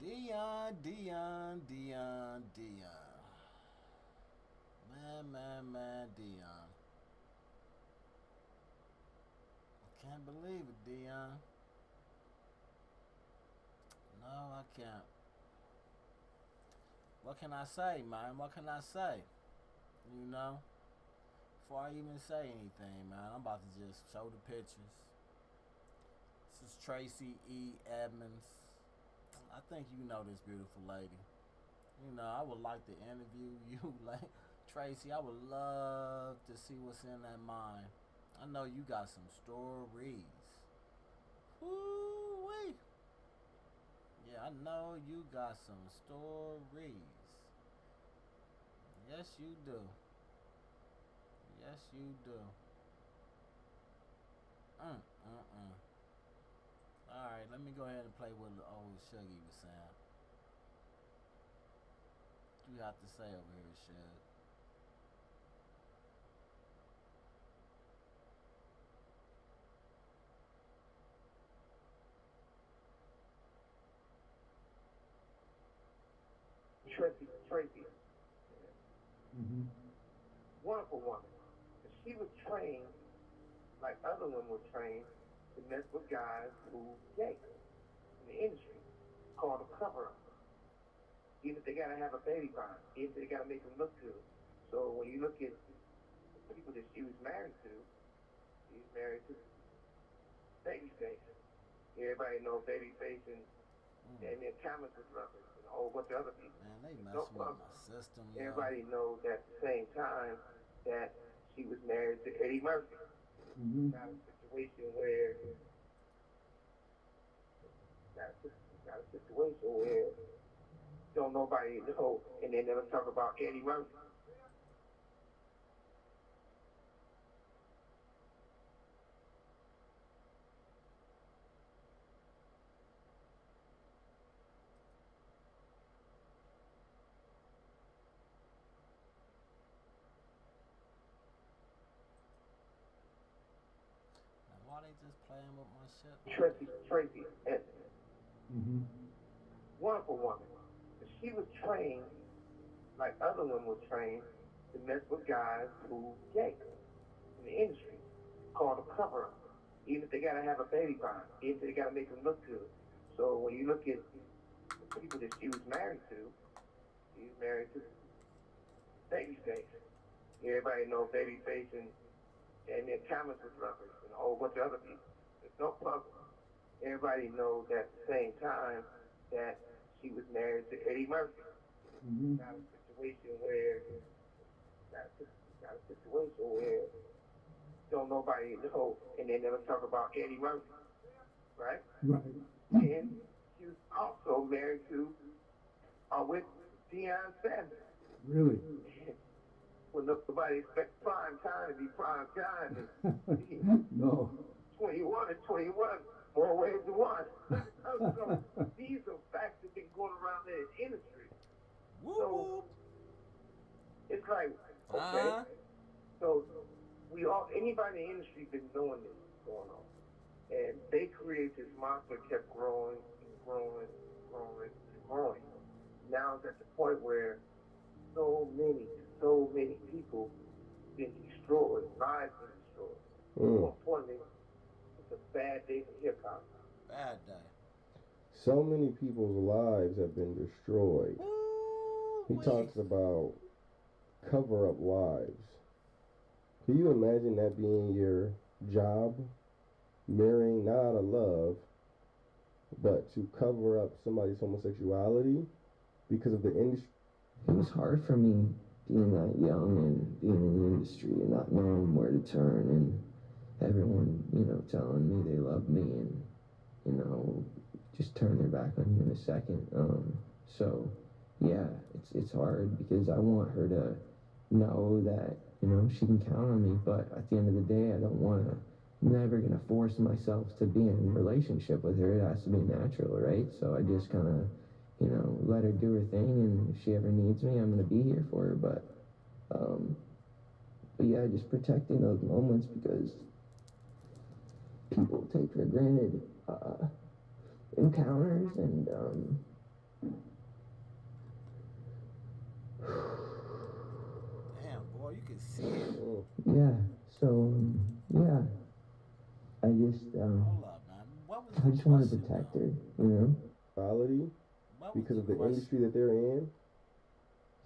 Deion. Man, Deion. I can't believe it, Deion. No, I can't. What can I say, man? What can I say? You know? Before I even say anything, man, I'm about to just show the pictures. This is Tracy E. Edmonds. I think you know this beautiful lady. I would like to interview you, like Tracy. I would love to see what's in that mind. I know you got some stories. Woo wee. Yeah, I know you got some stories. Yes, you do. Yes, you do. Mm. All right, let me go ahead and play what the old Shuggy was saying. What you have to say over here, Shug? Tracy, Mm-hmm. wonderful woman. And she was trained like other women were trained to mess with guys who gay in the industry. It's called a cover up. Even if they gotta have a baby bond, even if they gotta make them look good. So when you look at the people that she was married to, she was married to Babyface. Everybody knows Babyface and then Thomas was brothers and a whole bunch of other people. Man, they No messing with problem. my system, yo. Everybody knows at the same time that she was married to Eddie Murphy. Mm-hmm. Got a situation where got a situation where don't nobody know, and they never talk about Eddie Murphy. Now, why they just playing with my shit like Tracy, and Mm-hmm. wonderful woman. But she was trained like other women were trained to mess with guys who gay in the industry. It's called a cover up. Even if they gotta have a baby bond, even if they gotta make them look good. So when you look at the people that she was married to, she was married to Babyface. Everybody knows Babyface and then Thomas was brothers and a whole bunch of other people. There's no puzzle. Everybody knows at the same time that she was married to Eddie Murphy. Mm-hmm. Got a situation where got a situation where don't nobody know and they never talk about Eddie Murphy, right? Right. And she was also married to with Deion Sanders. Really? When nobody expects prime time to be prime time and No. 21 and 21 more ways than one. So these are facts that have been going around in the industry. whoop So whoop. it's like, okay, Uh huh. so we all anybody in the industry been knowing this going on. And they create this monster kept growing and growing and growing and growing. Now it's at the point where so many people been destroyed, lives been destroyed. And more importantly, it's a bad day for hip hop. Bad day. So many people's lives have been destroyed. Woo He wee. talks about cover up lives. Can you imagine that being your job? Marrying not out of love, but to cover up somebody's homosexuality because of the industry. It was hard for me being that young and being in the industry and not knowing where to turn and everyone, telling me they love me and, just turn their back on you in a second. So yeah, it's hard because I want her to know that, she can count on me, but at the end of the day, I don't want to, never going to force myself to be in a relationship with her. It has to be natural, right? So I just kind of, let her do her thing, and if she ever needs me, I'm going to be here for her. Um, but yeah, just protecting those moments because people take for granted encounters and Boy, you can see it. Yeah, so, yeah, I just, Hold up, man. What was I the just want to question, protect though? her, you know? Quality What was because the of the question? industry that they're in,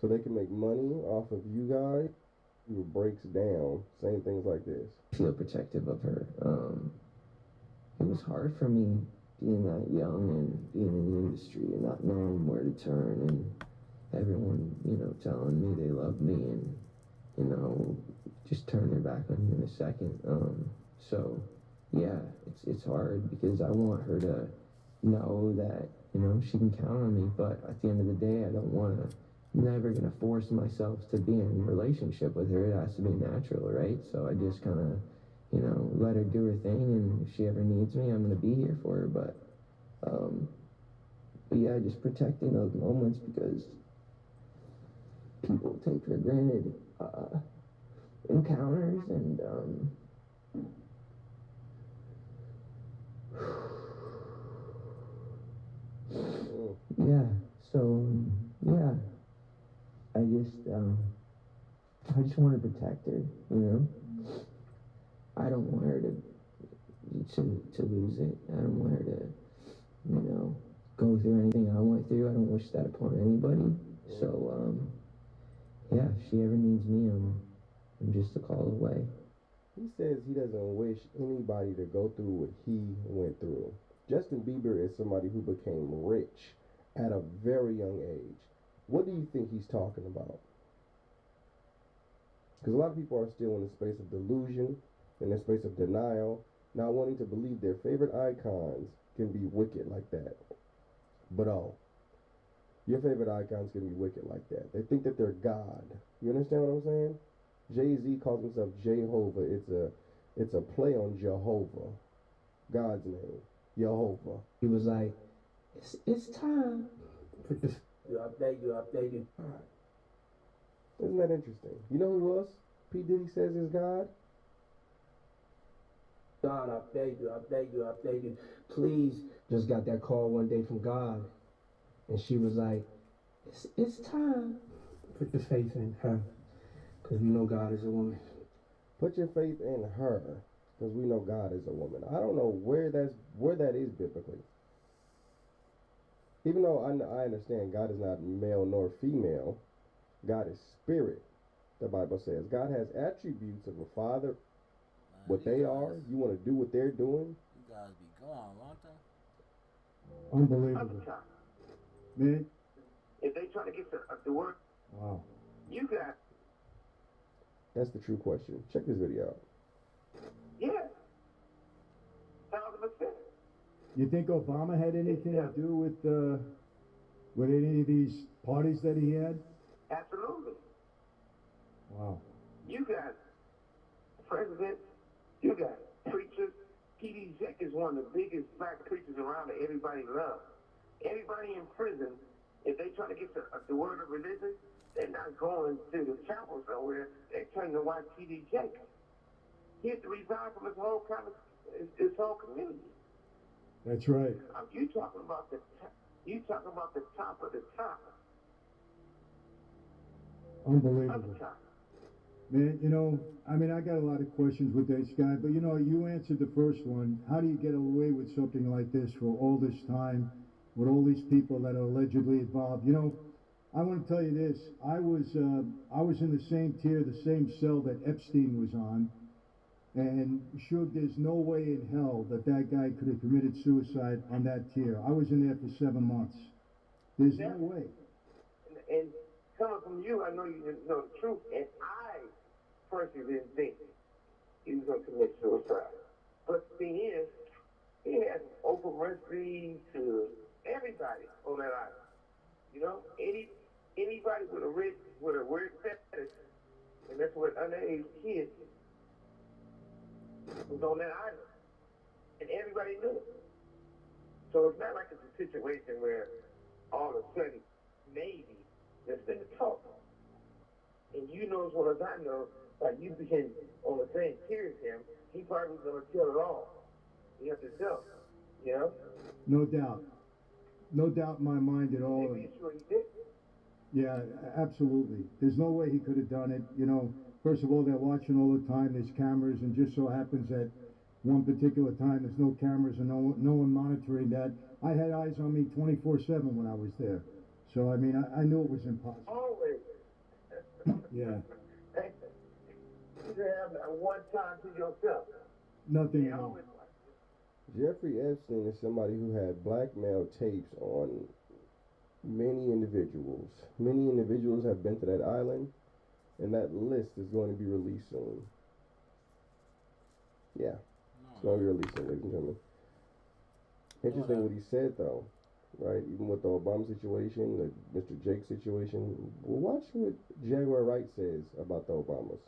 so they can make money off of you guys. Who breaks down saying things like this. Feel protective of her. It was hard for me being that young and being in the industry and not knowing where to turn and everyone, telling me they love me and, just turn their back on you in a second. So yeah, it's hard because I want her to know that, she can count on me, but at the end of the day, I don't want to, never going to force myself to be in a relationship with her. It has to be natural, right? So I just kind of, let her do her thing, and if she ever needs me, I'm going to be here for her. But yeah, just protecting those moments because people take for granted encounters and yeah, so yeah, I just want to protect her, I don't want her to lose it. I don't want her to, go through anything I went through. I don't wish that upon anybody. So yeah, if she ever needs me, I'm just a call away. He says he doesn't wish anybody to go through what he went through. Justin Bieber is somebody who became rich at a very young age. What do you think he's talking about? Because a lot of people are still in the space of delusion, in the space of denial, not wanting to believe their favorite icons can be wicked like that. But your favorite icons can be wicked like that. They think that they're God. You understand what I'm saying? Jay-Z calls himself Jehovah. It's a play on Jehovah, God's name, Jehovah. He was like, it's time. You update. All right. Isn't that interesting? You know who else P. Diddy says is God? God, update you. Please. Just got that call one day from God. And she was like, it's time. Put your faith in her. Because we know God is a woman. Put your faith in her. Because we know God is a woman. I don't know where that is biblically. Even though I understand God is not male nor female, God is spirit, the Bible says. God has attributes of a father. Man, what they are, you want to do what they're doing. You guys be gone, won't they? Unbelievable. Man. If they try to get the word, Wow. you got. That's the true question. Check this video out. Yeah. 1,000%. You think Obama had anything to do with any of these parties that he had? Absolutely. Wow. You got presidents, you got preachers. T.D. Jack is one of the biggest black preachers around that everybody loves. Everybody in prison, if they try to get the word of religion, they're not going to the chapel somewhere. They're turning to watch T.D. Jack. He had to resign from his whole community. That's right. You talking about the top of the top. Unbelievable. Man, I got a lot of questions with this guy, but you answered the first one. How do you get away with something like this for all this time with all these people that are allegedly involved? I want to tell you this. I was in the same tier, the same cell that Epstein was on. And Suge, there's no way in hell that guy could have committed suicide on that tier. I was in there for 7 months. There's no way. And coming from you, I know you didn't know the truth, and I personally didn't think he was going to commit suicide. But the thing is, he had Oprah Winfrey to everybody on that island. Anybody with a weird fetish, and that's what underage kids was on that island, and everybody knew it. So it's not like it's a situation where all of a sudden, maybe there's been a talk. And you know as well as I know, like you being on the same tier as him, he probably was going to kill it all. You have to tell, No doubt. No doubt in my mind at all. Maybe sure he did. Yeah, absolutely. There's no way he could have done it. First of all, they're watching all the time. There's cameras, and just so happens that one particular time there's no cameras and no one monitoring that. I had eyes on me 24/7 when I was there. So I mean, I knew it was impossible. Always. Yeah. You can have that one time to yourself. Nothing They else. always like it. Jeffrey Epstein is somebody who had blackmail tapes on many individuals. Many individuals have been to that island, and that list is going to be released soon. Yeah, it's going to be released soon, ladies and gentlemen. Interesting what he said, though, right? Even with the Obama situation, the Mr. Jake situation. Well, watch what Jaguar Wright says about the Obamas.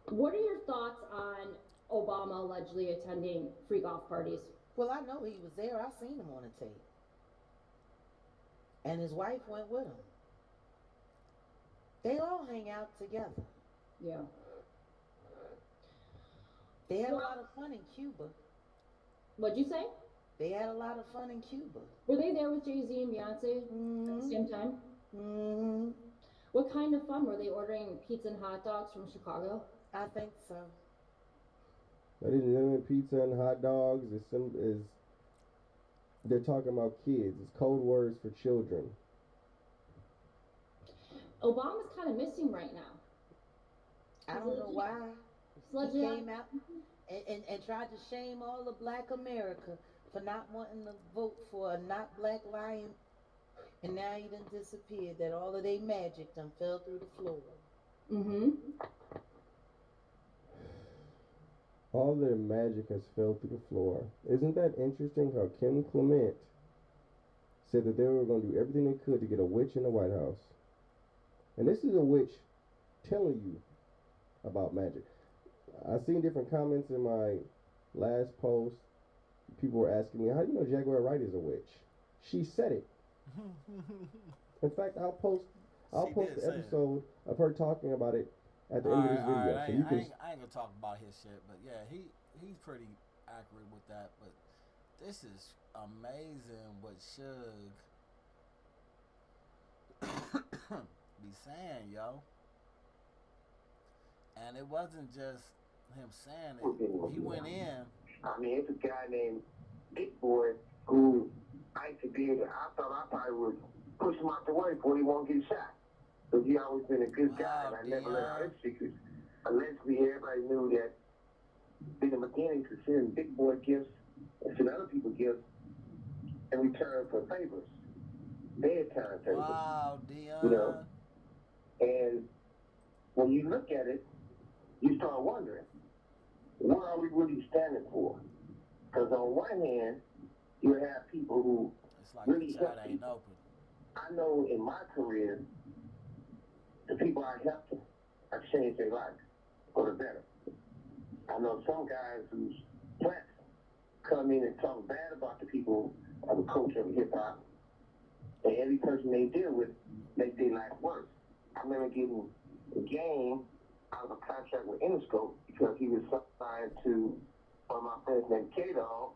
What are your thoughts on Obama allegedly attending freak-off parties? Well, I know he was there. I seen him on the tape. And his wife went with him. They all hang out together. Yeah. They had a lot of fun in Cuba. What'd you say? They had a lot of fun in Cuba. Were they there with Jay-Z and Beyonce at the same time? Mm-hmm. What kind of fun? Were they ordering pizza and hot dogs from Chicago? I think so. Ladies and gentlemen, pizza and hot dogs they're talking about kids. It's code words for children. Obama's kind of missing right now. I don't know why. He Legit. came out and tried to shame all of Black America for not wanting to vote for a not black lion. And now he done disappeared. That all of they magic done fell through the floor. Mm-hmm. All their magic has fell through the floor. Isn't that interesting how Kim Clement said that they were going to do everything they could to get a witch in the White House? And this is a witch telling you about magic. I've seen different comments in my last post. People were asking me, how do you know Jaguar Wright is a witch? She said it. In fact, I'll post the episode of her talking about it at the end of this video. I ain't gonna talk about his shit, but yeah, he's pretty accurate with that. But this is amazing what Suge be saying, yo. And it wasn't just him saying it. He went in. I mean, it's a guy named Big Boy who I used to be. I thought I probably would push him out the way before he won't get shot. Because he always been a good guy, and I never let out his secrets. Allegedly, everybody knew that in the beginning, to send Big Boy gifts and send other people gifts in return for favors, bedtime favors. Wow, Deion. You know, and when you look at it, you start wondering, what are we really standing for? Because on one hand, you have people who it's like really the help chat ain't people. open. I know in my career, the people I helped, I changed their life for the better. I know some guys whose plants come in and talk bad about the people of the culture of hip hop, and every person they deal with make their life worse. I remember getting a game out of a contract with Interscope because he was signed to one of my friends named K-Dog,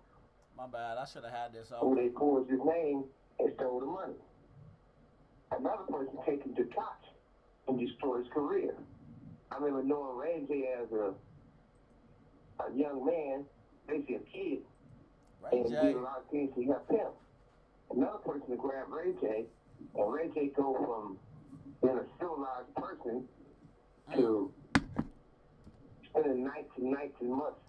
My bad. I should have had this who open. they forged his name and stole the money. Another person take him to touch and destroy his career. I remember knowing Ray J as a young man, basically a kid, Ray and J. did a lot of things to help him. Another person to grab Ray J, and Ray J go from being a civilized person to spending nights and nights and months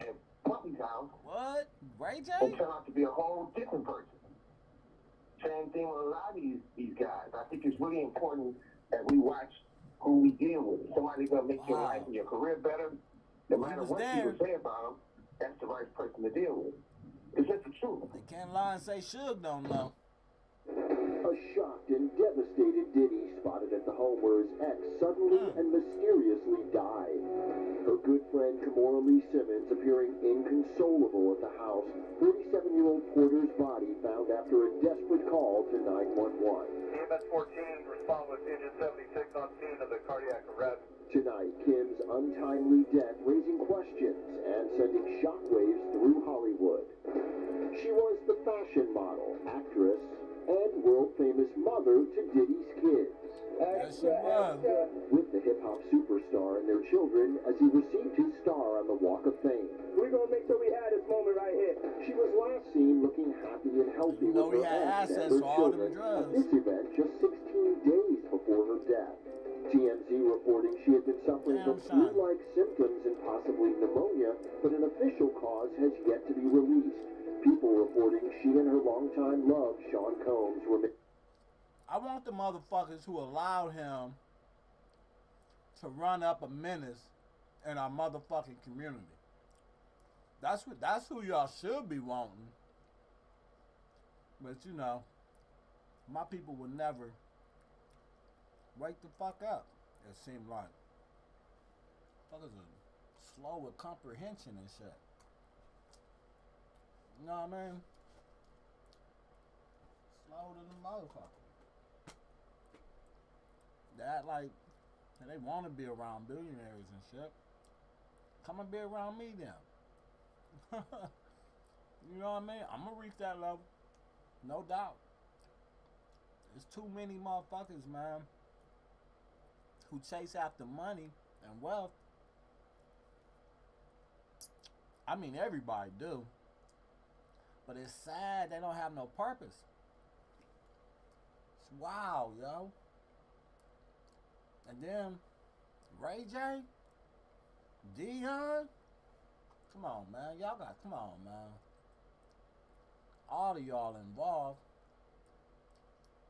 at Puppy's house. What? Ray J? And turn out to be a whole different person. Same thing with a lot of these guys. I think it's really important that we watch who we deal with. Somebody gonna make your life and your career better. No matter what people say about them, that's the right person to deal with. It's just the truth. They can't lie and say Suge don't know. A shocked and devastated Diddy spotted at the home where his ex suddenly and mysteriously died. Her good friend Kimora Lee Simmons appearing inconsolable at the house. 47-year-old Porter's body found after a desperate call to 911. EMS 14 respond with engine 76 on scene of the cardiac arrest. Tonight, Kim's untimely death raising questions and sending shockwaves through Hollywood. She was the fashion model, actress, and world-famous mother to Diddy's kids. Yes, she was. With the hip-hop hip-hop superstar and their children as he received his star on the Walk of Fame. We're gonna make sure we have this moment right here. She was last seen looking happy and healthy with her aunt and her children at this event just 16 days before her death. TMZ reporting she had been suffering from flu-like symptoms and possibly pneumonia, but an official cause has yet to be released. People reporting she and her longtime love, Sean Combs, were... I want the motherfuckers who allowed him to run up a menace in our motherfucking community. That's who y'all should be wanting. But you know, my people would never wake the fuck up, it seemed like. Fuckers are slow with comprehension and shit. You know what I mean? Slow to the motherfucker. They act like they want to be around billionaires and shit. Come and be around me then. You know what I mean? I'm gonna reach that level. No doubt. There's too many motherfuckers, man, who chase after money and wealth. I mean, everybody do. But it's sad they don't have no purpose. It's wild, yo. And then Ray J, Deion, come on, man. Come on, man. All of y'all involved.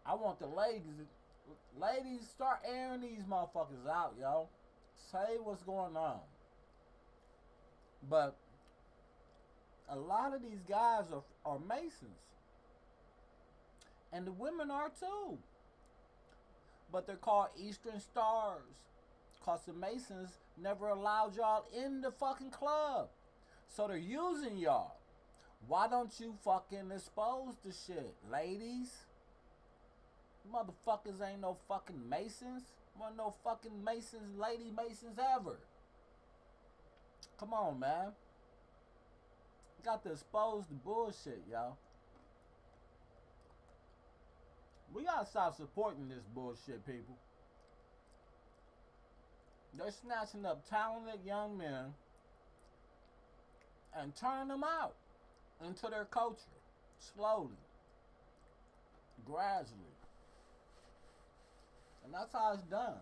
I want the ladies, start airing these motherfuckers out, yo. Say what's going on. But a lot of these guys are Masons. And the women are too. But they're called Eastern Stars. Cause the Masons never allowed y'all in the fucking club. So they're using y'all. Why don't you fucking expose the shit, ladies? Motherfuckers ain't no fucking Masons. Wasn't no fucking Masons, lady Masons ever. Come on, man. Got to expose the bullshit, yo. We gotta stop supporting this bullshit, people. They're snatching up talented young men and turning them out into their culture. Slowly. Gradually. And that's how it's done.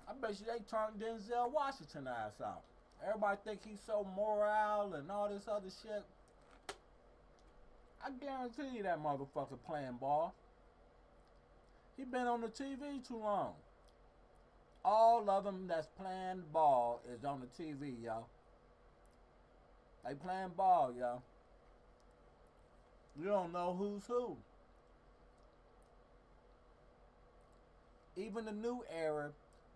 I bet you they turned Denzel Washington ass out. Everybody think he's so moral and all this other shit. I guarantee you that motherfucker playing ball. He been on the TV too long. All of them that's playing ball is on the TV, yo. They playing ball, yo. You don't know who's who. Even the new era,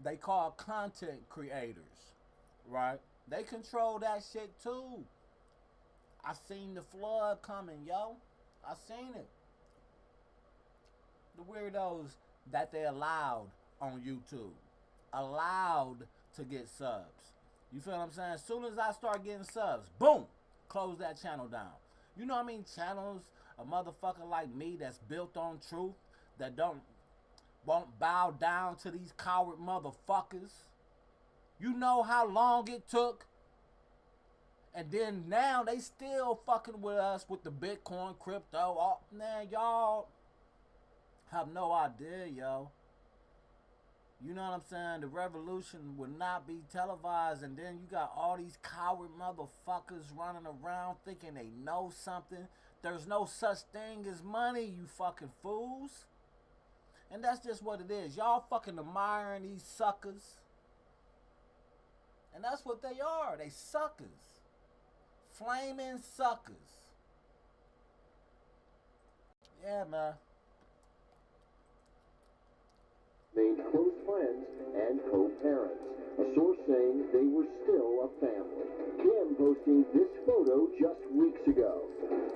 they call content creators, right? They control that shit too. I seen the flood coming, yo. I seen it. The weirdos that they allowed on YouTube. Allowed to get subs. You feel what I'm saying? As soon as I start getting subs, boom, close that channel down. You know what I mean? Channels, a motherfucker like me that's built on truth, that won't bow down to these coward motherfuckers. You know how long it took? And then now they still fucking with us with the Bitcoin, crypto. Oh, man, y'all have no idea, yo. You know what I'm saying? The revolution would not be televised, and then you got all these coward motherfuckers running around thinking they know something. There's no such thing as money, you fucking fools. And that's just what it is. Y'all fucking admiring these suckers. And that's what they are. They suckers. Flaming suckers. Yeah, man. Named close friends and co-parents. A source saying they were still a family. Kim posting this photo just weeks ago.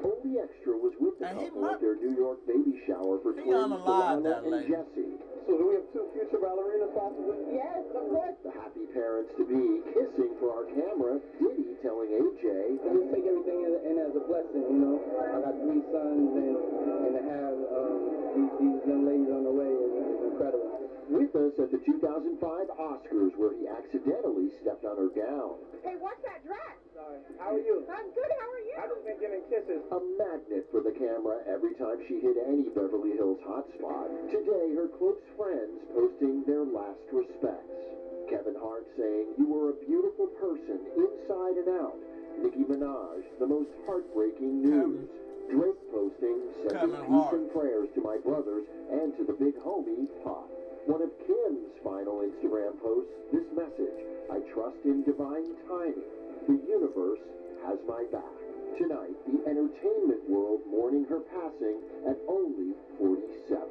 Only Extra was with the couple at their New York baby shower for twins Alana and Jesse. So do we have two future ballerinas possibly? Yes, of course. The happy parents-to-be kissing for our camera. Diddy telling AJ, I just take everything in as a blessing, you know. I got 3 sons, and to have these young ladies on the way is incredible. With with us at the 2005 Oscars, where he accidentally stepped on her gown. Hey, what's that dress? Sorry. How are you? I'm good, how are you? I've just been giving kisses. A magnet for the camera every time she hit any Beverly Hills hotspot. Today, her close friends posting their last respects. Kevin Hart saying, "You were a beautiful person inside and out." Nicki Minaj, the most heartbreaking news. Drake posting, "Sending peace and prayers to my brothers and to the big homie, Pop." One of Kim's final Instagram posts, this message: "I trust in divine timing. The universe has my back." Tonight, the entertainment world mourning her passing at only 47.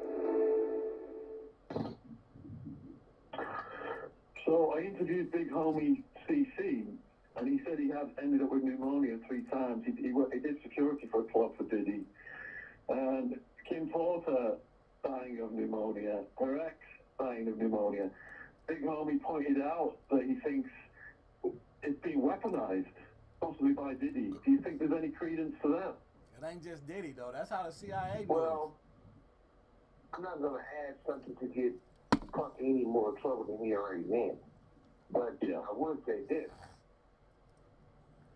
So I interviewed big homie CC, and he said he had ended up with pneumonia 3 times. He did security for a club for Diddy. And Kim Porter dying of pneumonia, her ex dying of pneumonia. Big homie pointed out that he thinks it's being weaponized, possibly by Diddy. Do you think there's any credence to that? It ain't just Diddy, though. That's how the CIA moves. Well, I'm not going to add something to get Punk any more trouble than he already in. But I would say this.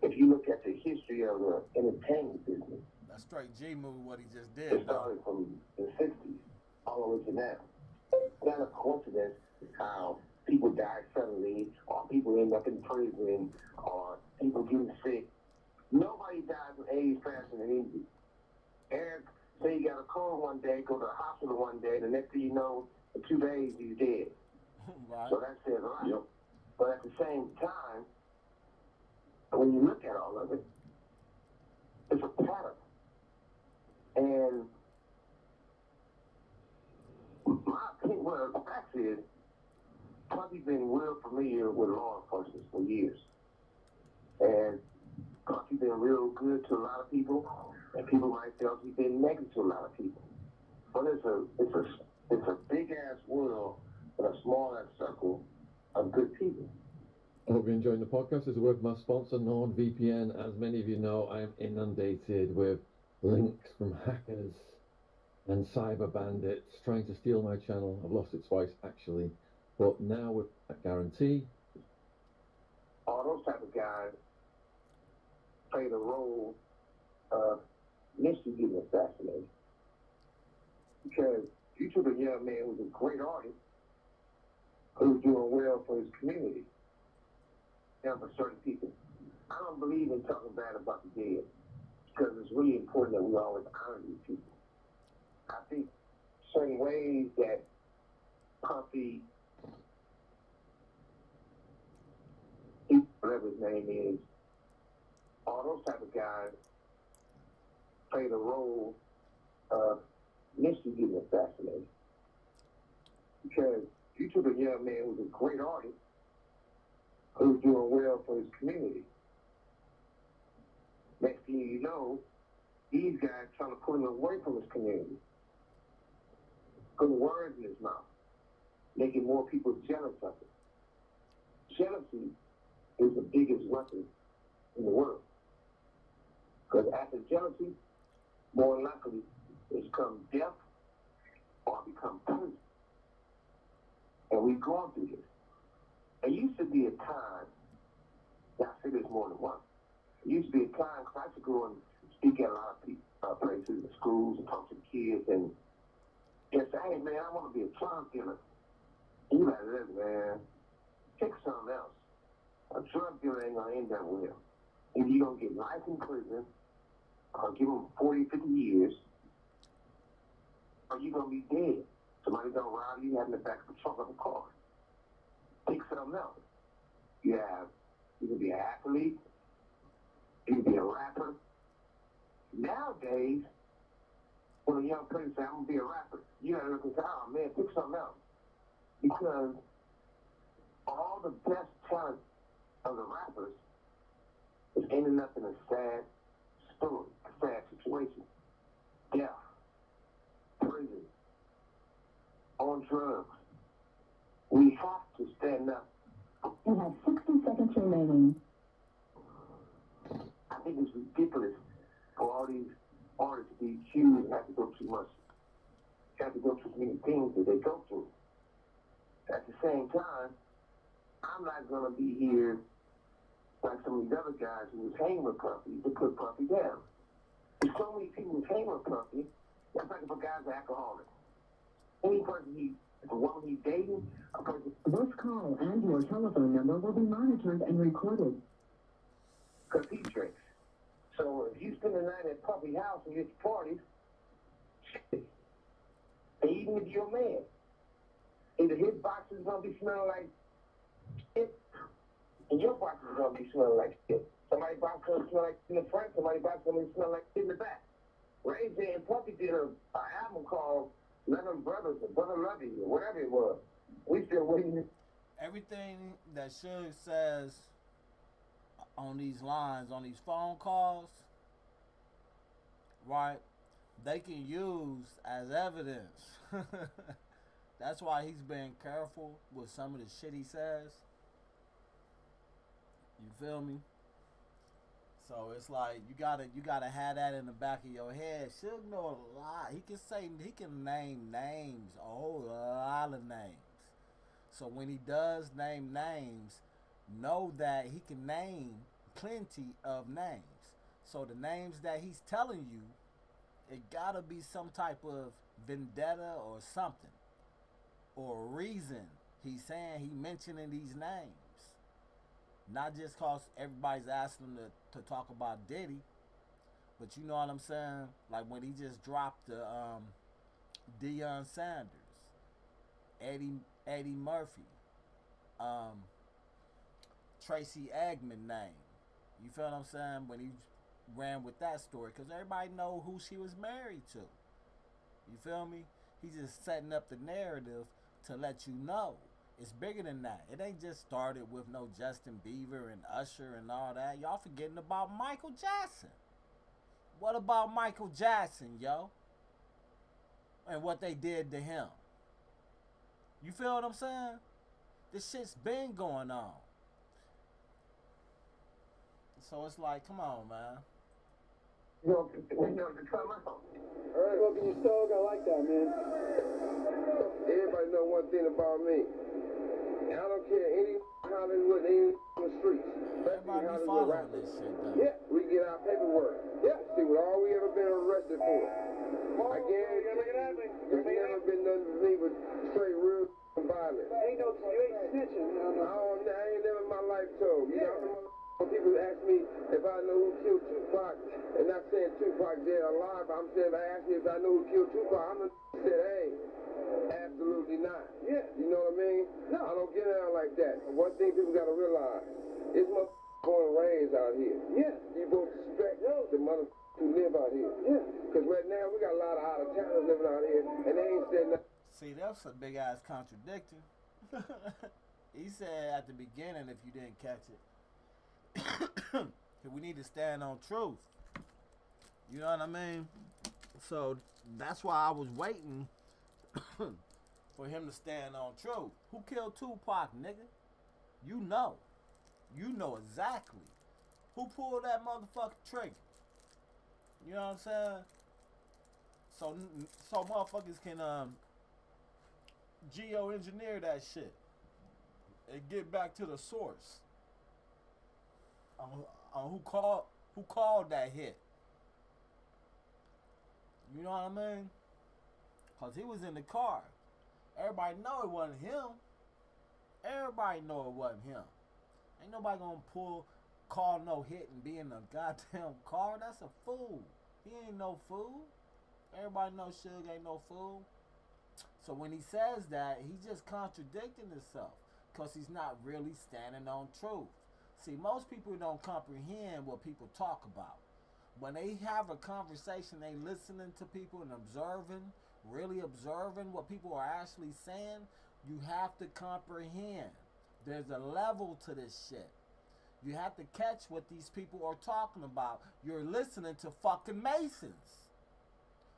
If you look at the history of the entertainment business, that's straight G move what he just did. It started from the 60s all the way to now. It's not a coincidence how people die suddenly, or people end up in prison, or people getting sick. Nobody dies of AIDS faster than Indy. Eric, say you got a cold one day, go to the hospital one day, the next thing you know, in 2 days, he's dead. Right. So that says a lot. Yep. But at the same time, when you look at all of it, it's a pattern. And my opinion, well, the fact is, Puffy's been real familiar with law enforcement for years. And Puffy's been real good to a lot of people, and people might feel he's been negative to a lot of people. But it's a big ass world with a small ass circle of good people. I hope you're enjoying the podcast. This is a word from my sponsor, NordVPN. As many of you know, I am inundated with links from hackers and cyber bandits trying to steal my channel. I've lost it twice, actually. But now with that guarantee, all those type of guys play the role of initially getting assassinated. Because you took a young man who was a great artist, who was doing well for his community, and for certain people. I don't believe in talking bad about the dead, because it's really important that we always honor these people. I think certain ways that Puffy, whatever his name is, all those type of guys play the role of initially getting assassinated. Because you took a young man who was a great artist, who was doing well for his community. Next thing you know, these guys trying to pull him away from his community, putting words in his mouth, making more people jealous of it. Jealousy is the biggest weapon in the world. Because after jealousy, more likely it's come death or become prison. And we've gone through this. There used to be a time, I say this more than once, there used to be a time, because I used to go and speak at a lot of places, in schools, and talk to kids, and just say, "Hey man, I want to be a drug dealer." And you like, "Look man, pick something else. A drug dealer ain't going to end that well. Either you're going to get life in prison, or give them 40, 50 years, or you're going to be dead. Somebody's going to rob you, have in the back of the trunk of a car. Pick something else. You can be an athlete, you can be a rapper. Nowadays, when a young person says, "I'm going to be a rapper," you got to look and say, "Oh man, pick something else." Because all the best talent of the rappers is ending up in a sad story, a sad situation. Death, prison, on drugs. We have to stand up. You have 60 seconds remaining. I think it's ridiculous for all these artists to be accused and have to go too much, have to go through many things that they go through. same time, I'm not gonna be here like some of these other guys who was hanging with Puffy to put Puffy down. There's so many people who's hanging with Puffy. That's like if a guy's an alcoholic. Any person if a woman he's dating, a person. This call and your telephone number will be monitored and recorded. Because he drinks. So if you spend the night at Puffy's house and get to parties, shit. And even if you're a man, either his box is gonna be smelling like shit, and your box is gonna be smelling like shit. Somebody's box is gonna smell like shit in the front, somebody's box is gonna smell like shit in the back. Ray J and Puffy did an album called Let Them Brothers or Brother Love You or whatever it was. We still waiting. Everything that Suge says on these lines, on these phone calls, right, they can use as evidence. That's why he's being careful with some of the shit he says. You feel me? So it's like you gotta have that in the back of your head. Suge know a lot. He can name names, a whole lot of names. So when he does name names, know that he can name plenty of names. So the names that he's telling you, it gotta be some type of vendetta or something, or a reason he's saying he mentioning these names. Not just cause everybody's asking him to talk about Diddy, but you know what I'm saying? Like when he just dropped the Deion Sanders, Eddie Murphy, Tracy Eggman name. You feel what I'm saying? When he ran with that story, because everybody know who she was married to. You feel me? He's just setting up the narrative to let you know. It's bigger than that. It ain't just started with no Justin Bieber and Usher and all that. Y'all forgetting about Michael Jackson. What about Michael Jackson, yo? And what they did to him. You feel what I'm saying? This shit's been going on. So it's like, come on, man. We know to come out. Alright, welcome you, Suge. I like that, man. Everybody know one thing about me. I don't care any Hollywood, any in the streets. Everybody be following this shit, though. Yeah, we get our paperwork. Yeah, see what all we ever been arrested for. I guarantee there's never been nothing for me but straight real violence. Ain't no, you ain't snitching. I ain't never in my life told. You know, when people ask me if I know who killed Tupac, and not saying Tupac dead or alive, but I'm saying if I ask me if I know who killed Tupac, I'm the said, hey, absolutely not. Yeah. You know what I mean? No. I don't get down like that. One thing people gotta realize, it's born and raised out here. Yeah. You both respect the mother who live out here. Yeah. Because right now we got a lot of out-of-towners living out here, and they ain't said nothing. See, that's a big ass contradiction. He said at the beginning, if you didn't catch it, we need to stand on truth. You know what I mean? So that's why I was waiting for him to stand on truth. Who killed Tupac, nigga? You know. You know exactly. Who pulled that motherfucking trigger? You know what I'm saying? So motherfuckers can geo-engineer that shit and get back to the source on who called that hit. You know what I mean? Cause he was in the car. Everybody know it wasn't him. Everybody know it wasn't him. Ain't nobody gonna call no hit and be in the goddamn car. That's a fool. He ain't no fool. Everybody knows Suge ain't no fool. So when he says that, he's just contradicting himself. Because he's not really standing on truth. See, most people don't comprehend what people talk about. When they have a conversation, they listening to people and observing, really observing what people are actually saying, you have to comprehend. There's a level to this shit. You have to catch what these people are talking about. You're listening to fucking Masons.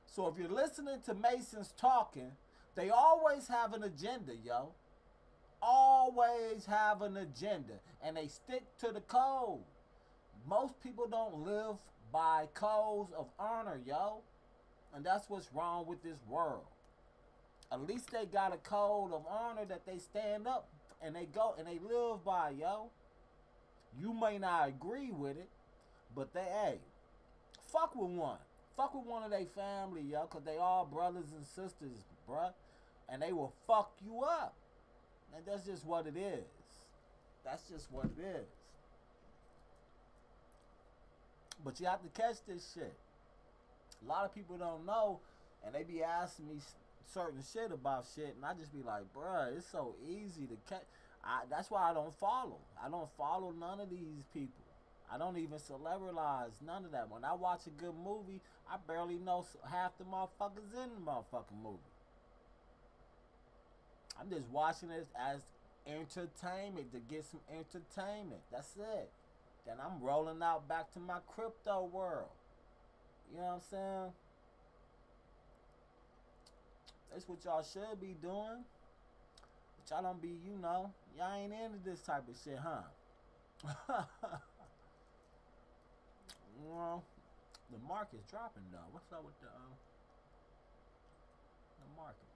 So if you're listening to Masons talking, they always have an agenda, yo. Always have an agenda. And they stick to the code. Most people don't live by codes of honor, yo. And that's what's wrong with this world. At least they got a code of honor that they stand up and they go and they live by, yo. You may not agree with it, but they, hey, fuck with one. Fuck with one of their family, yo, because they all brothers and sisters, bruh. And they will fuck you up. And that's just what it is. That's just what it is. But you have to catch this shit. A lot of people don't know, and they be asking me certain shit about shit, and I just be like, bruh, it's so easy to catch. That's why I don't follow. I don't follow none of these people. I don't even celebritize none of that. When I watch a good movie, I barely know half the motherfuckers in the motherfucking movie. I'm just watching it as entertainment, to get some entertainment. That's it. Then I'm rolling out back to my crypto world. You know what I'm saying? That's what y'all should be doing. But y'all don't be, you know, y'all ain't into this type of shit, huh? Well, the market's dropping though. What's up with the market?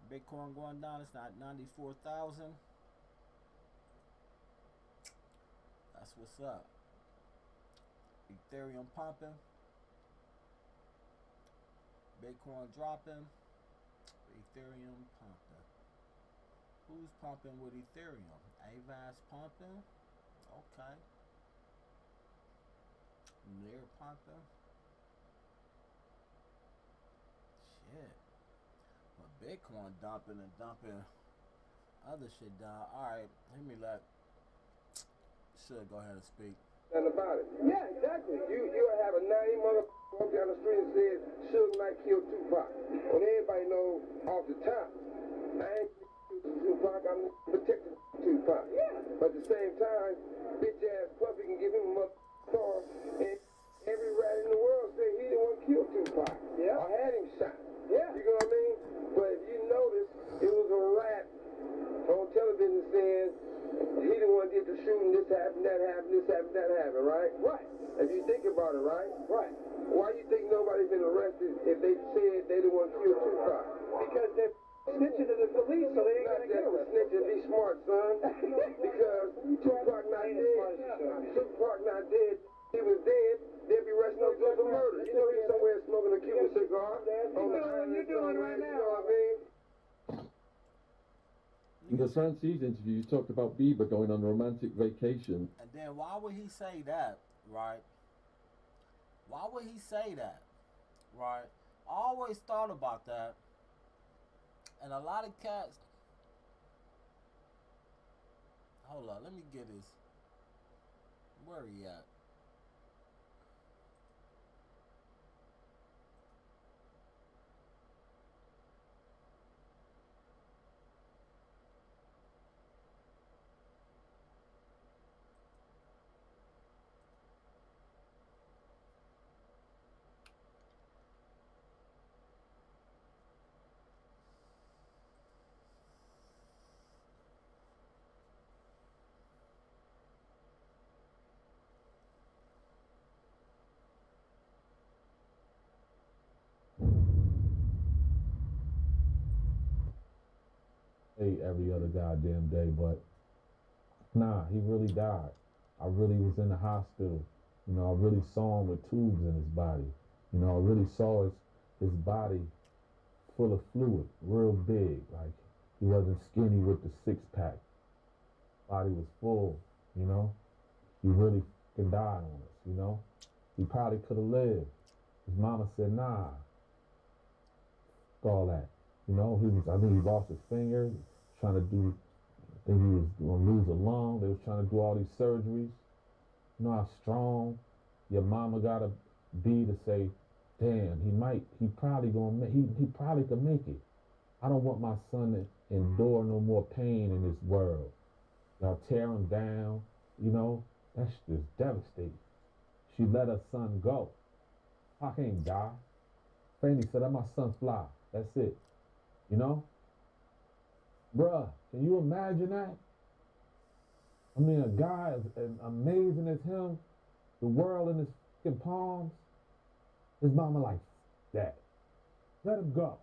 Bitcoin going down. It's not 94,000. That's what's up. Ethereum pumping. Bitcoin dropping. Ethereum pumping. Who's pumping with Ethereum? Avast pumping. Okay. Near pumping. Shit. But Bitcoin dumping and dumping other shit down. Alright, let me let Suge go ahead and speak. Nothing about it. Yeah, exactly. You have a 90 mother walk down the street and said Suge Knight killed Tupac. Well, everybody know off the top, I ain't Tupac, I'm protecting Tupac. Yeah. But at the same time, bitch ass puppy can give him a mother star, and every rat in the world say he didn't want to kill Tupac. Yeah. Or had him shot. Yeah. You know what I mean? But if you notice, it was a rat on television saying he the one did the shooting, this happened, that happened, this happened, that happened, right? Right. If you think about it, right? Right. Why you think nobody's been arrested if they said they didn't want to kill Tupac? Because they're snitching to the police, so they ain't gonna get him. Snitching, be smart, son. Because Tupac not dead. Tupac not dead. He was dead. They'd be arresting those guns for murder. You know he's somewhere smoking a Cuban cigar. You know what you're doing right now. You know what I mean? In the Francis interview, you talked about Bieber going on a romantic vacation. And then why would he say that, right? Why would he say that, right? I always thought about that. And a lot of cats... Hold on, let me get his... Where he at? Every other goddamn day, but nah, he really died. I really was in the hospital. You know, I really saw him with tubes in his body. You know, I really saw his body full of fluid, real big. Like, he wasn't skinny with the six-pack. Body was full, you know. He really fucking died on us, you know. He probably could have lived. His mama said, nah, all that. You know, I think he lost his finger, trying to do, I think he was going to lose a lung. They was trying to do all these surgeries. You know how strong your mama got to be to say, damn, he probably could make it. I don't want my son to endure no more pain in this world. Y'all tear him down, you know, that's just devastating. She let her son go. I can't die. Fanny said, let my son fly. That's it. You know? Bruh, can you imagine that? I mean, a guy as amazing as him, the world in his fucking palms, his mama like, that. Let him go.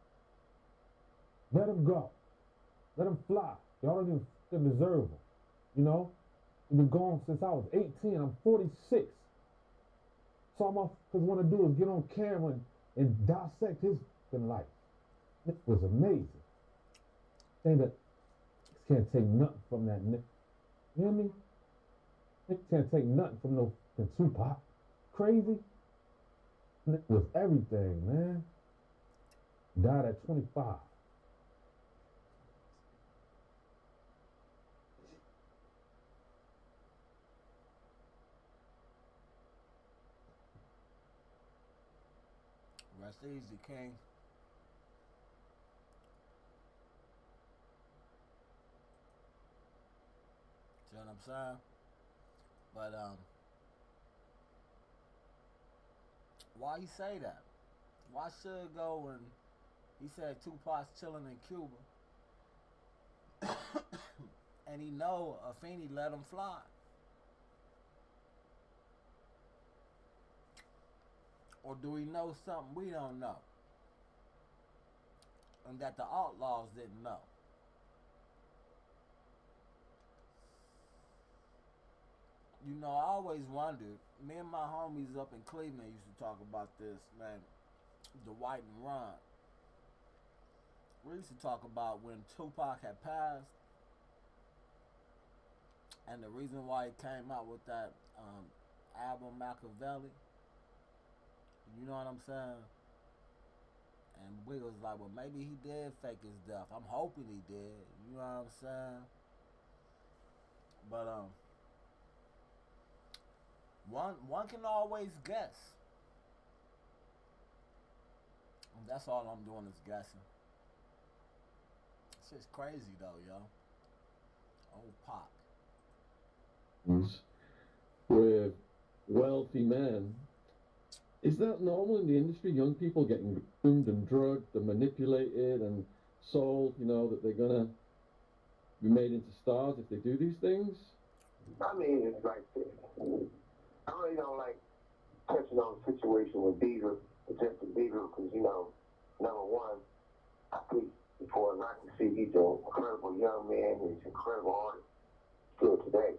Let them go. Let them fly. Y'all don't even fucking deserve them. You know? I've been gone since I was 18. I'm 46. So all motherfuckers want to do is get on camera and dissect his fucking life. It was amazing. Saying that niggas can't take nothing from that nigga. You hear me? Niggas can't take nothing from no fucking Tupac. Crazy? Nigga was everything, man. Died at 25. Rest easy, King. See what I'm saying? But why he say that? Why should go when he said Tupac's chilling in Cuba, and he know Afeni let him fly? Or do we know something we don't know? And that the outlaws didn't know? You know, I always wondered, me and my homies up in Cleveland used to talk about this, man, Dwight and Ron. We used to talk about when Tupac had passed, and the reason why he came out with that album Machiavelli. You know what I'm saying? And we was like, well, maybe he did fake his death. I'm hoping he did. You know what I'm saying? But one can always guess. And that's all I'm doing is guessing. It's just crazy though, yo. Old Pac. With wealthy men. Is that normal in the industry? Young people getting groomed and drugged and manipulated and sold, you know, that they're gonna be made into stars if they do these things? I mean, it's like this. I really don't like touching on the situation with Bieber, Justin Bieber, because, you know, number one, I think before I can see he's an incredible young man, he's an incredible artist still today.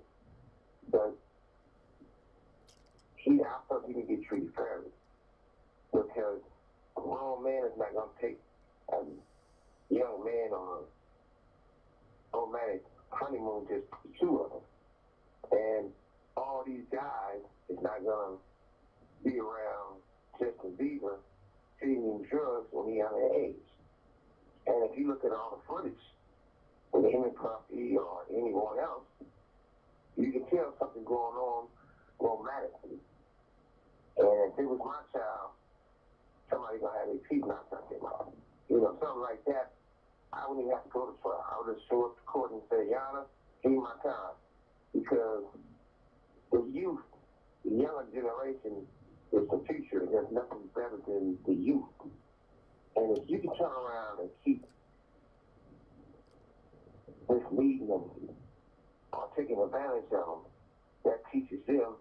But I thought he could get treated fairly. Because a grown man is not going to take a young man on a romantic honeymoon just the two of them. And all these guys is not going to be around Justin Bieber feeding him drugs when he's underage. And if you look at all the footage with him and Puffy or anyone else, you can tell something going on romantically. And if it was my child, somebody gonna have their teeth knocked out their mouth. You know, something like that, I wouldn't even have to go to trial. I would just show up to court and say, Yana, give me my time. Because the youth, the younger generation is the future. There's nothing better than the youth. And if you can turn around and keep misleading them or taking advantage of them, that teaches them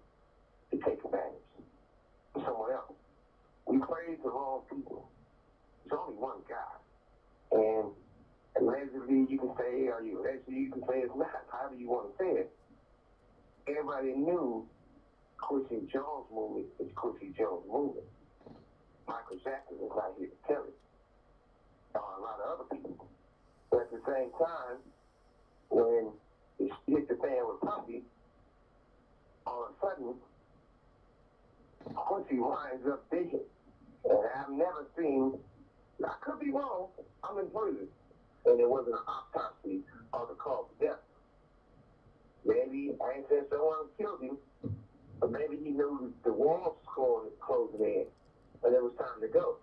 to take advantage of someone else. We praise the wrong people. There's only one God. And allegedly you can say, or allegedly you can say it's not, however you want to say it. Everybody knew Quincy Jones' movement is Quincy Jones' movement. Michael Jackson is not here to tell it. Or a lot of other people. But at the same time, when it hit the fan with Puffy, all of a sudden, Quincy winds up digging. And I've never seen, I could be wrong, I'm in prison, and there wasn't an autopsy on the cause of death. Maybe, I ain't saying someone killed him, but maybe he knew the walls closing in, and it was time to go.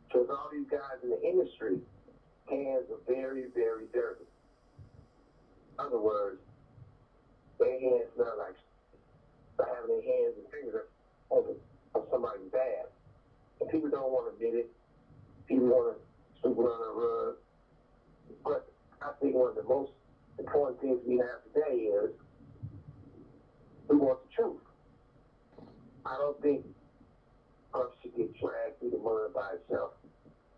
Because all these guys in the industry, hands are very, very dirty. In other words, their hands smell like having their hands and fingers over somebody's bad. And people don't want to admit it. People want to sweep it under the rug. But I think one of the most important things we have today is we want the truth. I don't think Puff should get dragged through the mud by itself.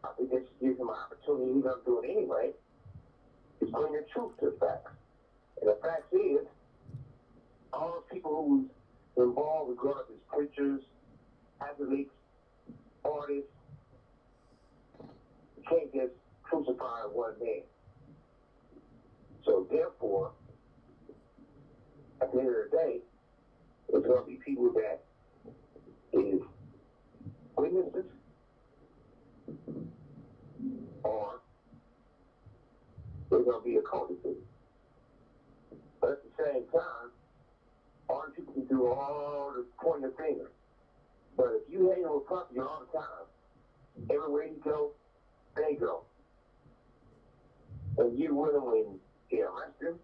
I think this should give him an opportunity. He's going to do it anyway. Is bring the truth to the facts. And the fact is, all the people who's involved, regardless as preachers, athletes, artists, you can't just crucify one man. So therefore, at the end of the day, there's going to be people that is witnesses or there's going to be accomplices. But at the same time, all the people can do all the pointing the finger. But if you hang on a property all the time, everywhere you go, they go. And you with them when they arrest them,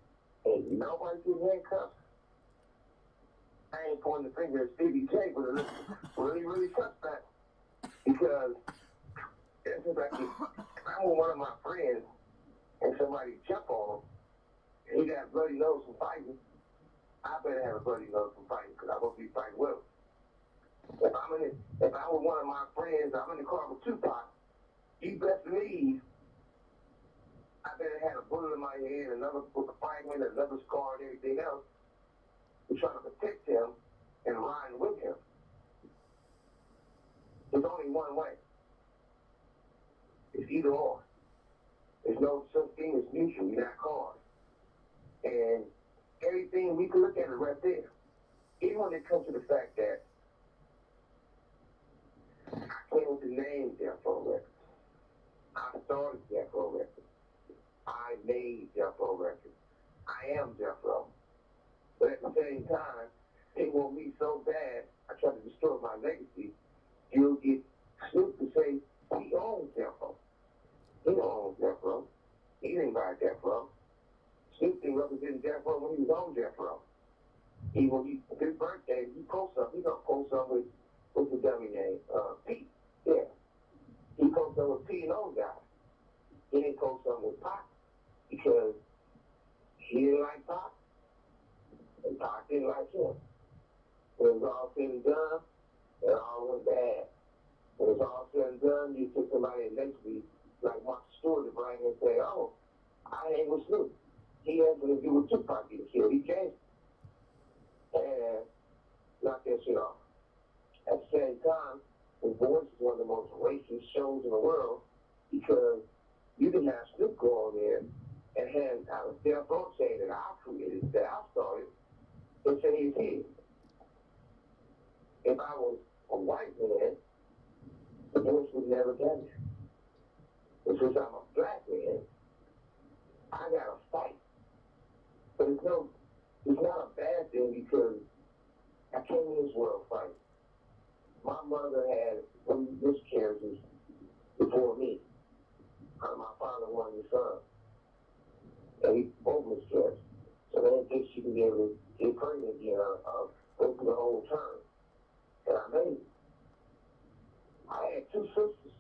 and nobody gets handcuffed. I ain't pointing the finger at Stevie J, but it's really suspect. Because it's just like if I'm with one of my friends and somebody jump on him, and he got a bloody nose from fighting, I better have a bloody nose from fighting because I'm going to be fighting with him. If I'm with one of my friends, I'm in the car with Tupac, you best believe I better have a bullet in my head, another fragment, another scar, and everything else. We're trying to protect him and ride with him. There's only one way. It's either or. There's no such thing as neutral. You're not cars. And everything, we can look at it right there. Even when it comes to the fact that I came with the name Death Row Records. I started Death Row Records. I made Death Row Records. I am Death Row. But at the same time, they want me so bad, I try to destroy my legacy. You'll get Snoop to say he owns Death Row. He don't own Death Row. He didn't buy Death Row. Snoop didn't represent Death Row when he was on Death Row. His birthday, he post something. He gonna post something with, what's the dummy name? Pete. Yeah. He post something with P and those guys. He didn't post something with Pac because he didn't like Pac. And Pac didn't like him. When it was all said and done, it all went bad. When it was all said and done, you took somebody next week, like Mark Stewart, to bring and say, oh, I hang with Snoop. He has nothing to do with Tupac getting killed. He came and knocked that shit off. At the same time, The Voice is one of the most racist shows in the world because you can have Snoop go on there and hand out a Death Row saying that I created, that I started, and say he's here. If I was a white man, The Voice would never done it. But since I'm a black man, I gotta fight. But it's not a bad thing because I came in this world fighting. My mother had 3 miscarriages before me. My father wanted his son. And he both miscarried. So they didn't think she could be able to get pregnant again or go through the whole term. And I made it. I had 2 sisters.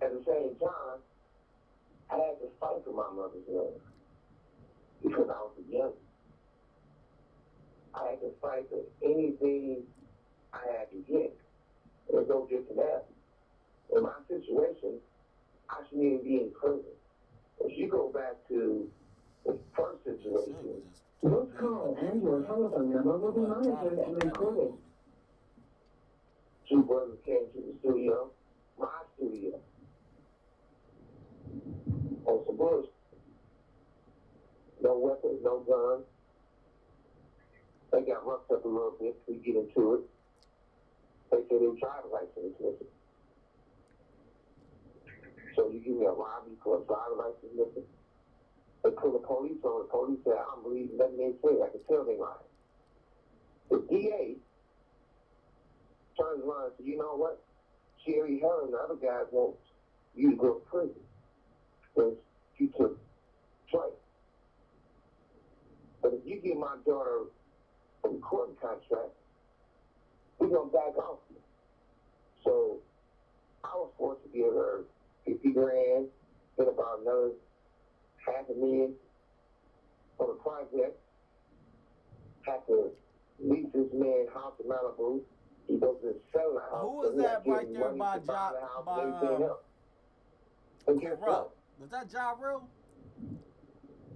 At the same time, I had to fight for my mother's love because I was the youngest. I had to fight for anything I had to get. There's no different that. In my situation, I shouldn't even be in prison. If you go back to the first situation, This call and your telephone number will be monitored and recorded. 2 brothers came to the studio, my studio, on some bullshit. No weapons, no guns. They got roughed up a little bit. We get into it. They said their driver's license is missing. So you give me a robbery for a driver's license missing? They pull the police on. The police said, I don't believe nothing they say. I can tell they lying. The DA turns around and says, you know what? Sherry Helen and the other guys want you to go to prison because you took Trey. But if you give my daughter a recording contract, we're going to back off you. So I was forced to give her 50 grand, then about another $500,000 on the project. Had to lease this man's house in Malibu, He goes to sell the house. Who was that right there by Ja? By And guess what? Was that Ja Rule?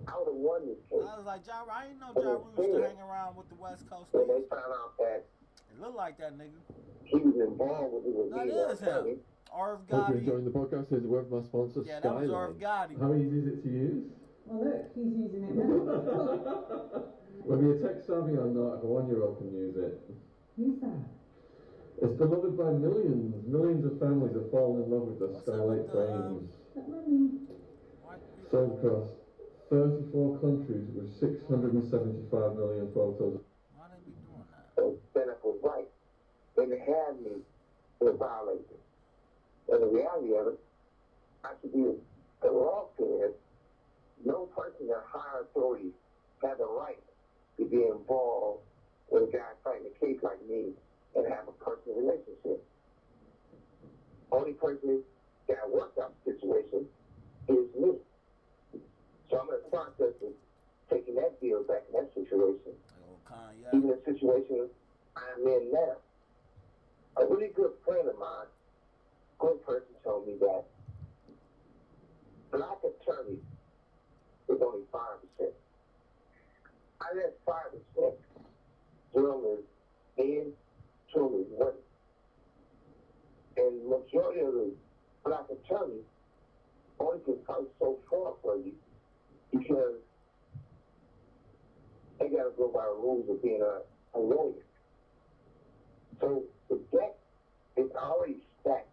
I would have won this case. I was like, Ja, I didn't know Ja Rule used to hang around with the West Coast when niggas. they found out that It looked like that nigga. he was involved with it. That is him. Irv Hope you're Gotti. enjoying the podcast. Here's a word from our sponsor, Yeah, that was Irv Skyline. Gotti. How easy is it to use? Well, look, he's using it now. Whether you're tech savvy or not, if a 1-year-old can use it. Who's that? It's beloved by millions. Millions of families have fallen in love with the Skylight frames. Sold across 34 countries with 675 million photos. Why they be doing that? So Bennett was right. They had me in a violation. And the reality of it, I should be the law says no person in higher authority has a right to be involved with a guy fighting a case like me and have a personal relationship. Only person that worked out the situation is me. So I'm in the process of taking that deal back in that situation. Even the situation I'm in now. A really good friend of mine, good person, told me that black attorneys is only 5%. I let 5% gentlemen men, children, women. And the majority of the black attorneys only can fight so far for you because they got to go by the rules of being a lawyer. So the deck is already stacked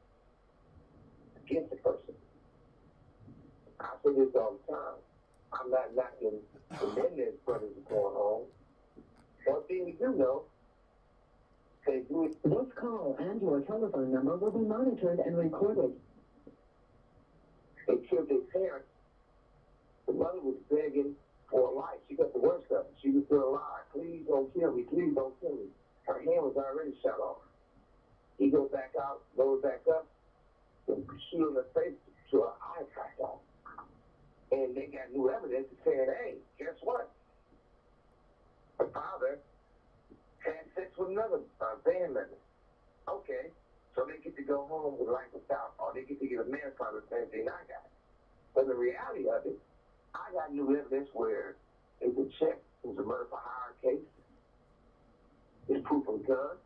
against the person. I say this all the time. I'm not knocking the Mendez brothers are going home. One thing we do know, they do it. This call and your telephone number will be monitored and recorded. They killed their parents. The mother was begging for life. She got the worst of it. She was still alive. Please don't kill me. Please don't kill me. Her hand was already shot off. He goes back out, goes back up, and shoot in the face to her eye cracked out. And they got new evidence saying, hey, guess what? The father had sex with another band member. Okay, so they get to go home with life without, or they get to get a manslaughter, the same thing I got. But the reality of it, I got new evidence where it's a check, it was a murder for hire case, it's proof of gun,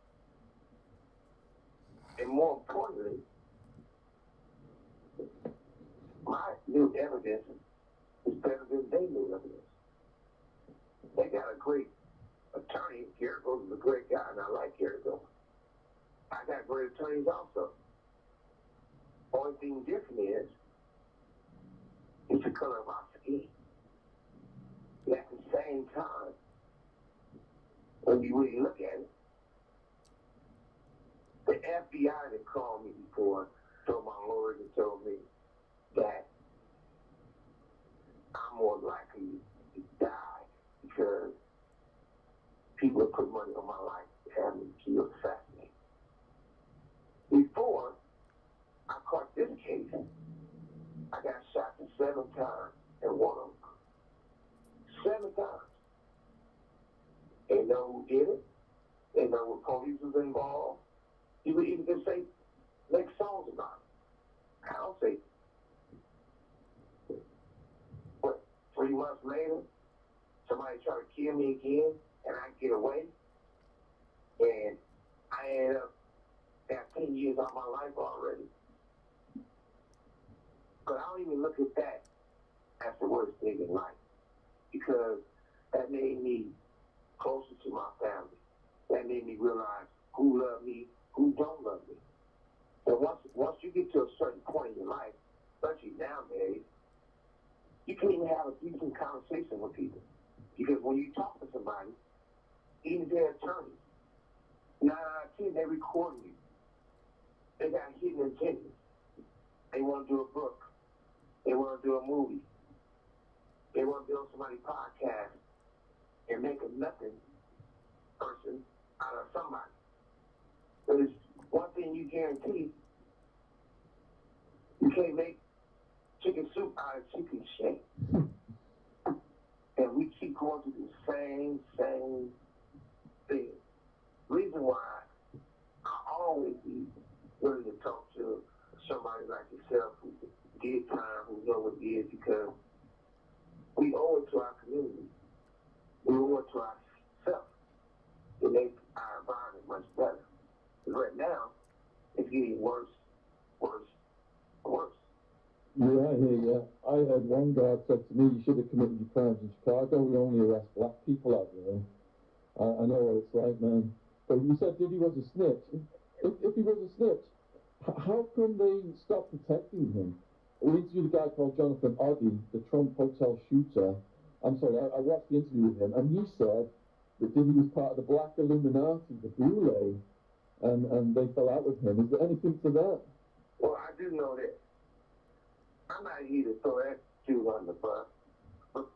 and more importantly, my new evidence is better than their new evidence. They got a great attorney. Garrick is a great guy, and I like Garrick. I got great attorneys also. Only thing different is it's the color of our skin. And at the same time, when you really look at it, the FBI that called me before told my lawyers and told me that I'm more likely to die because people have put money on my life to have me killed, assassinated. Before I caught this case, I got shot 7 times and one of them. 7 times. They know who did it. They know what police was involved. You would even just say, make songs about it. I don't say, what, 3 months later, somebody try to kill me again, and I get away, and I end up got 10 years out of my life already. But I don't even look at that as the worst thing in life, because that made me closer to my family. That made me realize who loved me, who don't love me. And once you get to a certain point in your life, especially nowadays, you can't even have a decent conversation with people. Because when you talk to somebody, even their attorneys, 9 out of 10, they record you. They got hidden intentions. They want to do a book. They want to do a movie. They want to be on somebody's podcast and make a nothing person out of somebody. But it's one thing you guarantee, you can't make chicken soup out of chicken shit. And we keep going through the same thing. Reason why I always be willing to talk to somebody like yourself who did time, who know what it is, because we owe it to our community. We owe it to ourselves to make our environment much better. Because right now, it's getting worse, worse, worse. Yeah, I hear you. I heard one guard said to me, you should have committed your crimes in Chicago. We only arrest black people out there. I know what it's like, man. But you said Diddy was a snitch. If he was a snitch, how come they stopped protecting him? We interviewed a guy called Jonathan Oddy, the Trump hotel shooter. I'm sorry, I watched the interview with him, and he said that Diddy was part of the Black Illuminati, the Boule, and they fell out with him. Is there anything to that? Well, I do know that. I'm not here to throw that Jew on the bus.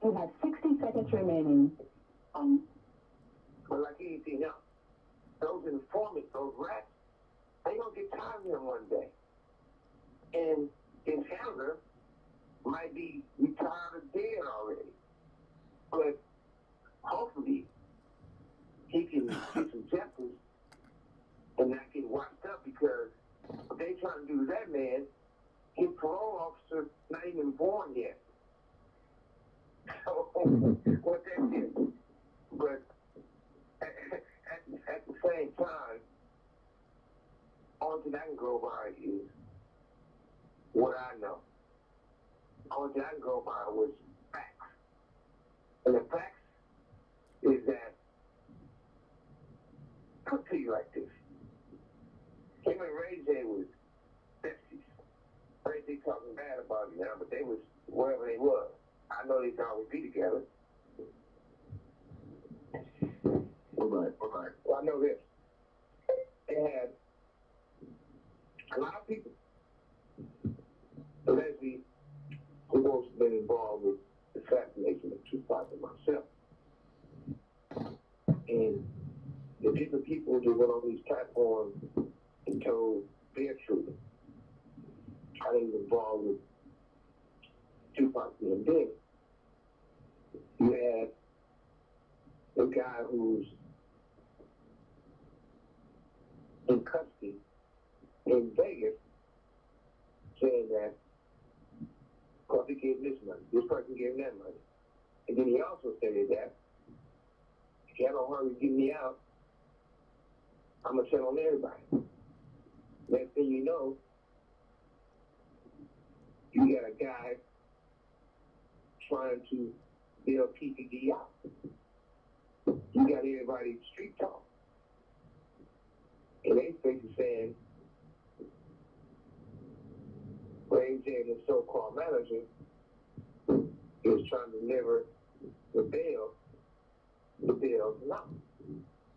You have 60 seconds remaining. But like anything else, those informants, those rats, they gonna get tired of him one day. And his handler might be retired or dead already. But hopefully he can get some justice and not get washed up, because what they trying to do to that man, his parole officer not even born yet. So what that is. But at the same time, only thing I can go by is what I know. Only thing I can go by was facts. And the facts is that, I'll tell you like this. Him and Ray J was besties. Ray J talking bad about him now, but they was wherever they was. I know they could always be together. Right. Well, I know this. They had a lot of people, allegedly, who most have been involved with the assassination of Tupac and myself. And the different people that went on these platforms and told their truth. I think involved with Tupac being dead. You had a guy who's in custody in Vegas saying that, because he gave this money, this person gave him that money. And then he also stated that, if y'all don't hurry get me out, I'm going to tell on everybody. Next thing you know, you got a guy trying to build PPD out. You got everybody street talk. And they basically saying, Ray J, the so-called manager, is trying to deliver the bill now.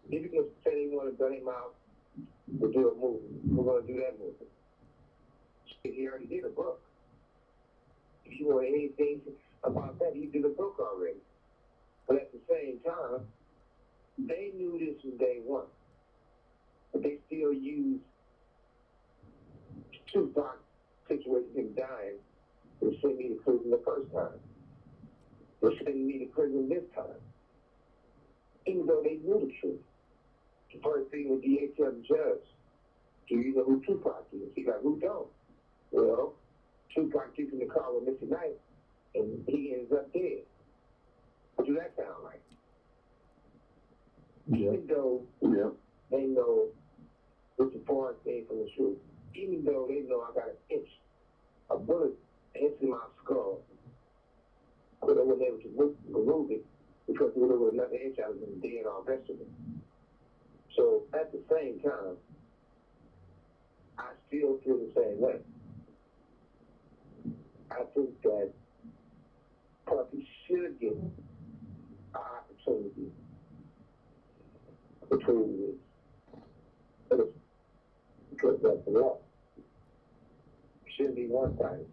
He just said he wanted to get him out to do a movie. We're going to do that movie. He already did a book. If you want anything about that, he did a book already. But at the same time, they knew this from day one. But they still use Tupac situation, him dying, to send me to prison the first time. They're sending me to prison this time. Even though they knew the truth. The first thing the DA tells the judge, do you know who Tupac is? He's like, who don't? Well, Tupac gets in the car with Mr. Knight, and he ends up dead. What does that sound like? Yeah. Even though they know it's a foreign thing from the truth, even though they know I got a bullet into my skull, but I wasn't able to remove it because there was another inch I was in dead or vegetable. So at the same time, I still feel the same way. I think that Puffy should get an opportunity to prove this. Because that's the law. It shouldn't be one sided.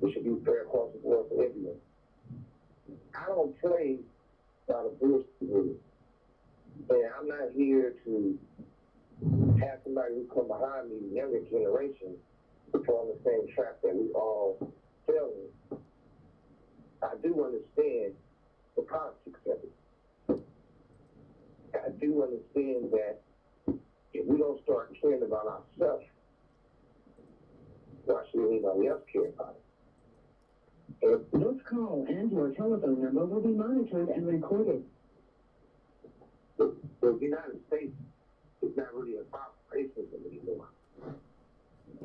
It should be fair across the board for everyone. I don't play by the bullshit rules. And I'm not here to have somebody who come behind me, the younger generation, to fall in the same trap that we all fell in. I do understand the politics of it. I do understand that if we don't start caring about ourselves, why should anybody else care about it? This call and your telephone number will be monitored and recorded. The United States is not really about racism anymore.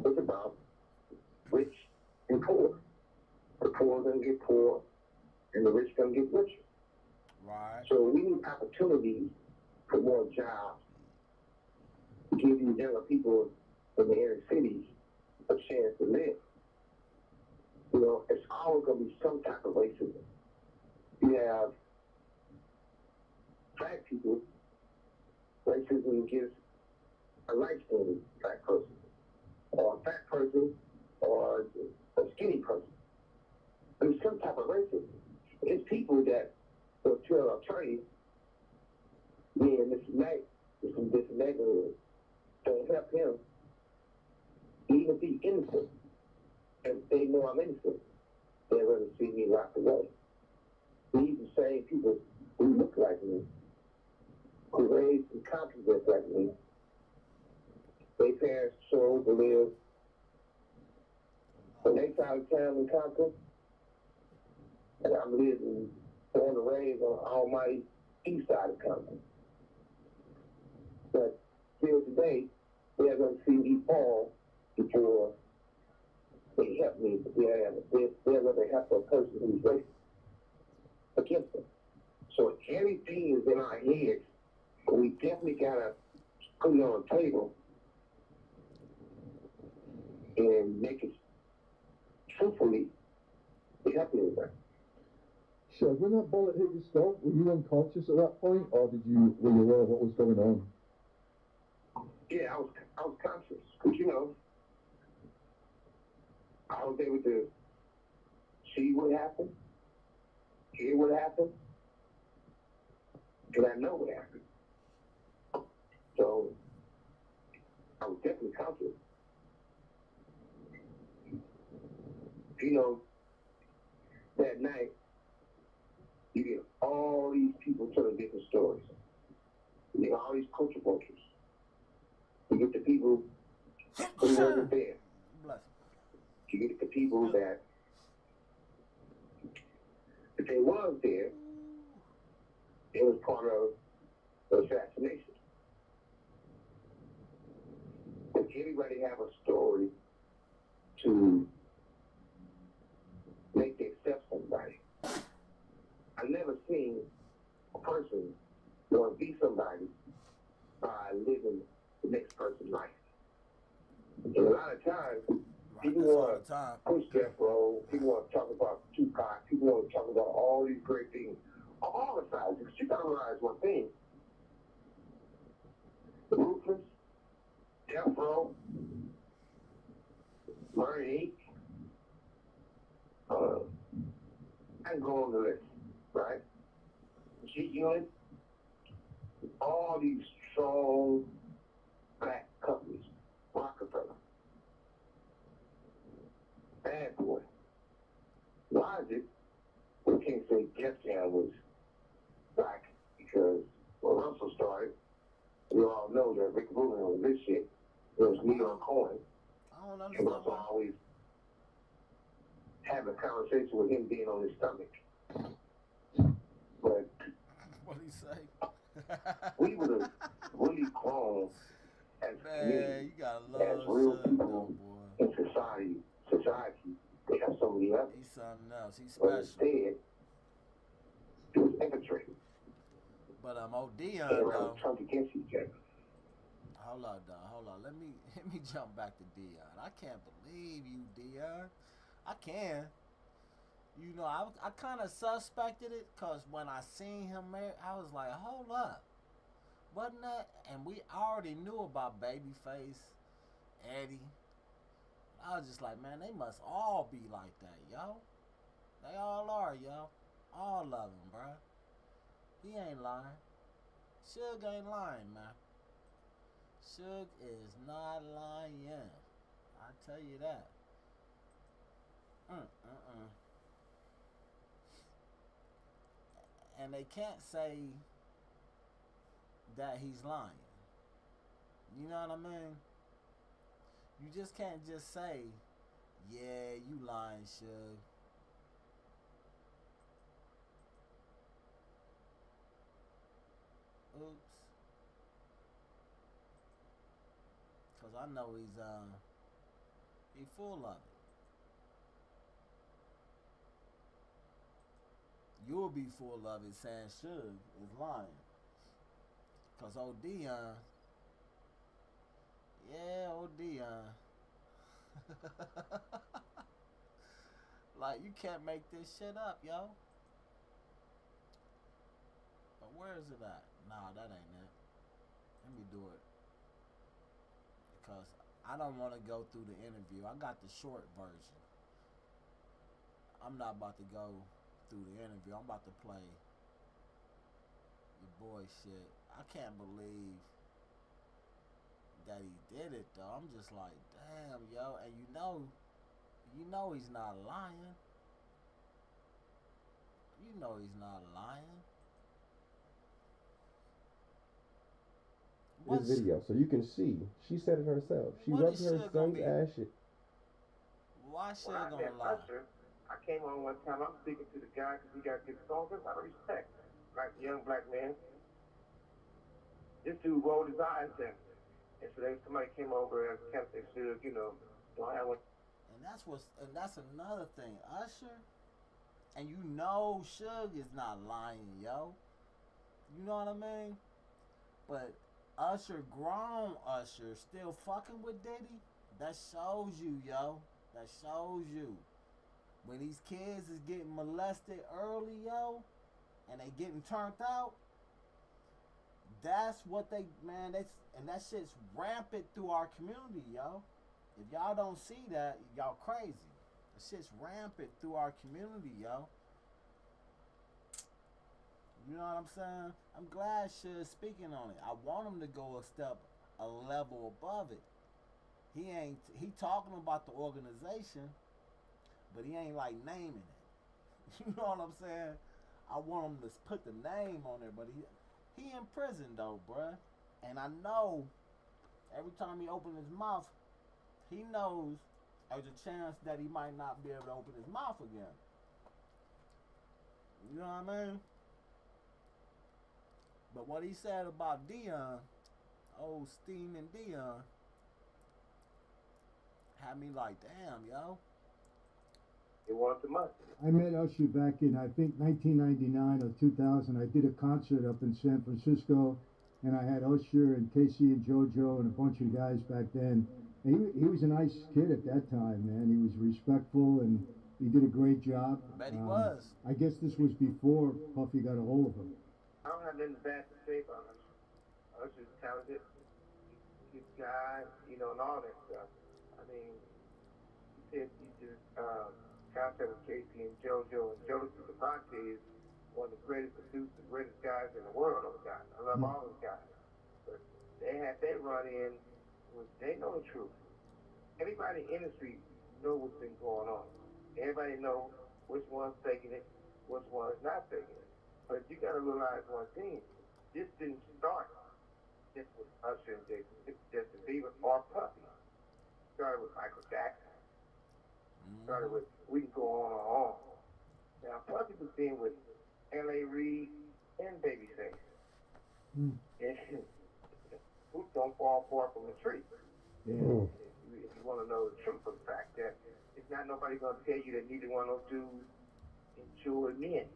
It's about rich and poor. The poor are going to get poor, and the rich are going to get richer. Right. So we need opportunities for more jobs to give these younger people in the inner cities a chance to live. You know, it's always going to be some type of racism. You have black people, racism against a light-skinned black person, or a fat person, or a skinny person. There's some type of racism. It's people that will tell an attorney, me and Mr. Mac is from this neighborhood, don't help him, even if he's innocent. And they know I'm innocent, they'd rather see me locked away. These are the same people who look like me, who raised and confident like me. Their parents chose to live on their side of town in Compton, and I'm living born and raised on almighty east side of Compton. But still today, they're going to see me fall before they help me. They're going to help a person who's racist against them. So everything is in our heads. We definitely got to put it on the table and make it truthfully to help everybody. Sure. When that bullet hit your skull, were you unconscious at that point, or were you aware of what was going on? Yeah, I was conscious, because you know, I was able to see what happened, hear what happened, and I know what happened. So I was definitely conscious. You know, that night, you get all these people telling different stories. You get all these culture vultures. You get the people who wasn't there. You get the people that, if they was there, it was part of the assassination. But everybody have a story to make they accept somebody. I've never seen a person want to be somebody by living the next person's life. And a lot of times, people want to push Death Row, people want to talk about Tupac, people want to talk about all these great things. All the sides, because you gotta realize one thing. Ruthless, Death Row, Murder Inc., I can go on the list, right? G-Unit, all these strong black companies, Rockefeller, Bad Boy. Why is it we can't say Def Jam was black? Because when Russell started, we all know that Rick Rubin was this shit. It was New York Cohen. I don't And Russell always have a conversation with him being on his stomach. But what'd he say? we would have really grown as community, as real people in society. They have so many others. He's something else. He's But special. instead, it was infiltrated. But old Deion, They were though. turned against each other. Hold on, dog. Hold on. Let me jump back to Deion. I can't believe you, Deion. I can. You know, I kind of suspected it because when I seen him there, I was like, hold up. Wasn't that? And we already knew about Babyface, Eddie. I was just like, man, they must all be like that, yo. They all are, yo. All of them, bruh. He ain't lying. Suge ain't lying, man. Suge is not lying. I tell you that. And they can't say that he's lying. You know what I mean? You just can't just say, yeah, you lying, Suge. Oops. Cause I know he full of it. You'll be full of it saying Suge is lying. Cause old Deion, yeah, old Deion. Like you can't make this shit up, yo. But where is it at? Nah, that ain't it. Let me do it. Because I don't want to go through the interview. I got the short version. I'm not about to go through the interview. I'm about to play your boy shit. I can't believe that he did it though. I'm just like, damn, yo. And you know he's not lying. You know he's not lying. This video, so you can see. She said it herself. She rubbed her son's ass shit. Why Suge When I gonna met lie? Usher, I came on one time. I'm speaking to the guy because he got good songs. That's out of respect. Like a young black man. This dude rolled his eyes at me. And so somebody came over and kept their Suge, don't have one. And that's another thing. Usher, and you know Suge is not lying, yo. You know what I mean? But Usher, grown Usher, still fucking with Diddy. That shows you, yo. That shows you. When these kids is getting molested early, yo, and they getting turned out, that's what and that shit's rampant through our community, yo. If y'all don't see that, y'all crazy. That shit's rampant through our community, yo. You know what I'm saying? I'm glad Suge's speaking on it. I want him to go a level above it. He talking about the organization, but he ain't like naming it. You know what I'm saying? I want him to put the name on there, but he in prison though, bruh. And I know every time he open his mouth, he knows there's a chance that he might not be able to open his mouth again. You know what I mean? But what he said about Deion, old steaming Deion, had me like, damn, yo. He wants the money. I met Usher back in, I think, 1999 or 2000. I did a concert up in San Francisco, and I had Usher and Casey and JoJo and a bunch of guys back then. And he was a nice kid at that time, man. He was respectful, and he did a great job. Bet he was. I guess this was before Puffy got a hold of him. I don't have nothing bad to say about Usher. Usher's talented, good guy, and all that stuff. I mean, he said he did concert with Casey and JoJo, and Jodeci Devante is one of the greatest producers, greatest guys in the world. Those guys, I love all those guys. But they had their run in. They know the truth. Everybody in the industry know what's been going on. Everybody know which one's faking it, which one's not faking it. But you got to realize one thing: this didn't start just with Usher and Justin Bieber or Puffy. It started with Michael Jackson. Started with, we can go on and on. Now Puffy was being with L.A. Reid and Babyface. And who don't fall far from the tree. Yeah. If you want to know the truth of the fact that it's not nobody going to tell you that neither one of those dudes enjoy men.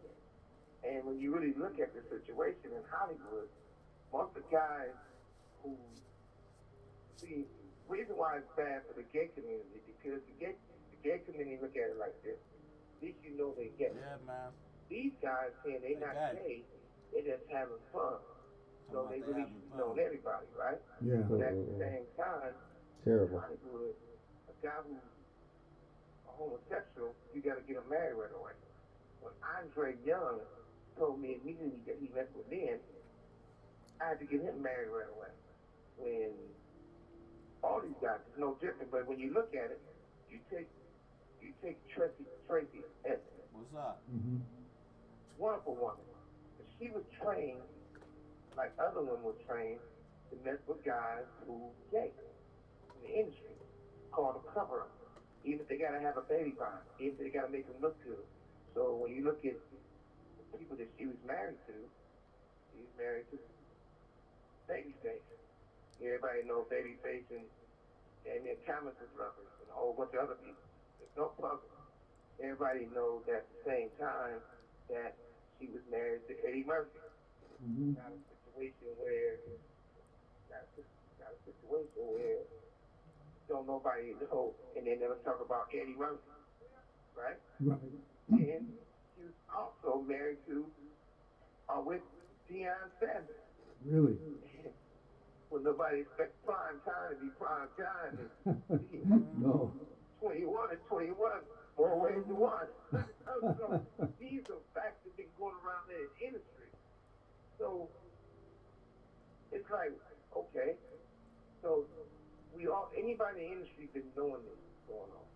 And when you really look at the situation in Hollywood, most of the guys who see, reason why it's bad for the gay community, because the gay community look at it like this. At least you know they're gay. Yeah, man. These guys saying they're not gay, they're just having fun. So they really cheating on everybody, right? Yeah. But at the same time, Terrible. Hollywood, a guy who's a homosexual, you got to get him married right away. When Andre Young told me immediately that he messed with men, I had to get him married right away. When all these guys, it's no different, but when you look at it, you take Tracy Edmonds. What's up? Wonderful woman. But she was trained like other women were trained to to mess with guys who gay in the industry. Called a cover up. Even if they gotta have a baby by, even if they gotta make them look good. So when you look at the people that she was married to Babyface. Everybody knows Babyface and Damian Thomas is lovers and a whole bunch of other people. There's no puzzle. Everybody knows at the same time that she was married to Eddie Murphy. Got a situation where don't nobody know, and they never talk about Eddie Murphy, right? Right. And she was also married to with Deion Sanders. Really? When nobody expects prime time to be prime time, No. 21 is 21, more ways than one. So these are facts that have been going around in the industry. So it's like, okay, so anybody in the industry been knowing this going on.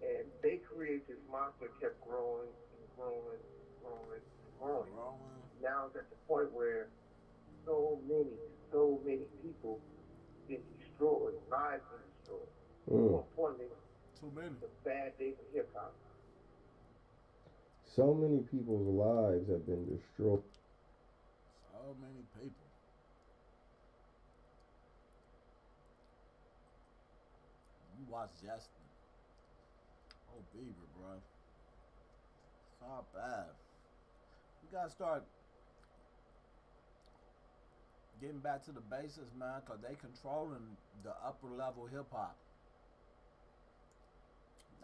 And they created this monster, kept growing and growing and growing. Now it's at the point where so many people been destroyed, lives been destroyed. More importantly, too many. The bad days of hip hop. So many people's lives have been destroyed. So many people. You watch Justin. Oh, Bieber, bro. It's not bad. We gotta start getting back to the basics, man, because they controlling the upper level hip hop.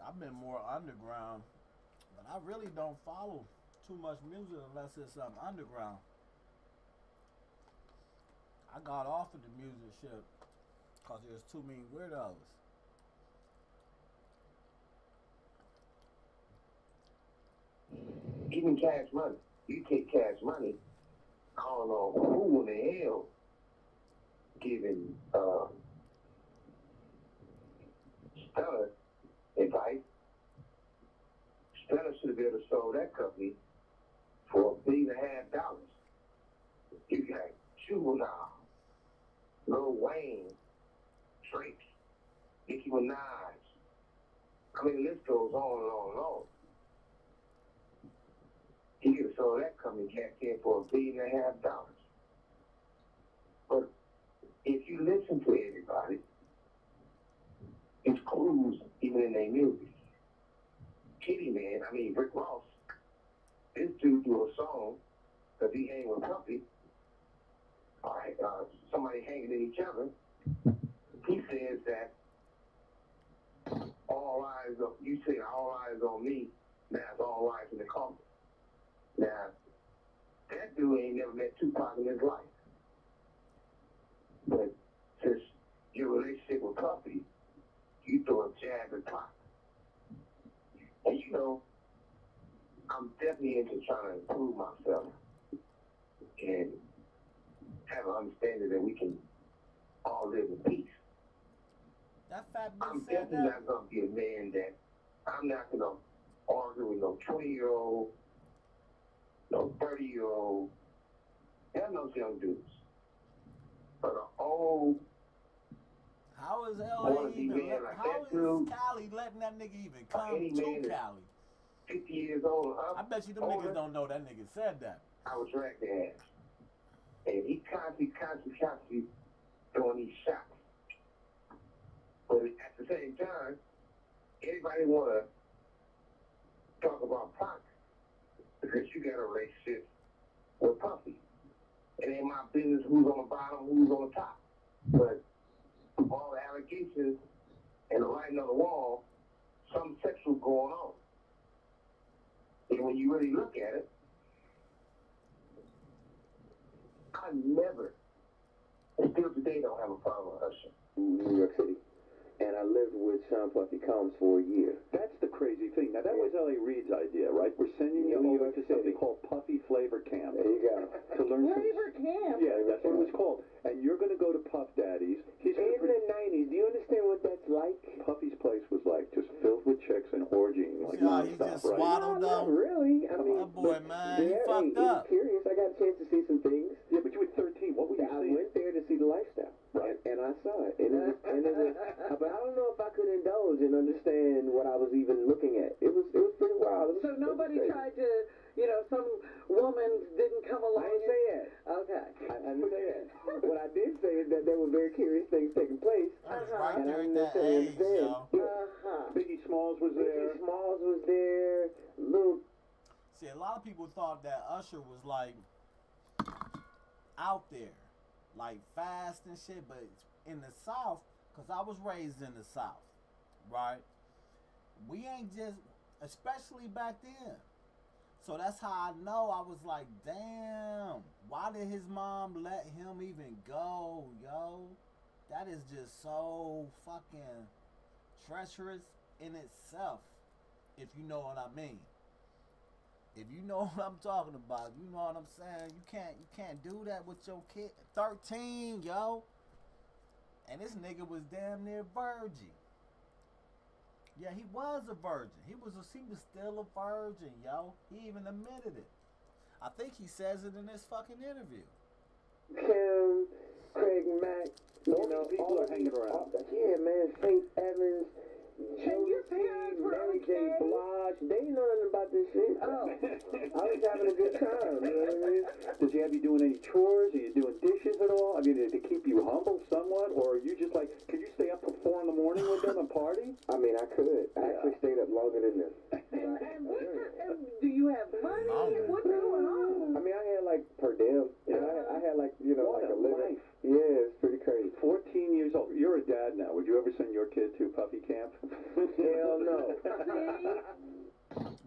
I've been more underground, but I really don't follow too much music unless it's underground. I got off of the music shit because there's too many weirdos. Even Cash Money. You take Cash Money, I don't know who in the hell giving Stunner advice. Stunner should have been able to sell that company for $1.5 billion. You got Juvenile, Lil Wayne, Drake, Nicki Minaj. I mean, the list goes on and on and on. He could have sold that company Cash in for $1.5 billion. But if you listen to everybody, it's clues even in their music. Rick Ross, this dude do a song because he hang with Puffy. All right, somebody hanging in each other. He says that you say all eyes on me, now it's all eyes in the coffin. Now, that dude ain't never met Tupac in his life. But since your relationship with Puffy, you throw a jab at Pac. And you know, I'm definitely into trying to improve myself and have an understanding that we can all live in peace. That fat bitch I'm said definitely that. not going to be a man that I'm not going to argue with no 20-year-old, no 30-year-old, and those young dudes. But an old, how is LA even? How is Cali letting that nigga even come to Cali? 50 years old. I bet you them niggas don't know that nigga said that. I was right there. And he constantly throwing these shots. But at the same time, anybody want to talk about Pac because you got a relationship with Puffy. It ain't my business who's on the bottom, who's on the top. But all the allegations and the writing on the wall, something sexual going on. And when you really look at it, I never, and still today, don't have a problem with Usher. New York City. And I lived with Sean Puffy Combs for a year. That's the crazy thing. Now, that was L.A. Reid's idea, right? We're sending you over to something called Puffy Flavor Camp. There you go. To learn Flavor Camp? Yeah, that's what it was called. And you're going to go to Puff Daddy's. He's In the 90s, do you understand what that's like? Puffy's place was like just filled with chicks and orgying, like He nonstop, just right? swaddled Not them. really. I mean, That boy, man, he yeah, fucked hey, up. He was curious. I got a chance to see some things. Yeah, but you were 13. What were you I saying? went there to see the lifestyle. I saw it, and it was, but I don't know if I could indulge and understand what I was even looking at. It was pretty wild. So nobody tried to, some woman didn't come along. I didn't say that. Okay. I didn't say that. What I did say is that there were very curious things taking place. Right and there I at didn't that necessarily age, understand. yo. Biggie Smalls was there. Biggie Smalls was there. Little. See, a lot of people thought that Usher was like out there, like fast and shit, but in the South, because I was raised in the South, right? We ain't just, especially back then. So that's how I know. I was like, damn, why did his mom let him even go, yo? That is just so fucking treacherous in itself, if you know what I mean. If you know what I'm talking about, you know what I'm saying. You can't do that with your kid. 13, yo. And this nigga was damn near virgin. Yeah, he was a virgin. He was still a virgin, yo. He even admitted it. I think he says it in this fucking interview. Kim, Craig Mack, people are hanging around. Yeah, man, Faith Evans, Your parents were Mary J. okay. Blige, they didn't know nothing about this shit. Oh. I was having a good time, you know what I mean? Does he have you doing any chores? Are you doing dishes at all? I mean, to keep you humble somewhat? Or are you just like, could you stay up till 4 in the morning with them and party? I mean, I could. I actually stayed up longer than this. And do you have money? What's going on? I mean, I had like per diem. I had like, What like a a living. life. Yeah, it's pretty crazy. 14 years old. You're a dad now. Would you ever send your kid to puppy camp? Hell no.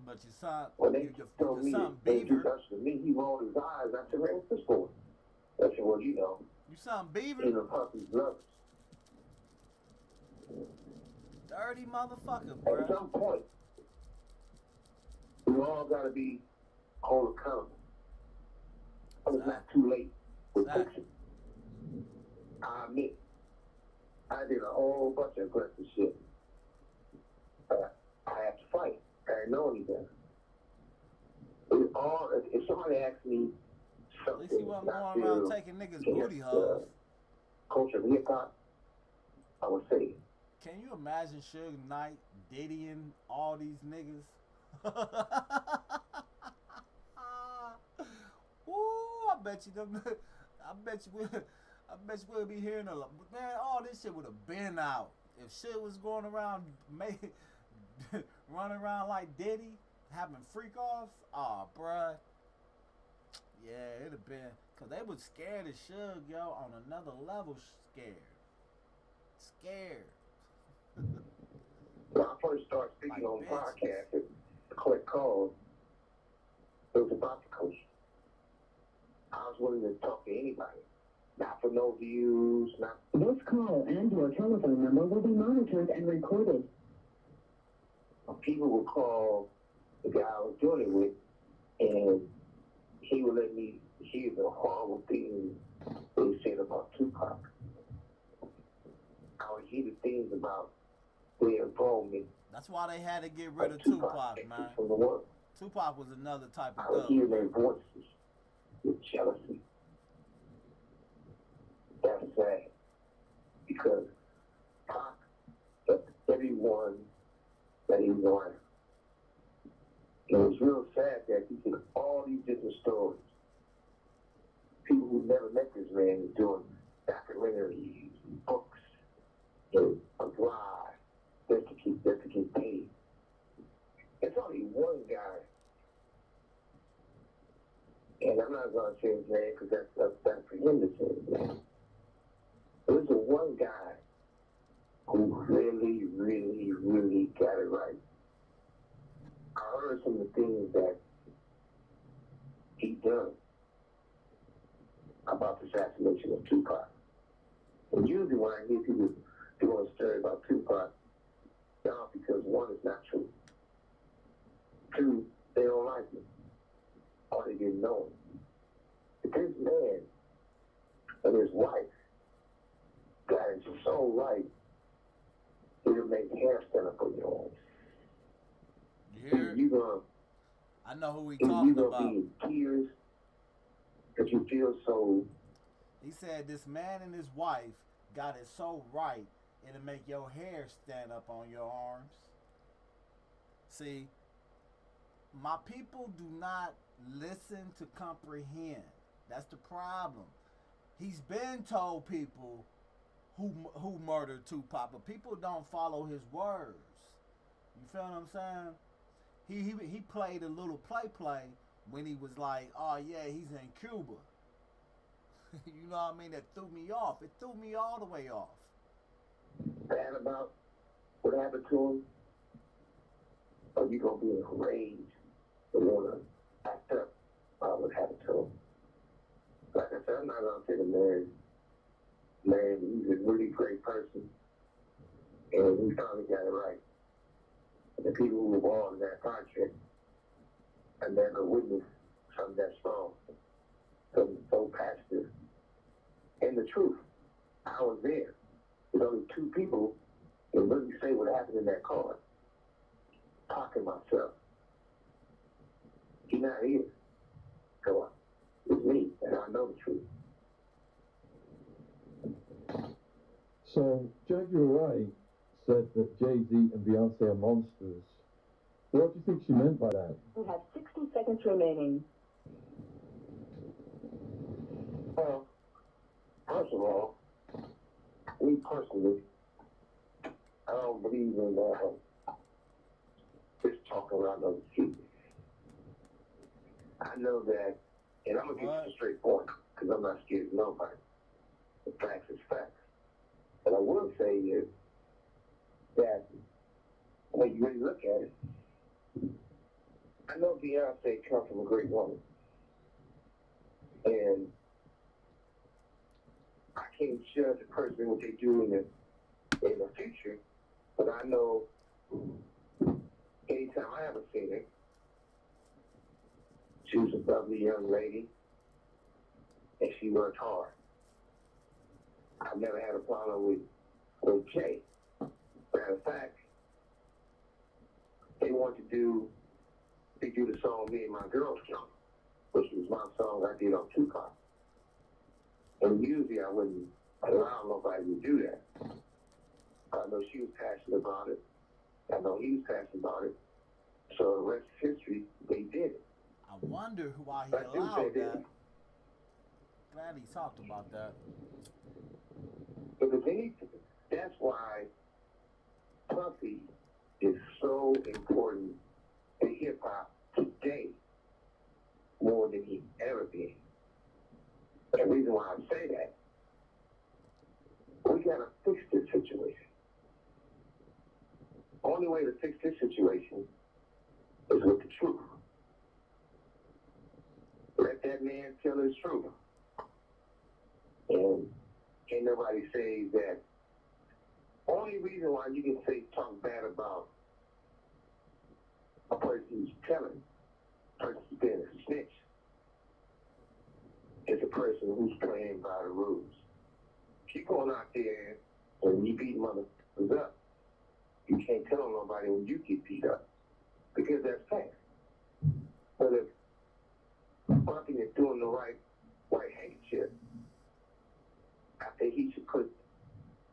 But your son, When they your told me son they Beaver, introduced to me, he rolled his eyes. I said, "Man, what's this for?" I said, "Well, your son Beaver, even puppies love us." dirty motherfucker, At bro. some point, we all got to be held accountable. But it's not too late to fix it. I admit, I did a whole bunch of aggressive shit. I have to fight. I didn't know any better. If somebody asks me At least he something, wasn't I going around feel taking niggas' against, booty holes. culture of hip hop, I would say it. Can you imagine Suge Knight, Diddy, and all these niggas? Ooh, I bet you we'll be hearing a lot. Man, all this shit would have been out if shit was going around, running around like Diddy, having freak offs. Oh, bruh. Yeah, it'd have been, cause they was scared of Suge, yo, on another level. Scared. When I first started speaking on podcasts and collect calls, it was about the culture. I was willing to talk to anybody. Not for no views, not... This call and your telephone number will be monitored and recorded. People would call the guy I was doing it with, and he would let me hear the horrible things they said about Tupac. I would hear the things about their involvement. That's why they had to get rid of Tupac, man. From the world. Tupac was another type I of would thug. hear their voices with jealousy. That's sad. Because Pac kept everyone that he was around. It was real sad that he took all these different stories. People who never met this man was doing documentaries, books, and a drive just to get paid. It's only one guy, and I'm not going to say his name because that's for him to say his name. There's a one guy who really, really, really got it right. I heard some of the things that he done about the assassination of Tupac. And usually when I hear people doing a story about Tupac, not because one, it's not true. Two, they don't like him. Or they didn't know him. But this man and his wife got it so right, it'll make hair stand up on your arms. You gonna, I know who we talking you about. gonna be in tears that you feel so. He said this man and his wife got it so right, it'll make your hair stand up on your arms. See, my people do not listen to comprehend. That's the problem. He's been told people who murdered Tupac, but people don't follow his words. You feel what I'm saying? He played a little play when he was like, oh yeah, he's in Cuba. You know what I mean? That threw me off. It threw me all the way off. Bad about what happened to him, or you gonna be enraged and wanna act up about what happened to him? Like I said, I'm not gonna say the man, he's a really great person, and we finally got it right. The people who were involved in that project, I never witnessed something that strong, something so passionate. And the truth, I was there. There's only two people that really say what happened in that car. Talking myself. He's not here. So it's me, and I know the truth. So, Jackie Wright said that Jay-Z and Beyonce are monsters. What do you think she meant by that? You have 60 seconds remaining. Well, first of all, me personally, I don't believe in just talking around other people. I know that, and I'm going to get to the straight point, because I'm not scared of nobody. The facts is facts. What I will say is that when you really look at it, I know Beyonce comes from a great woman. And I can't judge a person what they do in the future, but I know anytime I ever seen her, she was a lovely young lady, and she worked hard. I've never had a problem with Jay. Matter of fact, they do the song Me and My Girls Jump, which was my song I did on Tupac. And usually I wouldn't allow nobody to do that. I know she was passionate about it. I know he was passionate about it. So the rest is history. They did it. I wonder why he allowed that. Glad he talked about that. Because that's why Puffy is so important in hip hop today more than he ever been. The reason why I say that, we gotta fix this situation. Only way to fix this situation is with the truth. Let that man tell his truth. And can't nobody say that. Only reason why you can say talk bad about a person who's telling, a person who's being a snitch, is a person who's playing by the rules. Keep going out there and you beat motherfuckers up. You can't tell nobody when you get beat up, because that's facts. But if Bumpy is doing the right handkerchief, I think he should put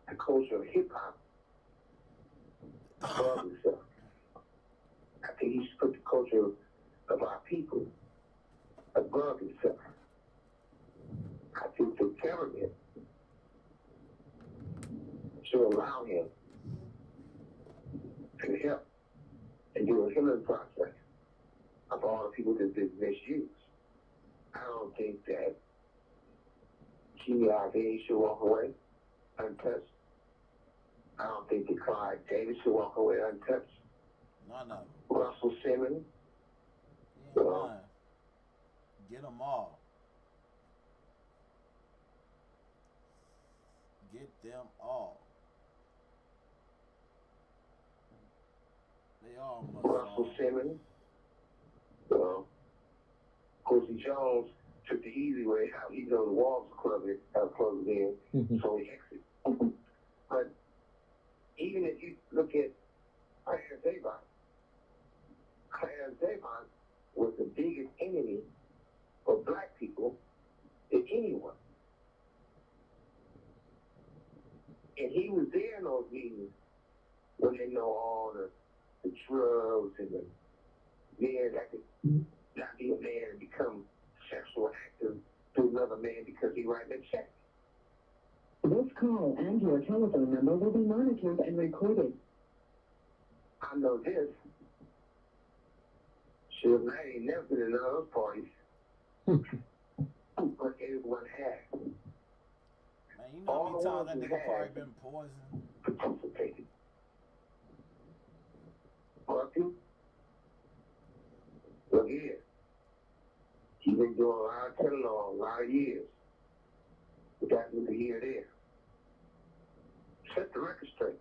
the culture of hip hop above himself. I think he should put the culture of our people above himself. I think the government should allow him to help and do a healing process of all the people that been misused. I don't think that G.I.V. should walk away untouched. I don't think that Clyde Davis should walk away untouched. No. Russell Simmons. He ain't lying. Get them all. Get them all. They all must. Russell Simmons. Quincy Jones took the easy way out. He know the walls closed in, so he exits. But even if you look at Clarence Davon was the biggest enemy of black people than anyone. meetings when they know all the drugs and the men that could not be a man and become sexual active to another man because he writes a check. This call and your telephone number will be monitored and recorded. I know this. Sure, I ain't never been in none of those parties. But everyone had. Man, you know how many times that nigga probably been poisoned? Participated. Bucky, look here. You've been doing a lot of telling on a lot of years. We got to look here and there. Set the record straight.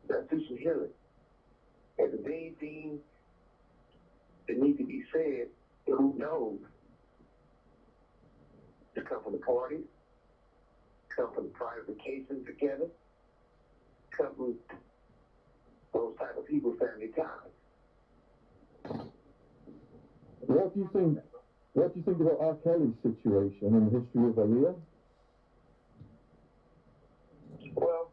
Let's do some healing. And if there's anything that needs to be said, who knows? To come from the party, come from the private vacations together, come from those type of people, family ties. What do you think about R. Kelly's situation and the history of Aaliyah? Well,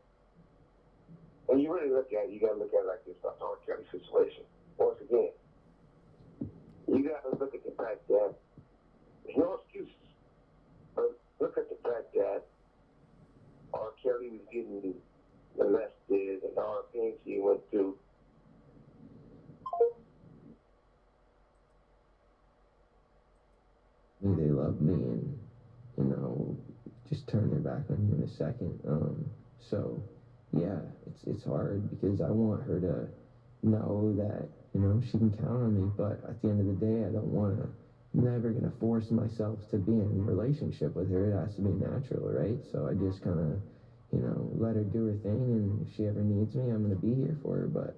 when you really look at it, you got to look at it like this about the R. Kelly situation. Once again, you got to look at the fact that there's no excuses. But look at the fact that R. Kelly was getting molested and all the things he went through. They love me and, you know, just turn their back on you in a second. So, yeah, it's hard because I want her to know that, you know, she can count on me. But at the end of the day, I don't want to, I'm never going to force myself to be in a relationship with her. It has to be natural, right? So I just kind of, you know, let her do her thing. And if she ever needs me, I'm going to be here for her. But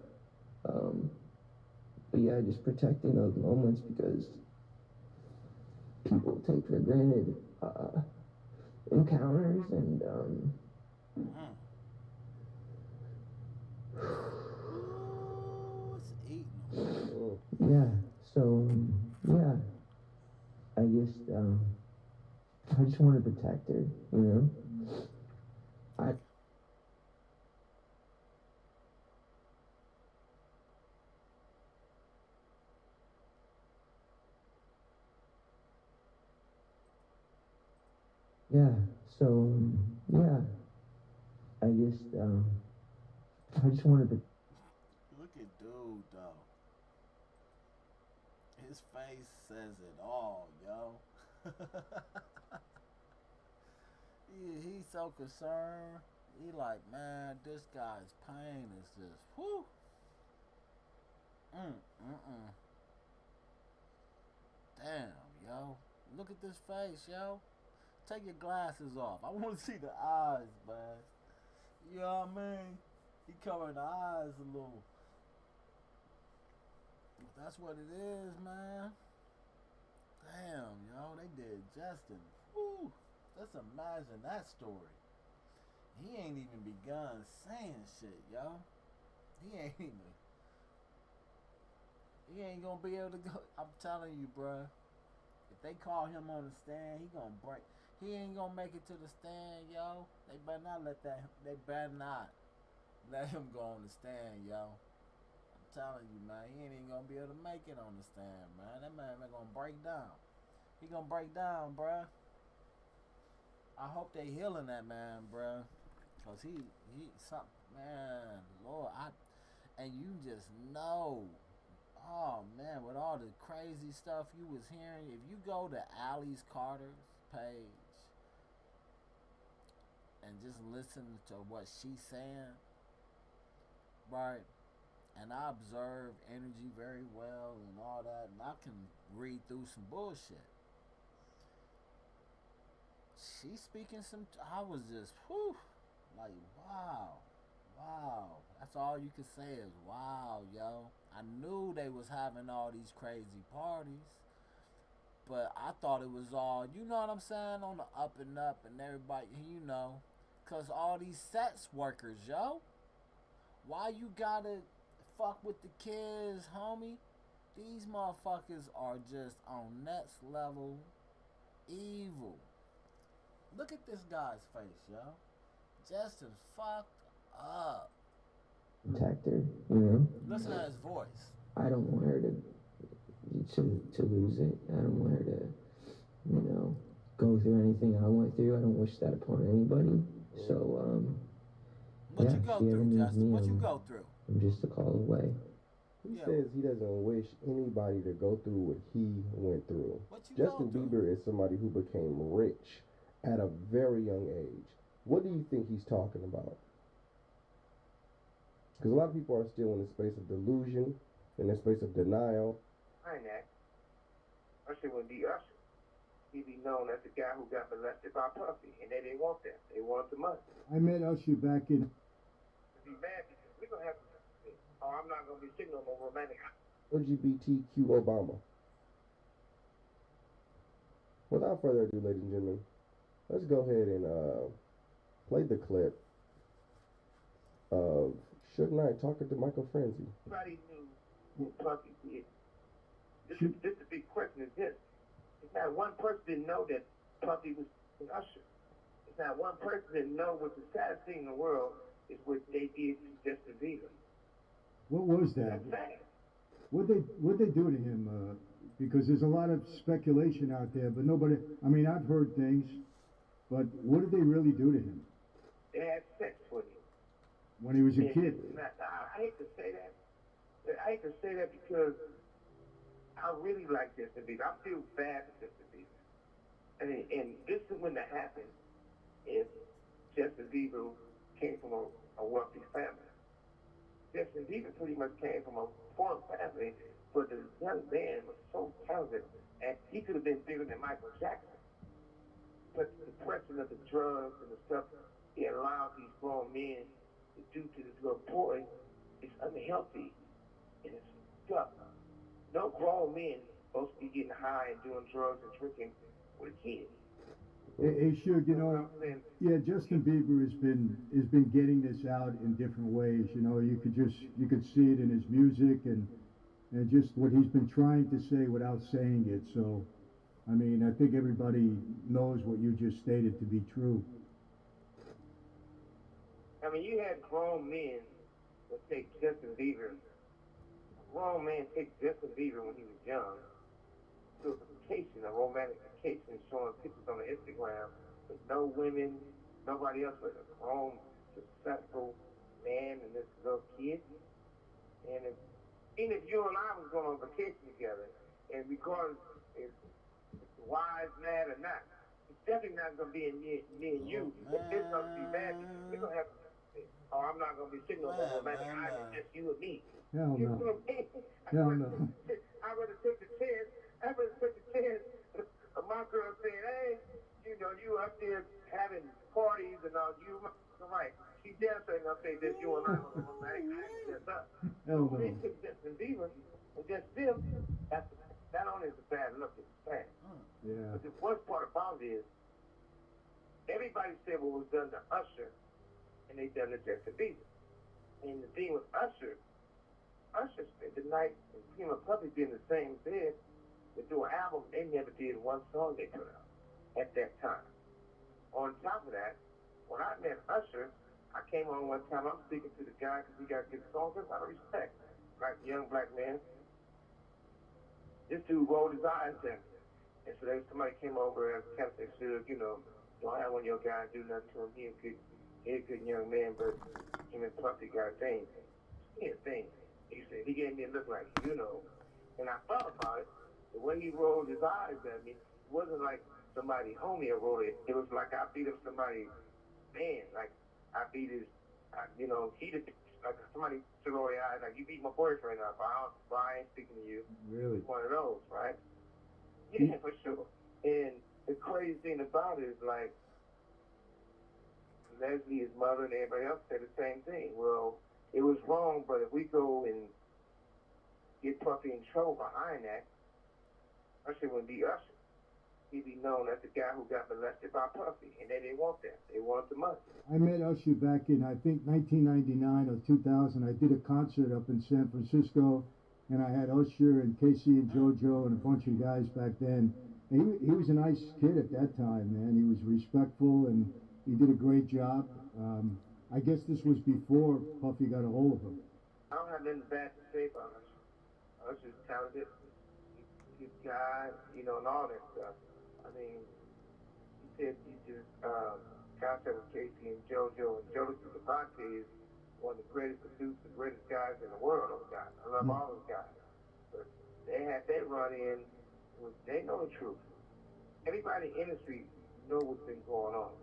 yeah, just protecting those moments because people take for granted encounters and yeah, so yeah, I just want to protect her, you know. Yeah, so yeah, I just wanted to. Look at dude though. His face says it all, yo. He's so concerned. He like, man, this guy's pain is just whoo. Damn, yo. Look at this face, yo. Take your glasses off. I want to see the eyes, man. You know what I mean? He covering the eyes a little. That's what it is, man. Damn, yo. They did Justin. Woo. Let's imagine that story. He ain't even begun saying shit, yo. He ain't gonna be able to go. I'm telling you, bruh. If they call him on the stand, he gonna break. He ain't gonna make it to the stand, yo. They better not let him go on the stand, yo. I'm telling you, man. He ain't even gonna be able to make it on the stand, man. That man gonna break down. He gonna break down, bruh. I hope they healing that man, bruh. Cause he man, Lord, and you just know, oh man, with all the crazy stuff you was hearing, if you go to Alice Carter's page and just listen to what she's saying, right? And I observe energy very well and all that, and I can read through some bullshit. She's speaking I was just, whew, like, wow. That's all you can say is wow, yo. I knew they was having all these crazy parties, but I thought it was all, you know what I'm saying, on the up and everybody, you know, cause all these sex workers, yo. Why you gotta fuck with the kids, homie? These motherfuckers are just on next level evil. Look at this guy's face, yo. Justin's fucked up. Protect her, you know. Listen to his voice. I don't want her to lose it. I don't want her to, you know, go through anything I went through. I don't wish that upon anybody. So, What yeah, you go if she ever through, needs Justin? me, What you go through? I'm just a call away. He says he doesn't wish anybody to go through what he went through. Justin Bieber is somebody who became rich at a very young age. What do you think he's talking about? Because a lot of people are still in the space of delusion, in the space of denial. Behind that, Usher would be Usher. He'd be known as the guy who got molested by Puffy, and they didn't want that. They wanted the money. I met Usher back in. Be mad because we're gonna have to. Oh, I'm not gonna be singing no more romantic. LGBTQ Obama. Without further ado, ladies and gentlemen, let's go ahead and play the clip of Suge Knight talking to Michael Frenzy. Everybody knew what Puffy did. This the big question is this. It's not one person didn't know that Puffy was an Usher. It's not one person didn't know what the saddest thing in the world is what they did to Justin Bieber. What was that? That's sad. What'd they do to him? Because there's a lot of speculation out there, but nobody. I mean, I've heard things, but what did they really do to him They had sex with him. when he was a kid? I hate to say that. I hate to say that because I really like Justin Bieber. I feel bad for Justin Bieber. And this wouldn't have happened if Justin Bieber came from a wealthy family. Justin Bieber pretty much came from a poor family, but the young man was so talented, and he could have been bigger than Michael Jackson. But the pressure of the drugs and the stuff he allowed these grown men to do to this little boy is unhealthy, and it's stuck. No grown men supposed to be getting high and doing drugs and drinking with a kid. Hey, Suge, you know, yeah, Justin Bieber has been getting this out in different ways. You know, you could see it in his music and just what he's been trying to say without saying it. So, I mean, I think everybody knows what you just stated to be true. I mean, you had grown men that take Justin Bieber. A grown man take Justin Bieber when he was young to a vacation, a romantic vacation, showing pictures on the Instagram with no women, nobody else but a grown, successful man and this little kid. And even if you and I was going on vacation together, and because if the wives mad or not, it's definitely not going to be in me and you. If there's going to be mad, we're going to have to. Oh, I'm not going to be sitting on the romantic island, just you and me. Hell You no. know what I mean? Hell no. I'd rather take the chance. I'd rather take the chance of my girl saying, hey, you know, you up there having parties and all, you right. She damn sure ain't gonna say that you and I on the romantic island, just us. Hell no. They took Justin Bieber and just them. That only is a bad look, it's bad. Yeah. But the worst part about it is, everybody said what was done to Usher, and they done to Justin Bieber. And the thing with Usher spent the night and him and Puffy be in the same bed to do an album. They never did one song they put out at that time. On top of that, when I met Usher, I came on one time, I'm speaking to the guy because he got good songs out of respect. Like a young black man. This dude rolled his eyes at me. And so somebody came over and kept saying, Suge, you know, don't have one of your guys do nothing to him. He a good young man, but him and Puffy got a thing. He a thing. He said, he gave me a look like, you know. And I thought about it. The way he rolled his eyes at me, it wasn't like somebody homie rolled it. It was like I beat up somebody, man. Like I beat his, you know, he did, like somebody to roll their eyes, like you beat my boyfriend up. I ain't speaking to you. Really? One of those, right? Yeah, for sure. And the crazy thing about it is like, Leslie, his mother, and everybody else said the same thing. Well, it was wrong, but if we go and get Puffy in trouble behind that, Usher wouldn't be Usher. He'd be known as the guy who got molested by Puffy, and they didn't want that. They wanted the money. I met Usher back in, I think, 1999 or 2000. I did a concert up in San Francisco, and I had Usher and Casey and JoJo and a bunch of guys back then. And he was a nice kid at that time, man. He was respectful, and he did a great job. I guess this was before Puffy got a hold of him. I don't have nothing bad to say about Usher. Usher's talented, he's a guy, you know, and all that stuff. I mean, he said he just concert with Casey and JoJo, and Jodeci Devante is one of the greatest producers, the greatest guys in the world. Those guys, I love all those guys. But they had that run in with they know the truth. Everybody in the industry know what's been going on.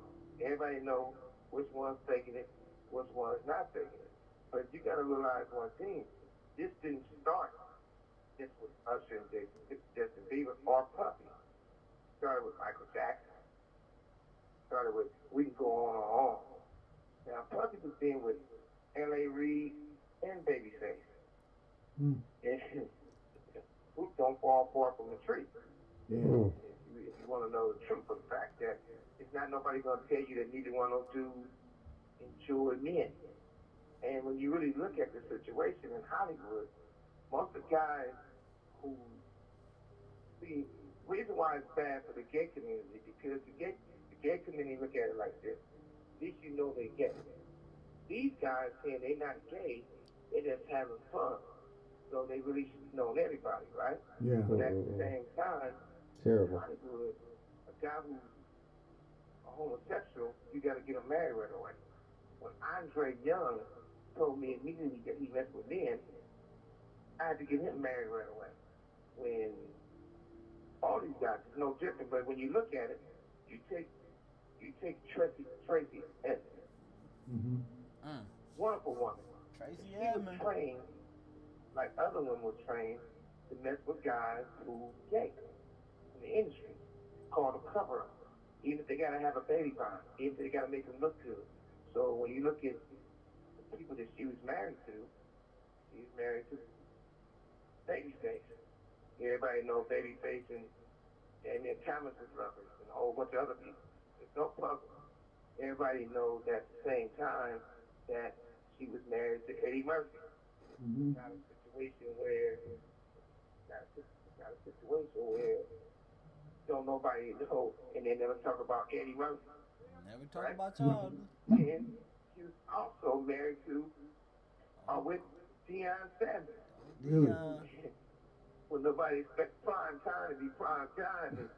Everybody know which one's faking it, which one's not faking it. But you got to realize one thing: this didn't start just with Usher and Justin Bieber or Puffy. It started with Michael Jackson. Started with we can go on and on. Now Puffy was being with L.A. Reid and Babyface. And fruit don't fall far from the tree. Yeah. If you want to know the truth of the fact that it's not nobody going to tell you that neither one of those dudes enjoy men. And when you really look at the situation in Hollywood, most of the guys who see reason why it's bad for the gay community because the gay community look at it like this. At least you know they're gay. These guys saying they're not gay, they're just having fun. So they really should know everybody, right? Yeah. But at the same time, Terrible. in Hollywood, a guy who's a homosexual, you got to get him married right away. When Andre Young told me immediately that he messed with men, I had to get him married right away. When all these guys is no different, but when you look at it, you take Tracy Edmonds, wonderful woman. Tracy She was Edmonds. trained like other women were trained to mess with guys who gay in the industry. It's called a cover up. Even if they gotta have a baby bond, even if they gotta make them look good. So when you look at the people that she was married to Babyface. Everybody knows Babyface and Damian Thomas is lovers and a whole bunch of other people. It's no puzzle. Everybody knows at the same time that she was married to Eddie Murphy. Got a situation where don't nobody know and they never talk about Eddie Murphy. Never talk about y'all. And she was also married to with Deion Sanders. Really? When nobody expects prime time to be prime time.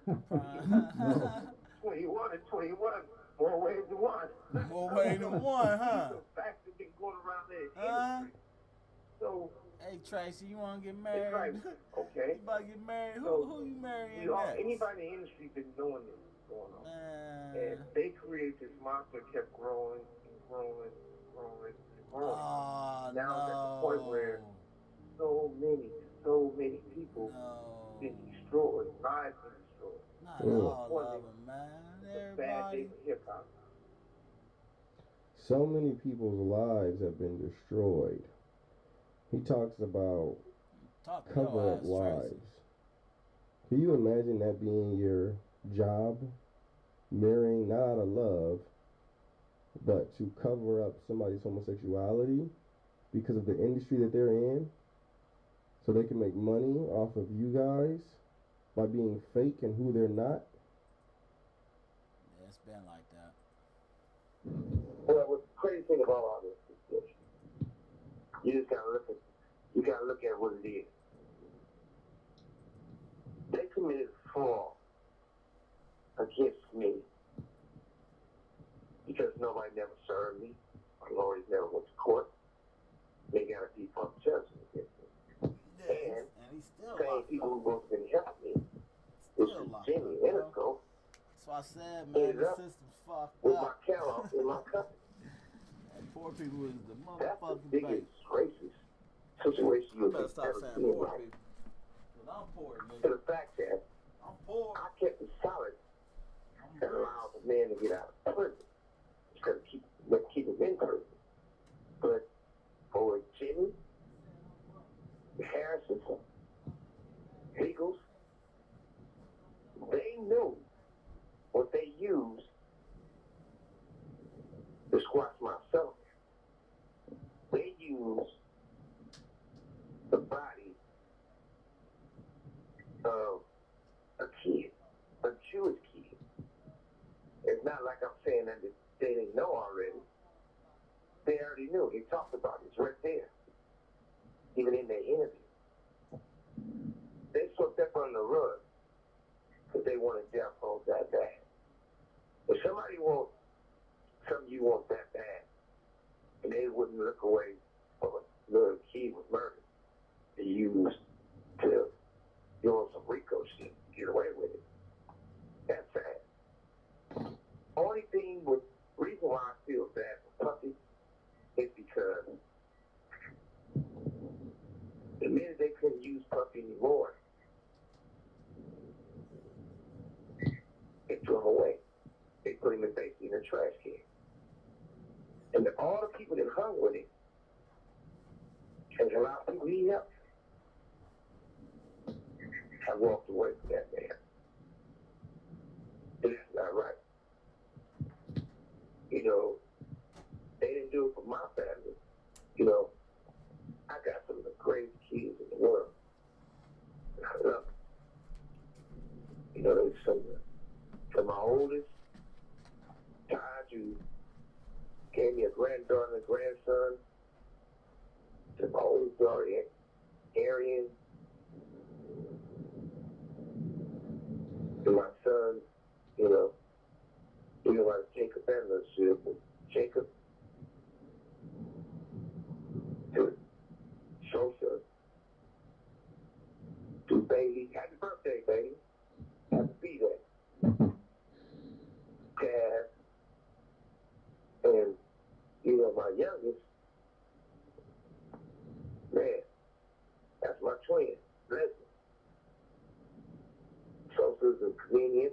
No. 21 and 21, more ways than one. More ways than one, huh? These are facts that been going around the industry. So, hey Tracy, you want to get married? Right. Okay. You about to get married? So, who you marrying next? next? Anybody in the industry been knowing this going on. And they created this monster, kept growing and growing and growing and growing. Now it's at the point where so many people been destroyed, lives been destroyed. Not all of them, man. It's a bad day for hip hop. So many people's lives have been destroyed. He talks about cover-up lives. Can you imagine that being your job? Marrying not out of love, but to cover up somebody's homosexuality because of the industry that they're in, so they can make money off of you guys by being fake and who they're not? Yeah, it's been like that. Well, what's the crazy thing about all this is this. You just gotta look at what it is. They committed fraud against me because nobody never served me. My lawyers never went to court. They got a defunct judgment against me. And same people who supposed to help me, this is Jimmy Interscope. That's why I said, man, the system's fucked with up. my catalog in my company. And poor people is the That's the motherfucking biggest racist situation you'll ever stop saying see in poor life. people. Cause I'm poor, To nigga. the fact that I'm poor. I kept it solid and allowed the man to get out of prison instead of keep him in prison. But for Jimmy, Harrison, Eagles, they knew what they used to squash myself. They used the body of a kid, a Jewish kid. It's not like I'm saying that they didn't know already. They already knew. They talked about it. It's right there. Even in their interview. They swept that under the rug because they wanted death row that bad. If somebody wants something you want that bad, and they wouldn't look away from a little kid was murdered, they used to doing some Rico shit, get away with it. That's sad. Only reason why I feel bad for Puffy is because the minute they couldn't use Puffy anymore, they threw him away. They put him basically in a trash can. And all the people that hung with him, and a lot of people he helped, have walked away from that man. And that's not right. You know, they didn't do it for my family. You know, I got some of the greatest kids in the world. And I love them. You know, there's some from my oldest, Taj, who gave me a granddaughter and a grandson, to my oldest daughter, Arian, to my son, you know, like Jacob and the shit, Jacob, to Sosa, to Bailey. Happy birthday, baby. Happy B-Day. Cass, and, you know, my youngest, man, that's my twin, Leslie. Sosa's a comedian.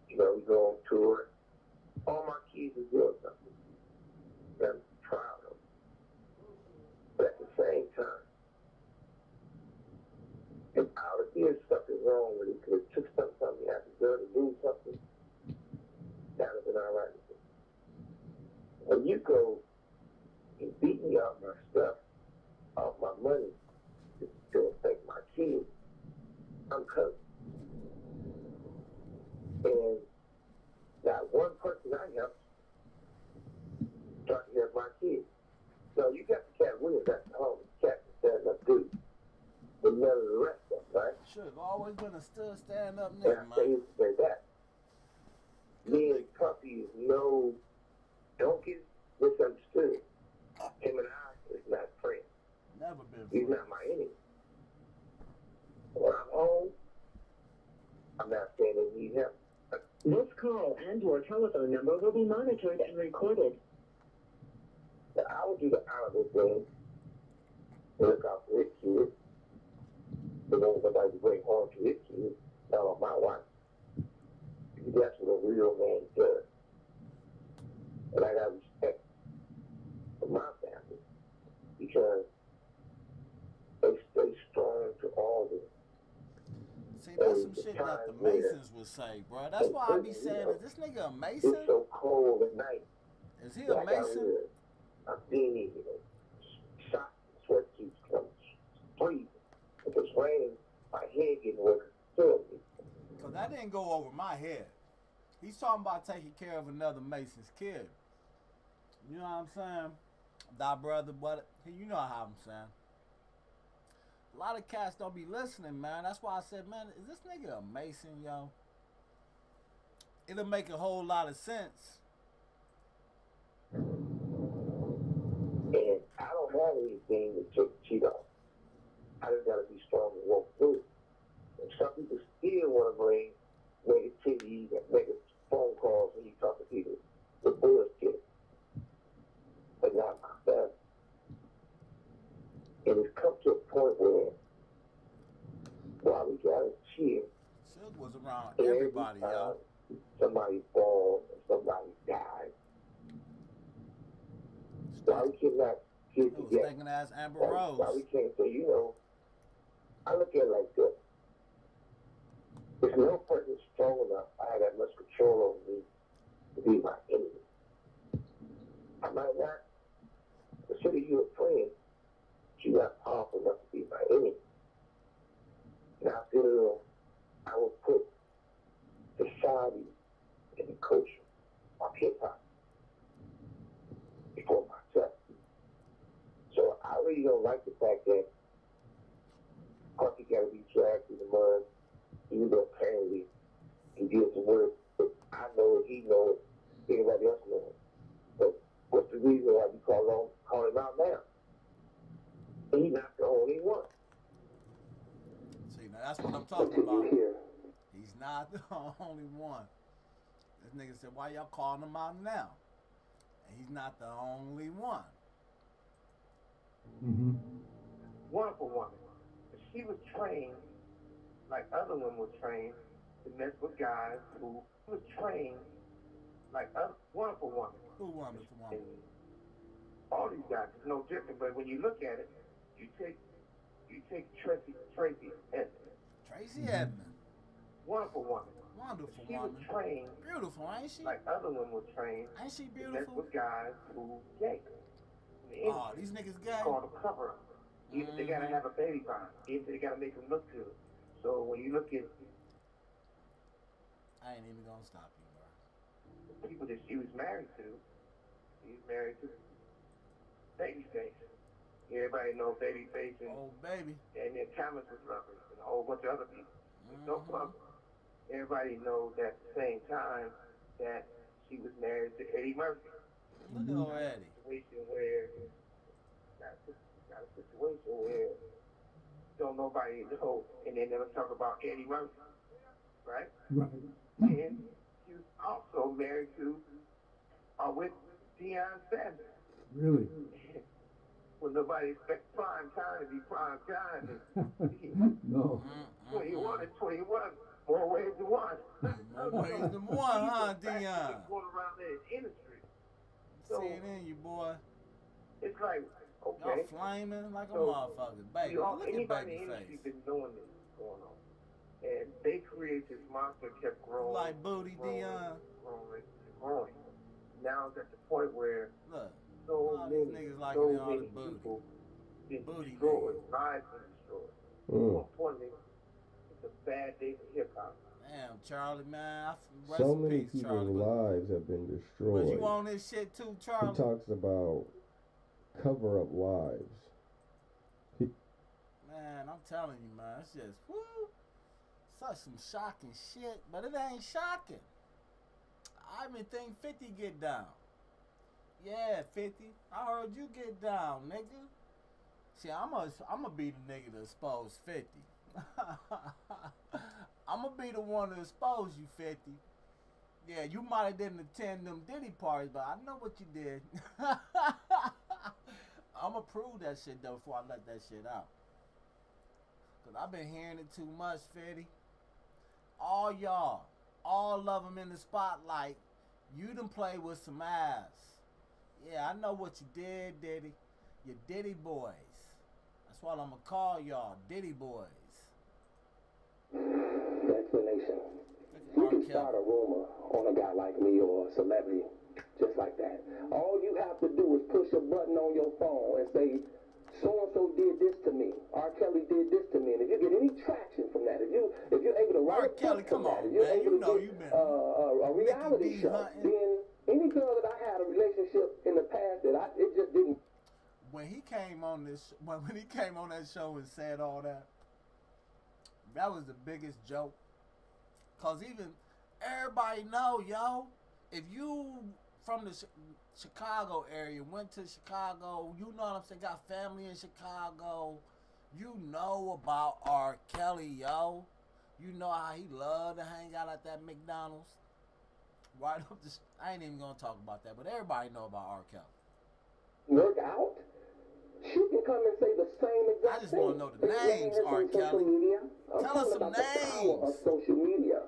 You know, we go on tour. All my kids are doing something. I'm proud of them. But at the same time, if out of there something wrong with it, because it took something you have to do to do something, that would have been all right with it. When you go and beat me off my stuff, off my money, to affect my kids, I'm coming. And not one person I helped start to help my kids. So you got the Cat Williams at the home, Cat stand up dude. But none of the rest of them, right? Suge always been a stand up And nigga, I man. say that. Me and Puffy is don't get misunderstood. Him and I is not friends. Never been friends. He's not my enemy. When I'm home, I'm not saying they need help. This call and your telephone number will be monitored and recorded. I would do the honorable thing and look out for his kids. But then somebody to bring home to his kids, not on my wife. Because that's what a real man does. And I got respect for my family because they stay strong to all this. See, that's some shit that the Masons would say, bro. That's why I be saying, is this nigga a Mason? It's so cold at night. Is he a Mason? I'm being shot, sweatsuits come freezing. If it's raining, my head getting wet. Because that didn't go over my head. He's talking about taking care of another Mason's kid. You know what I'm saying? Thy brother, but you know how I'm saying. A lot of cats don't be listening, man. That's why I said, man, is this nigga a Mason, yo? It'll make a whole lot of sense. And I don't have anything to cheat on. I just gotta be strong and walk through it. And some people still want to bring negativity and make phone calls when you talk to people with bullshit. But not my family. And it's come to a point where while we gotta cheer, Suge was around everybody, yo. Somebody falls and somebody dies. Why we cannot get together? Thinking as Amber Rose. Why we can't say, you know, I look at it like this. If no person is strong enough, I have that much control over me to be my enemy. I might not consider you a friend, but you're not powerful enough to be my enemy. And I feel I will put society and the culture of hip hop before myself. really don't like the fact that Puffy got to be dragged through the mud, even though apparently he did some work. But I know it, he knows it, anybody else knows it. But what's the reason why we call him out now? And he's not the only one. See, now that's what I'm talking about. He's not the only one. This nigga said, why y'all calling him out now? And he's not the only one. Mm-hmm. Wonderful woman. But she was trained like other women were trained to mess with guys who was trained like other wonderful woman. Who wonderful woman? And all these guys is no different, but when you look at it, you take Tracy Edmond. Tracy Edmond. Wonderful woman. Wonderful she woman. Was trained beautiful, ain't she? Like other women were trained. Ain't she to mess beautiful? with guys who gay. Oh, these niggas gay? It's called a cover up. Even they gotta have a baby by them. Even they gotta make them look good. So when you look at I ain't even gonna stop you, bro. The people that she was married to Babyface. Everybody knows Babyface and baby. And then Thomas was lovely and a whole bunch of other people. No problem. Everybody knows at the same time that she was married to Eddie Murphy. Look at old Eddie. Got a situation where don't nobody know, and they never talk about Eddie Murphy, right? Right. And she was also married to, with Deion Sanders. Really? When nobody expects prime time to be prime time. No. 21 and 21, more ways than one. More ways than one, huh, Deion? Going around there in the industry. So, see it in you, boy. It's like, okay. Y'all flaming like a motherfucker. Baby, look at anybody in the Babyface. industry been knowing this going on. And they created this monster, kept growing. Like booty, Deion. Growing. Now it's at the point where look, so all many, these niggas like so all many the booty. people been Booty destroyed, lives been destroyed. More importantly, it's a bad day for hip hop. Damn, Charlie, man. So many peace, people's Charlie. lives have been destroyed. Was you on this shit too, Charlie? He talks about cover-up wives. Man, I'm telling you, man, it's just, whoo, such some shocking shit, but it ain't shocking. I even think 50 get down. Yeah, 50. I heard you get down, nigga. See, I'm gonna be the nigga to expose 50. I'm gonna be the one to expose you, 50. Yeah, you might have didn't attend them Diddy parties, but I know what you did. I'm gonna prove that shit, though, before I let that shit out. Because I've been hearing it too much, 50. All y'all, all of them in the spotlight, you done played with some ass. Yeah, I know what you did, Diddy. You Diddy boys. That's what I'm gonna call y'all, Diddy boys. The explanation. You can start a rumor on a guy like me or a celebrity just like that. All you have to do is push a button on your phone and say, so-and-so did this to me. R. Kelly did this to me. And if you get any traction from that, if you're able to write a book from that, if you're able to get a reality show, then any girl that I had a relationship in the past that it just didn't. When he came on this, when he came on that show and said all that, that was the biggest joke. Cause even everybody know, yo, if you from the Chicago area, went to Chicago, you know what I'm saying, got family in Chicago, you know about R. Kelly, yo. You know how he loved to hang out at that McDonald's. Right up the, I ain't even gonna talk about that, but everybody know about R. Kelly. Work out? She can come and say the same exact thing. I just want to know the names, R. Kelly. Tell us some names. Of social media.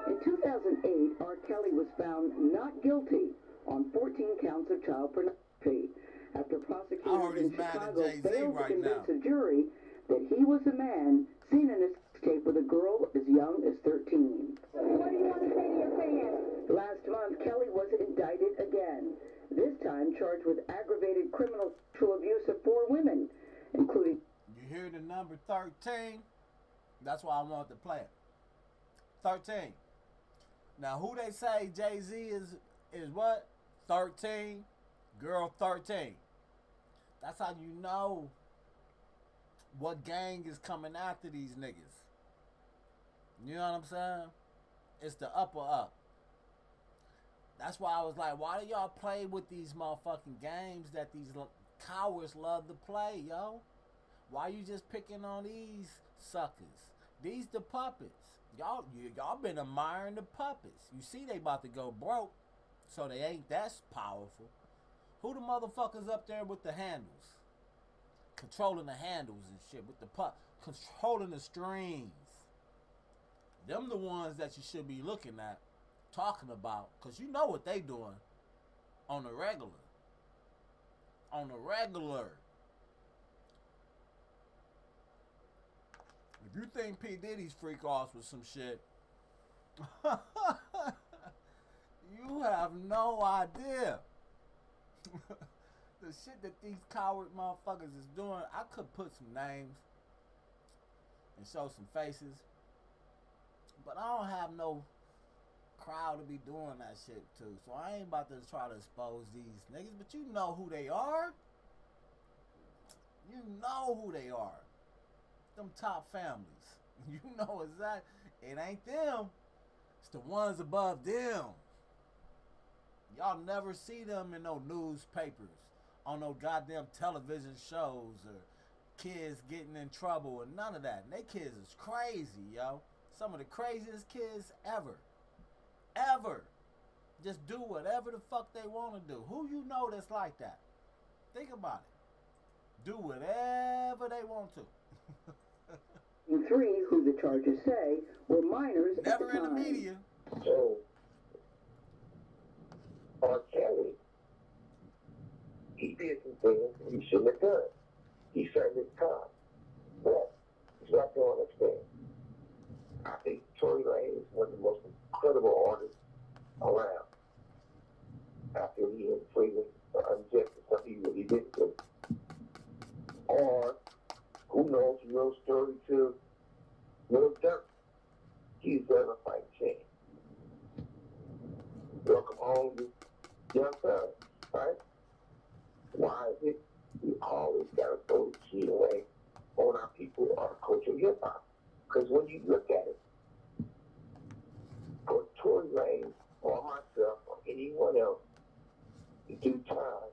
In 2008, R. Kelly was found not guilty on 14 counts of child pornography after prosecutors in Chicago failed to convince a jury that he was a man seen in a tape with a girl as young as 13. What do you want to say to your fans? Last month, Kelly was indicted again, this time charged with aggravated criminal sexual abuse of 4 women, including... You hear the number 13? That's why I wanted to play it. 13. Now, who they say Jay-Z is what? 13. Girl 13. That's how you know what gang is coming after these niggas. You know what I'm saying? It's the upper up. That's why I was like, why do y'all play with these motherfucking games that these cowards love to play, yo? Why you just picking on these suckers? These the puppets. Y'all been admiring the puppets. You see they about to go broke, so they ain't that powerful. Who the motherfuckers up there with the handles? Controlling the handles and shit with the controlling the strings. Them the ones that you should be looking at, talking about, because you know what they doing on the regular. On the regular. If you think P. Diddy's freak offs with some shit, you have no idea. The shit that these coward motherfuckers is doing, I could put some names and show some faces, but I don't have no crowd to be doing that shit to. So I ain't about to try to expose these niggas, but you know who they are. You know who they are. Them top families. You know exactly. It ain't them. It's the ones above them. Y'all never see them in no newspapers, on no goddamn television shows, or kids getting in trouble, and none of that. And they kids is crazy, yo. Some of the craziest kids ever. Ever. Just do whatever the fuck they want to do. Who you know that's like that? Think about it. Do whatever they want to. Three, who the charges say were minors Never at the in the time. media. So, R. Kelly, he did some things he shouldn't have done. He served his time. But he's not going to understand. I think Tory Lanez is one of the most incredible artists around. After he was freely unjust stuff he really did to. Or, who knows, real story to Lil Durk. He's ever fight chance. Welcome home, you young son, right? Why is it we always gotta throw the key away on our people, our culture, hip hop? Because when you look at it, for Tory Lanez or myself or anyone else to do time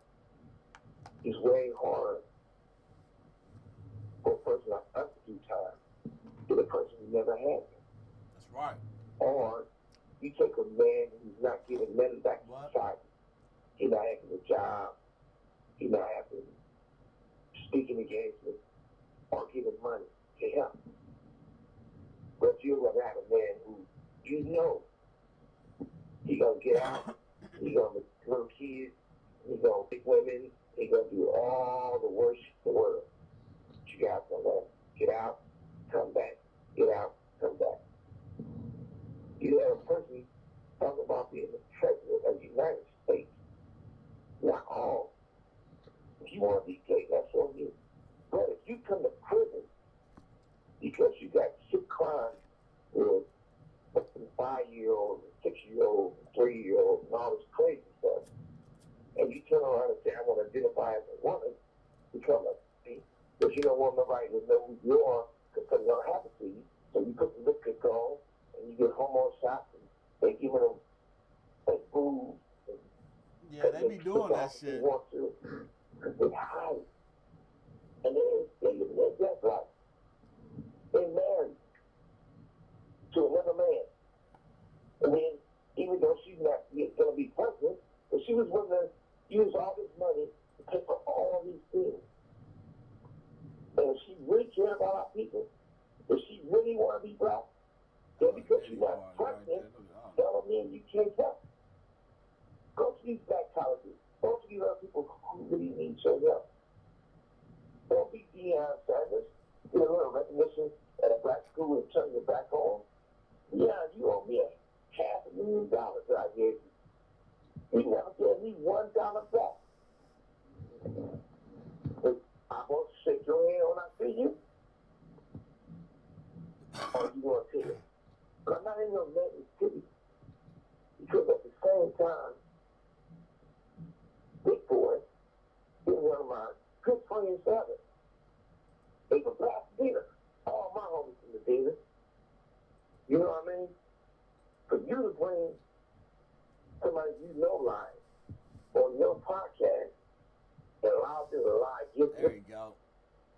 is way harder for a person like us to do time than a person who never had it. That's right. Or you take a man who's not giving nothing back to society. He's not having a job. He's not having speaking engagements or giving money to him. But you'd rather have a man who you know he's going to get out, he's going to make little kids, he's going to pick women, he's going to do all the worst in the world. But you guys know that. Get out, come back. Get out, come back. You have a person talk about being the president of the United States. Not all. If you want to be gay, that's on you. But if you come to prison because you got sick crimes with 5-year-olds, 6-year-olds, 3-year-olds, and all this crazy stuff, and you turn around and say, I want to identify as a woman, become a thing, but you don't want nobody to know who you are because something's going to happen to you. So you put the lipstick on, and you get hormone shots, and they give them like food. Yeah, they be doing that shit. They want to, because they hide. And then they live their death life. They're married to another man. And then, even though she's not going to be pregnant, but she was willing to use all this money to pay for all these things. And if she really cared about our people, if she really want to be black, then because she's not pregnant, doesn't mean you can't help. Go to these black colleges. Go to these other people who really need your help. Don't be Deion Sanders. Get a little recognition at a black school and turn your back on. Yeah, you owe me $500,000 that I gave you. You never gave me $1 back. But I'm going to shake your hand when I see you. Or you going to take it? But I'm not in your negative city. Because at the same time, Big Boy is one of my good friends ever. Even Pasadena, all my homies from Medina. You know what I mean? For you to bring somebody you know live on your podcast and allow them to lie, there you go.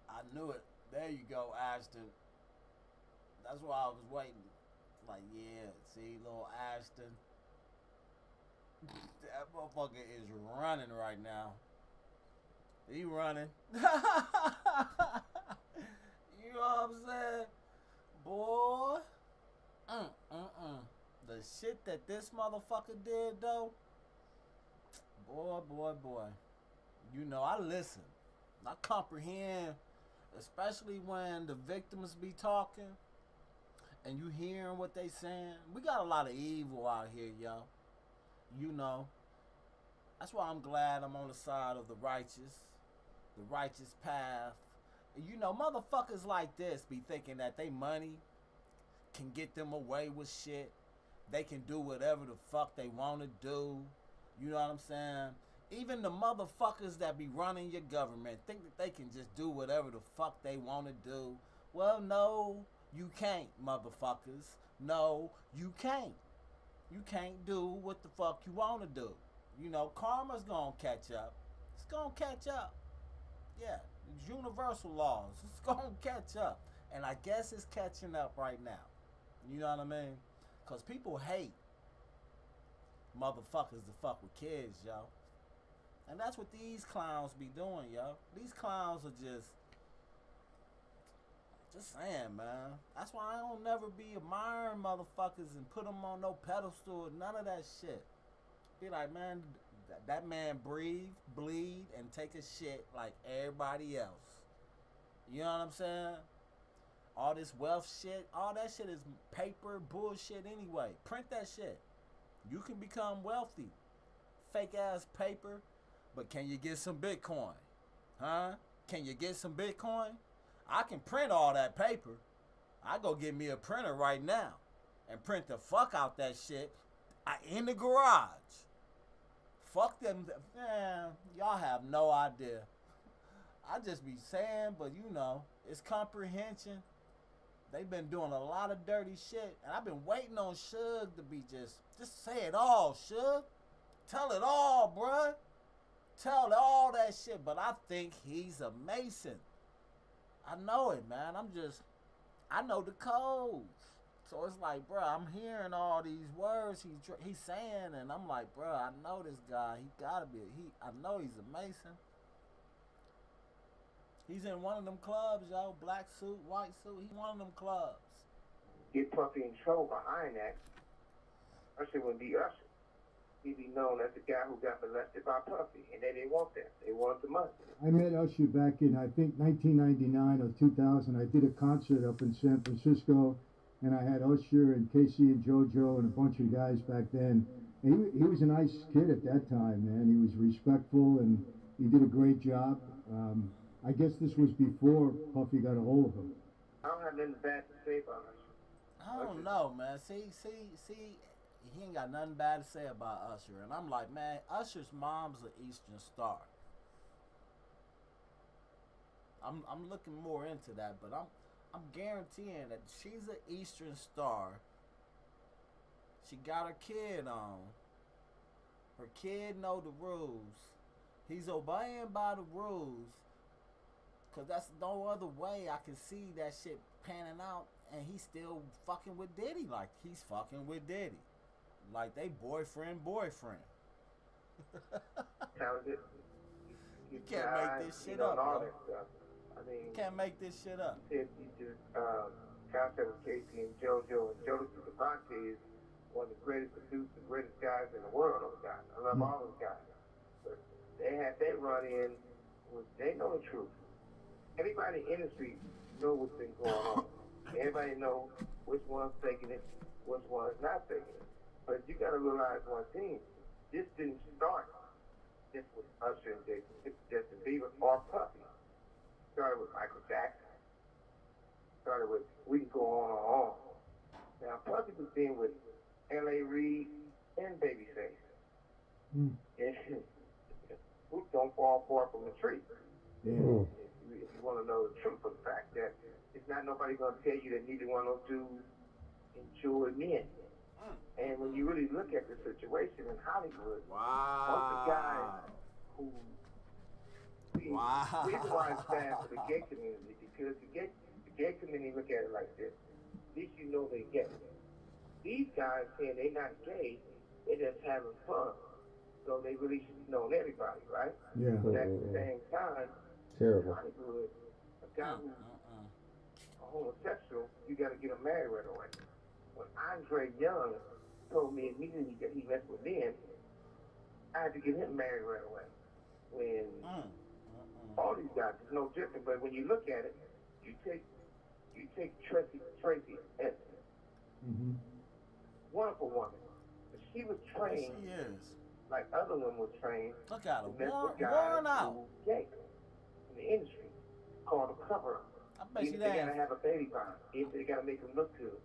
I knew it. There you go, Ashton. That's why I was waiting. Like, yeah, see, little Ashton. That motherfucker is running right now. He running. You know what I'm saying? Boy. The shit that this motherfucker did, though. Boy. You know, I listen. I comprehend. Especially when the victims be talking. And you hearing what they saying. We got a lot of evil out here, yo. You know. That's why I'm glad I'm on the side of the righteous path. You know, motherfuckers like this be thinking that they money can get them away with shit. They can do whatever the fuck they want to do. You know what I'm saying? Even the motherfuckers that be running your government think that they can just do whatever the fuck they want to do. Well, no, you can't, motherfuckers. No, you can't. You can't do what the fuck you want to do. You know, karma's gonna catch up. It's gonna catch up. Yeah, it's universal laws. It's gonna catch up. And I guess it's catching up right now. You know what I mean? Because people hate motherfuckers to fuck with kids, yo. And that's what these clowns be doing, yo. These clowns are just saying, man. That's why I don't never be admiring motherfuckers and put them on no pedestal or none of that shit. Be like, man, that man breathe, bleed, and take a shit like everybody else. You know what I'm saying? All this wealth shit, all that shit is paper bullshit anyway. Print that shit. You can become wealthy. Fake ass paper. But can you get some Bitcoin? Huh? Can you get some Bitcoin? I can print all that paper. I go get me a printer right now and print the fuck out that shit in the garage. Fuck them. Man, y'all have no idea. I just be saying, but you know, it's comprehension. They've been doing a lot of dirty shit, and I've been waiting on Suge to be just say it all, Suge. Tell it all, bruh. Tell all that shit, but I think he's a Mason. I know it, man. I know the codes. So it's like, bruh, I'm hearing all these words he's saying, and I'm like, bruh, I know this guy. He gotta be, I know he's a Mason. He's in one of them clubs, yo. Black suit, white suit. He's one of them clubs. Get Puffy in trouble behind that. Usher wouldn't be Usher. He'd be known as the guy who got molested by Puffy, and they didn't want that. They wanted the money. I met Usher back in, I think, 1999 or 2000. I did a concert up in San Francisco, and I had Usher and Casey and JoJo and a bunch of guys back then. And he was a nice kid at that time, man. He was respectful, and he did a great job. I guess this was before Puffy got a hold of him. I don't have nothing bad to say about Usher. I don't know, man. See, he ain't got nothing bad to say about Usher. And I'm like, man, Usher's mom's an Eastern Star. I'm looking more into that, but I'm guaranteeing that she's an Eastern Star. She got her kid on. Her kid know the rules. He's obeying by the rules. Cause that's no other way I can see that shit panning out, and he's still fucking with Diddy. Like he's fucking with Diddy. Like they boyfriend. Talented. You can't make this shit up, bro. I mean, you can't make this shit up. If you just concert with Casey and JoJo and Jodeci Devante is one of the greatest producers, greatest guys in the world. Those guys, I love all those guys. But they had that run in. They know the truth. Everybody in the industry know what's been going on. Everybody know which one's faking it, which one's not faking it. But you gotta realize one thing. This didn't start just with Usher and Justin Bieber or Puffy. It started with Michael Jackson. Started with, we can go on and on. Now Puffy was being with L.A. Reid and Babyface. And who don't fall far from the tree. Yeah. If you want to know the truth of the fact that it's not nobody going to tell you that neither one of those dudes enjoy men. And when you really look at the situation in Hollywood, most of the guys who the reason why it's bad for the gay community, because the gay community look at it like this. At least you know they're gay. These guys saying they're not gay, they're just having fun. So they really should be knowing everybody, right? Yeah. But at the same time, Terrible. in Hollywood, a guy who's a homosexual, you got to get him married right away. When Andre Young told me immediately that he messed with men, I had to get him married right away. When all these guys is no different, but when you look at it, you take Tracy Edson, wonderful woman, but she was trained like other women were trained. Look at her, to mess with worn guys out. who gay in the industry, called a cover up. I bet Even you if they that gotta have a baby by her, even if they gotta make them look good.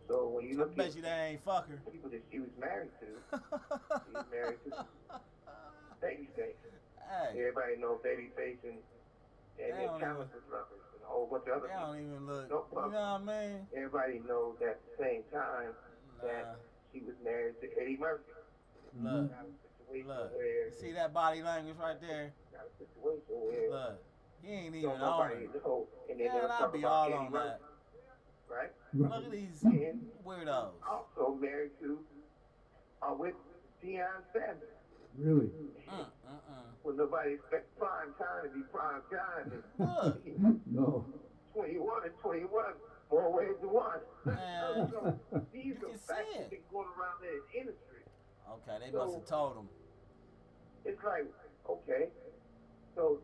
So when you look I bet at you that ain't fuck her. people that she was married to, she was married to Babyface. Hey. Everybody knows Babyface and their Thomas' brothers and a whole bunch of other They people. don't even look. No You know what I mean? Everybody knows at the same time that she was married to Eddie Murphy. Look, Got a situation look. where See that body language right there? got a situation where Look, he ain't even don't on nobody it. know, and they Man, never I'll talk be about all Eddie on Murphy, that. right? Look at these And weirdos. also married to with Deion Sanders. Really? When nobody expects prime time to be prime time. And No. 21 and 21, more ways than one. Man, So these you are can facts see that it. been going around there in the industry. Okay, they must have told him. It's like, okay, so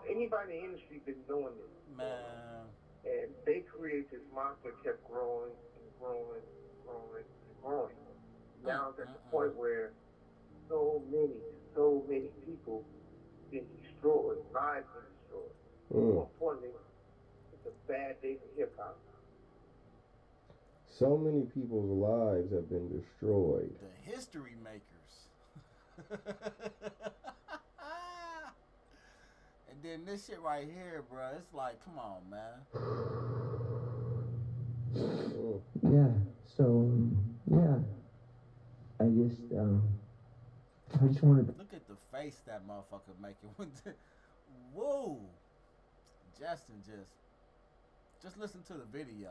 anybody in the industry been knowing this. Man. And they created this monster, kept growing and growing and growing and growing. Now it's at the point where so many people been destroyed, lives been destroyed. More importantly, it's a bad day for hip hop. So many people's lives have been destroyed. The history makers. And then this shit right here, bro, it's like, come on, man. Yeah, so, yeah. I just wanted to... Look at the face that motherfucker making. Whoa. Justin just listen to the video.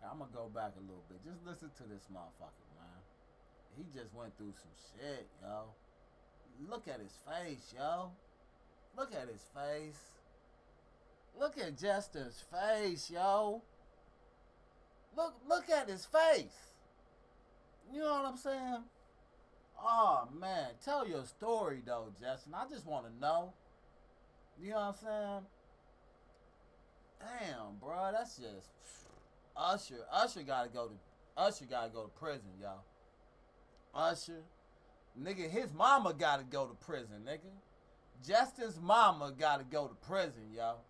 I'm gonna go back a little bit. Just listen to this motherfucker, man. He just went through some shit, yo. Look at his face, yo. Look at his face. Look at Justin's face, yo. Look at his face. You know what I'm saying? Oh, man. Tell your story, though, Justin. I just want to know. You know what I'm saying? Damn, bro. That's just... Usher gotta go to prison, y'all. Usher. Nigga, his mama gotta go to prison, nigga. Justin's mama gotta go to prison, yo.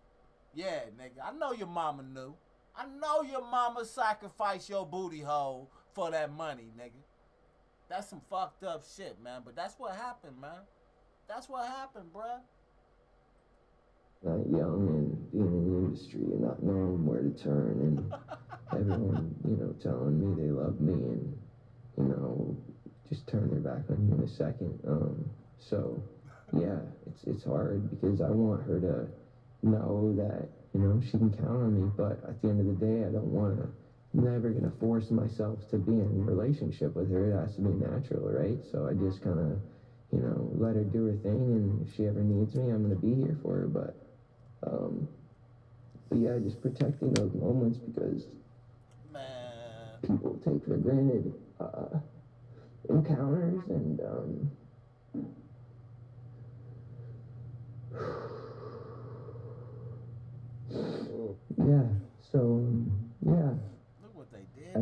Yeah, nigga. I know your mama knew. I know your mama sacrificed your booty hole for that money, nigga. That's some fucked up shit, man. But that's what happened, man. That's what happened, bruh. Not young and being in the industry and not knowing where to turn and everyone, telling me they love me and, just turn their back on you in a second. So, yeah, it's hard because I want her to know that, she can count on me. But at the end of the day, I don't want to, never going to force myself to be in a relationship with her. It has to be natural, right? So I just kind of, let her do her thing. And if she ever needs me, I'm going to be here for her. But yeah, just protecting those moments because people take for granted encounters and yeah, so yeah. Look what they did. I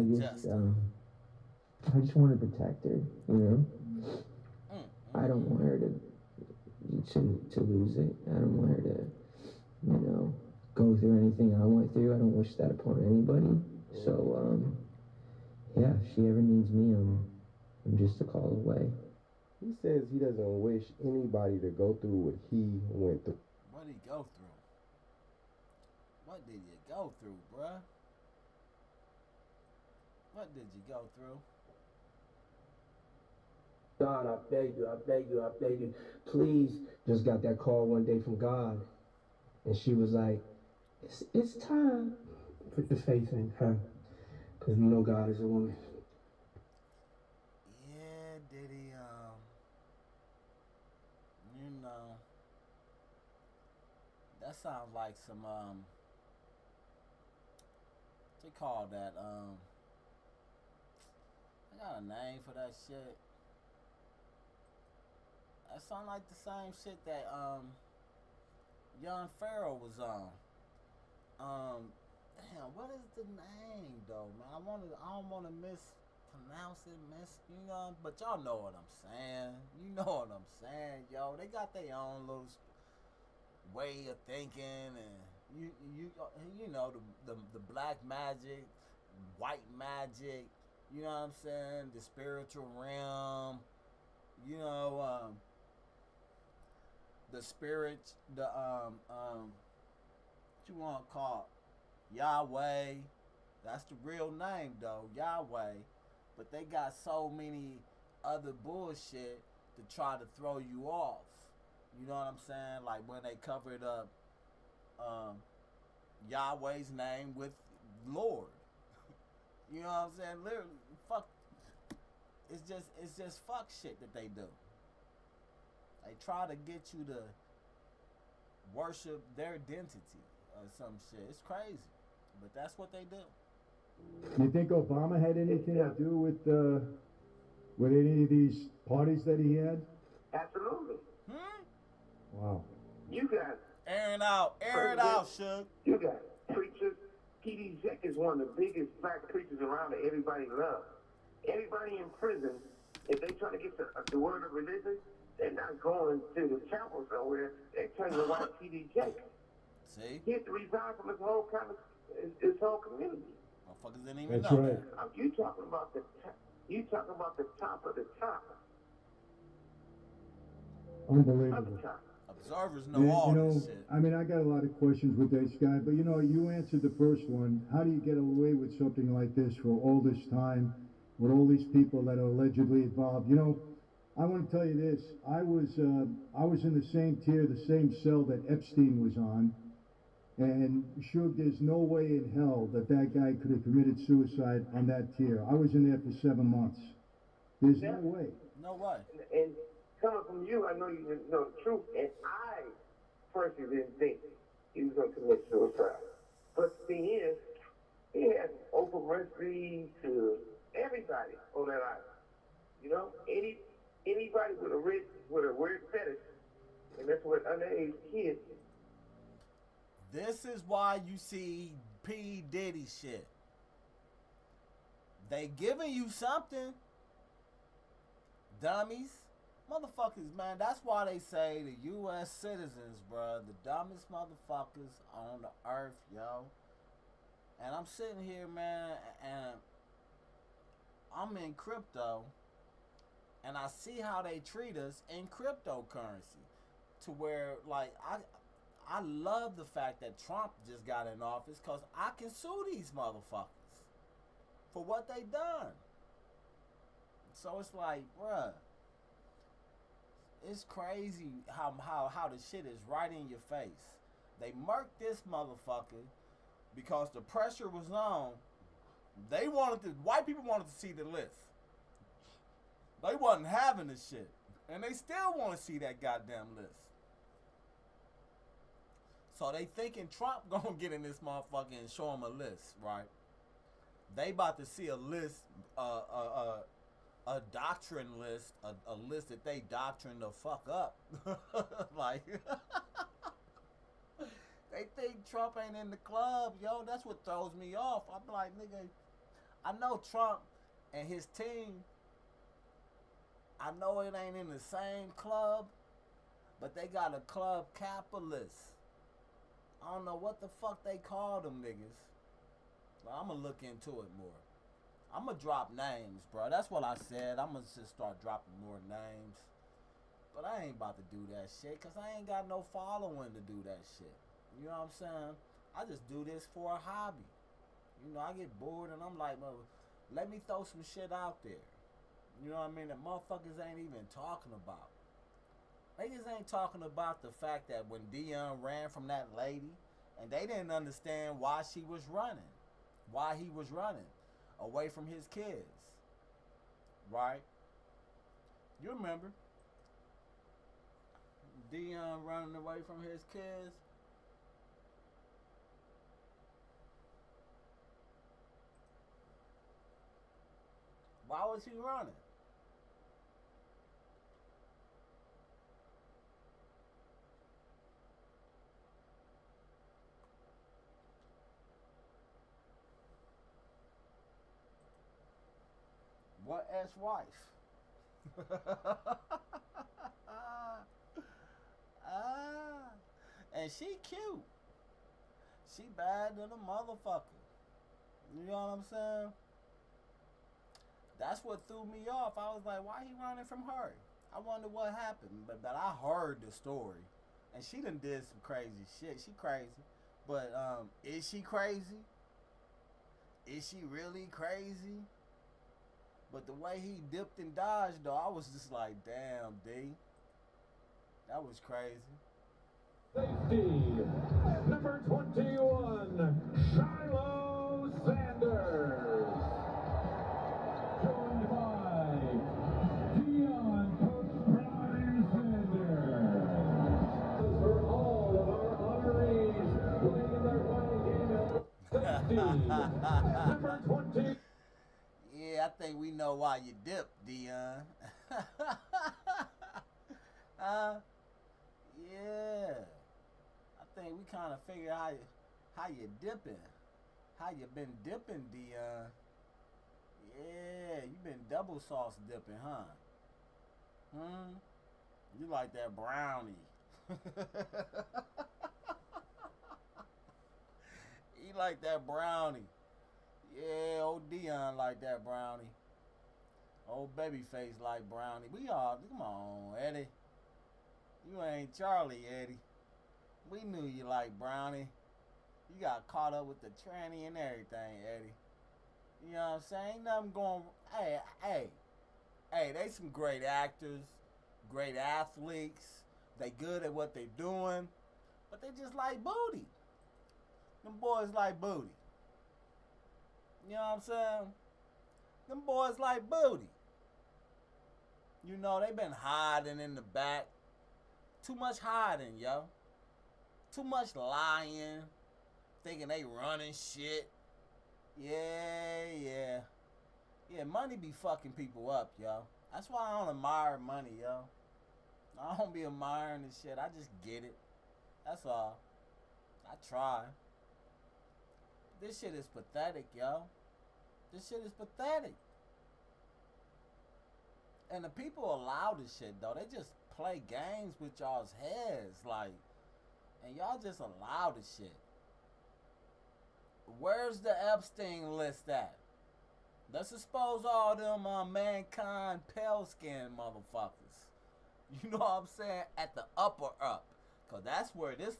just want to protect her, I don't want her to lose it. I don't want her to, go through anything I went through. I don't wish that upon anybody. So, yeah, if she ever needs me, I'm just a call away. He says he doesn't wish anybody to go through what he went through. What What did he go through? What did you go through, bruh? What did you go through? God, I beg you, I beg you, I beg you, please. Just got that call one day from God, and she was like, it's time. Put your faith in her, because we know God is a woman. Yeah, did he, you know, that sounds like some, they call that, I got a name for that shit. That sound like the same shit that, Young Pharaoh was on. Damn, what is the name though, man? I don't wanna mispronounce it, you know, but y'all know what I'm saying. You know what I'm saying, yo. They got their own little way of thinking, and you know the black magic, white magic. You know what I'm saying? The spiritual realm. You know, the spirit, what you want to call it? Yahweh. That's the real name though, Yahweh. But they got so many other bullshit to try to throw you off. You know what I'm saying? Like when they covered up Yahweh's name with Lord. You know what I'm saying? Literally, fuck. It's just fuck shit that they do. They try to get you to worship their identity or some shit. It's crazy, but that's what they do. You think Obama had anything to do with any of these parties that he had? Absolutely. Wow. You got air it out, Suge. You got preachers. P.D. Jack is one of the biggest black preachers around that everybody loves. Everybody in prison, if they try to get the word of religion, they're not going to the chapel somewhere. They're turning to watch P.D. Jack. See? He had to resign from his whole community. Motherfuckers didn't even That's know right. that. You talking about the top of the top. Unbelievable. Observers know all this shit. I mean, I got a lot of questions with this guy, but you know, you answered the first one. How do you get away with something like this for all this time, with all these people that are allegedly involved? You know, I want to tell you this. I was in the same tier, the same cell that Epstein was on, and Suge, there's no way in hell that guy could have committed suicide on that tier. I was in there for 7 months. There's no way. No way. And coming from you, I know you didn't know the truth, and I personally didn't think he was going to commit suicide. But the thing is, he had Oprah Winfrey to everybody on that island. You know, anybody with a weird fetish, and that's what underage kids. This is why you see P. Diddy shit. They giving you something, dummies. Motherfuckers, man, that's why they say the U.S. citizens, bro, the dumbest motherfuckers on the earth, yo. And I'm sitting here, man, and I'm in crypto, and I see how they treat us in cryptocurrency, to where, like, I love the fact that Trump just got in office, because I can sue these motherfuckers for what they done. So it's like, bruh, it's crazy how the shit is right in your face. They murked this motherfucker because the pressure was on. White people wanted to see the list. They wasn't having the shit. And they still want to see that goddamn list. So they thinking Trump gonna get in this motherfucker and show him a list, right? They about to see a list, a doctrine list, a list that they doctrine the fuck up. Like, they think Trump ain't in the club, yo. That's what throws me off. I'm like, nigga, I know Trump and his team, I know it ain't in the same club, but they got a club capitalist. I don't know what the fuck they call them niggas. But I'm gonna look into it more. I'm gonna drop names, bro. That's what I said. I'm gonna just start dropping more names. But I ain't about to do that shit because I ain't got no following to do that shit. You know what I'm saying? I just do this for a hobby. You know, I get bored and I'm like, well, let me throw some shit out there. You know what I mean? That motherfuckers ain't even talking about. Niggas ain't talking about the fact that when Deion ran from that lady and they didn't understand why she was running. Why he was running away from his kids. Right? You remember? Deion running away from his kids. Why was he running? What ex-wife? And she cute. She bad than a motherfucker. You know what I'm saying? That's what threw me off. I was like, why he running from her? I wonder what happened. But I heard the story. And she done did some crazy shit. She crazy. But is she crazy? Is she really crazy? But the way he dipped and dodged, though, I was just like, damn, D. That was crazy. Safety, number 21, Shiloh Sanders. Joined by Deion Coach Brian Sanders. For all of our honorees playing in their final game at safety, number 20. Yeah, I think we know why you dipped, Deion. Yeah. I think we kind of figured how you dipping. How you been dipping, Deion. Yeah, you been double sauce dipping, huh? You like that brownie. You like that brownie. Yeah, old Deion like that brownie. Old Babyface like brownie. We all, come on, Eddie. You ain't Charlie, Eddie. We knew you like brownie. You got caught up with the tranny and everything, Eddie. You know what I'm saying? Ain't nothing going. Hey, they some great actors, great athletes. They good at what they doing, but they just like booty. Them boys like booty. You know what I'm saying? Them boys like booty. You know, they been hiding in the back. Too much hiding, yo. Too much lying. Thinking they running shit. Yeah. Yeah, money be fucking people up, yo. That's why I don't admire money, yo. I don't be admiring this shit. I just get it. That's all. I try. This shit is pathetic, yo. This shit is pathetic. And the people allow this shit, though. They just play games with y'all's heads, like, and y'all just allow this shit. Where's the Epstein list at? Let's expose all them mankind pale skin motherfuckers. You know what I'm saying? At the upper up, cause that's where this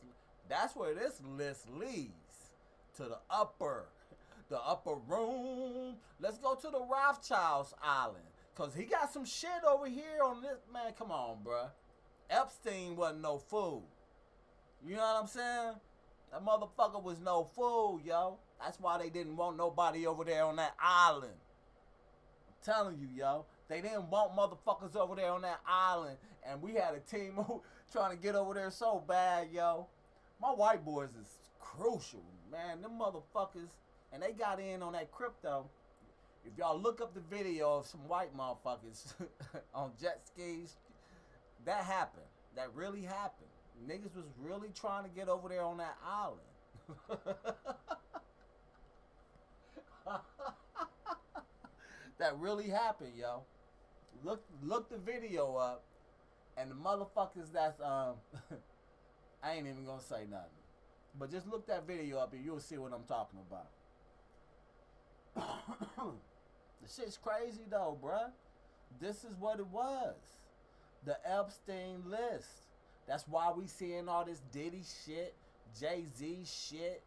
list leads to the upper room. Let's go to the Rothschild's Island. Cause he got some shit over here on this, man. Come on, bruh. Epstein wasn't no fool. You know what I'm saying? That motherfucker was no fool, yo. That's why they didn't want nobody over there on that island. I'm telling you, yo. They didn't want motherfuckers over there on that island. And we had a team trying to get over there so bad, yo. My white boys is crucial, man. Them motherfuckers, and they got in on that crypto. If y'all look up the video of some white motherfuckers on jet skis, that happened. That really happened. Niggas was really trying to get over there on that island. That really happened, yo. Look the video up, and the motherfuckers that's I ain't even gonna say nothing. But just look that video up and you'll see what I'm talking about. The shit's crazy though, bruh. This is what it was. The Epstein list. That's why we seeing all this Diddy shit, Jay-Z shit.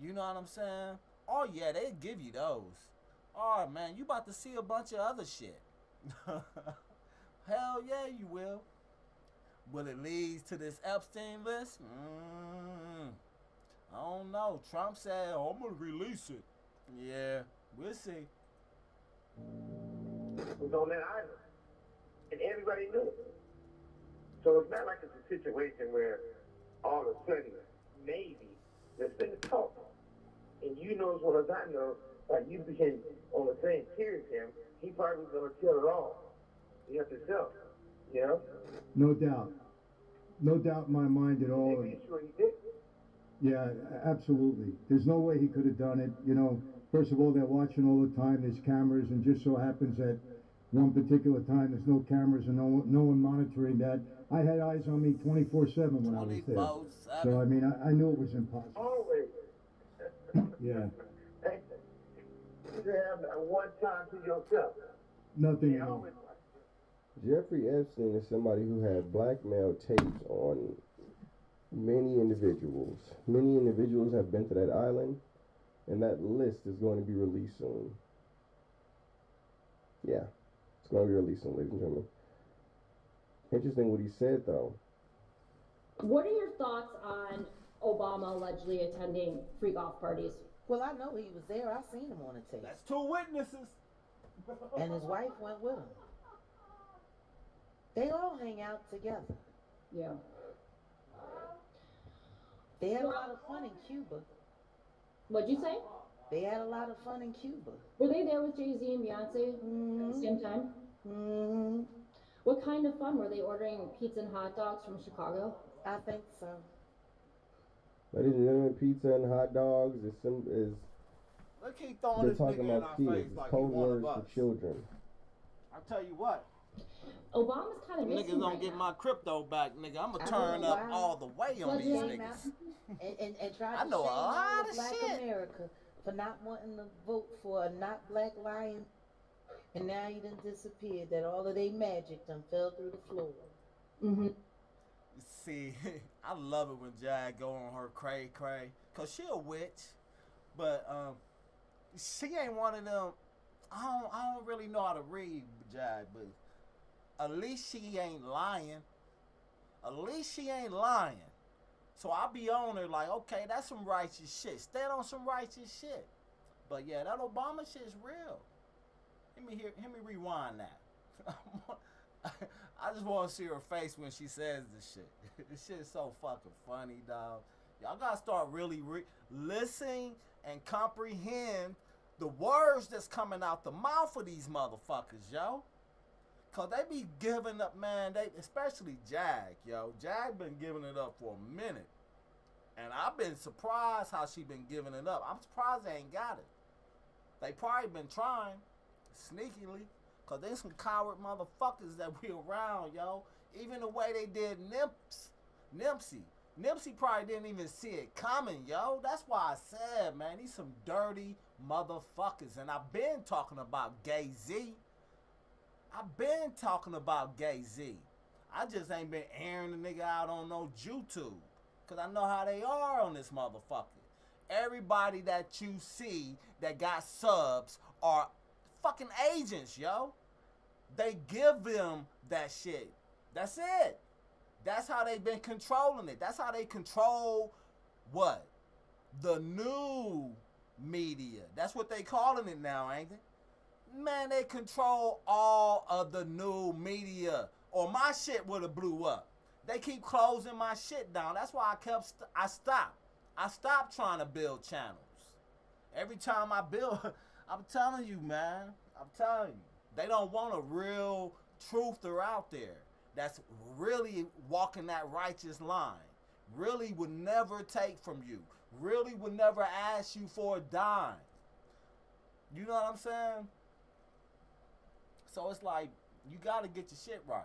You know what I'm saying? Oh yeah, they give you those. Oh man, you about to see a bunch of other shit. Hell yeah, you will. Will it lead to this Epstein list? I don't know. Trump said, "Oh, I'm gonna release it." Yeah, we'll see. Was on that island, and everybody knew it. So it's not like it's a situation where all of a sudden, maybe, there's been a talk. And you know as well as I know, like you became on the same tier as him, he probably was going to kill it all. He has himself, you know? No doubt. No doubt in my mind at all. Maybe sure he did. Yeah, absolutely. There's no way he could have done it. You know, first of all, they're watching all the time. There's cameras, and just so happens that one particular time there's no cameras and no one monitoring that. I had eyes on me 24/7 when I was there. So I mean, I knew it was impossible. Always. Yeah. You have one time to yourself. Nothing Yeah, else. Jeffrey Epstein is somebody who had blackmail tapes on many individuals. Many individuals have been to that island, and that list is going to be released soon. Yeah, it's going to be released soon, ladies and gentlemen. Interesting what he said, though. What are your thoughts on Obama allegedly attending free golf parties? Well, I know he was there. I seen him on the tape. That's two witnesses. And his wife went with him. They all hang out together. Yeah. They had a lot of fun in Cuba. What'd you say? They had a lot of fun in Cuba. Were they there with Jay-Z and Beyonce at the same time? Mm-hmm. What kind of fun? Were they ordering pizza and hot dogs from Chicago? I think so. Ladies and gentlemen, pizza and hot dogs is Look, keep throwing they're this talking nigga in about our kids. face It's like he code one words of for us. children. I'll tell you what. Obama's kind of missing Niggas don't right get now. my crypto back, nigga. I'm gonna I turn know up why. all the way on Flood these came niggas. And tried I to know a shame all lot of of black shit. America for not wanting to vote for a not black lion. And now he done disappeared. That all of they magic done fell through the floor. Mm-hmm. See, I love it when Jag go on her cray, cause she a witch, but she ain't one of them. I don't really know how to read Jag, but at least she ain't lying. At least she ain't lying. So I be on her like, okay, that's some righteous shit. Stand on some righteous shit. But yeah, that Obama shit's real. Let me rewind that. I just want to see her face when she says this shit. This shit is so fucking funny, dog. Y'all gotta start really listening and comprehend the words that's coming out the mouth of these motherfuckers, yo. Cause they be giving up, man. Especially Jag, yo. Jag been giving it up for a minute, and I've been surprised how she been giving it up. I'm surprised they ain't got it. They probably been trying sneakily. Cause they some coward motherfuckers that we around, yo. Even the way they did Nipsey. Nipsey probably didn't even see it coming, yo. That's why I said, man, these some dirty motherfuckers. And I've been talking about Gay Z. I've been talking about Gay Z. I just ain't been airing the nigga out on no YouTube. Cause I know how they are on this motherfucker. Everybody that you see that got subs are fucking agents, yo. They give them that shit. That's it. That's how they been controlling it. That's how they control what? The new media. That's what they calling it now, ain't it? Man, they control all of the new media. Or my shit would have blew up. They keep closing my shit down. That's why I stopped. I stopped trying to build channels. Every time I build, I'm telling you, man. I'm telling you. They don't want a real truther out there that's really walking that righteous line. Really would never take from you. Really would never ask you for a dime. You know what I'm saying? So it's like, you got to get your shit right.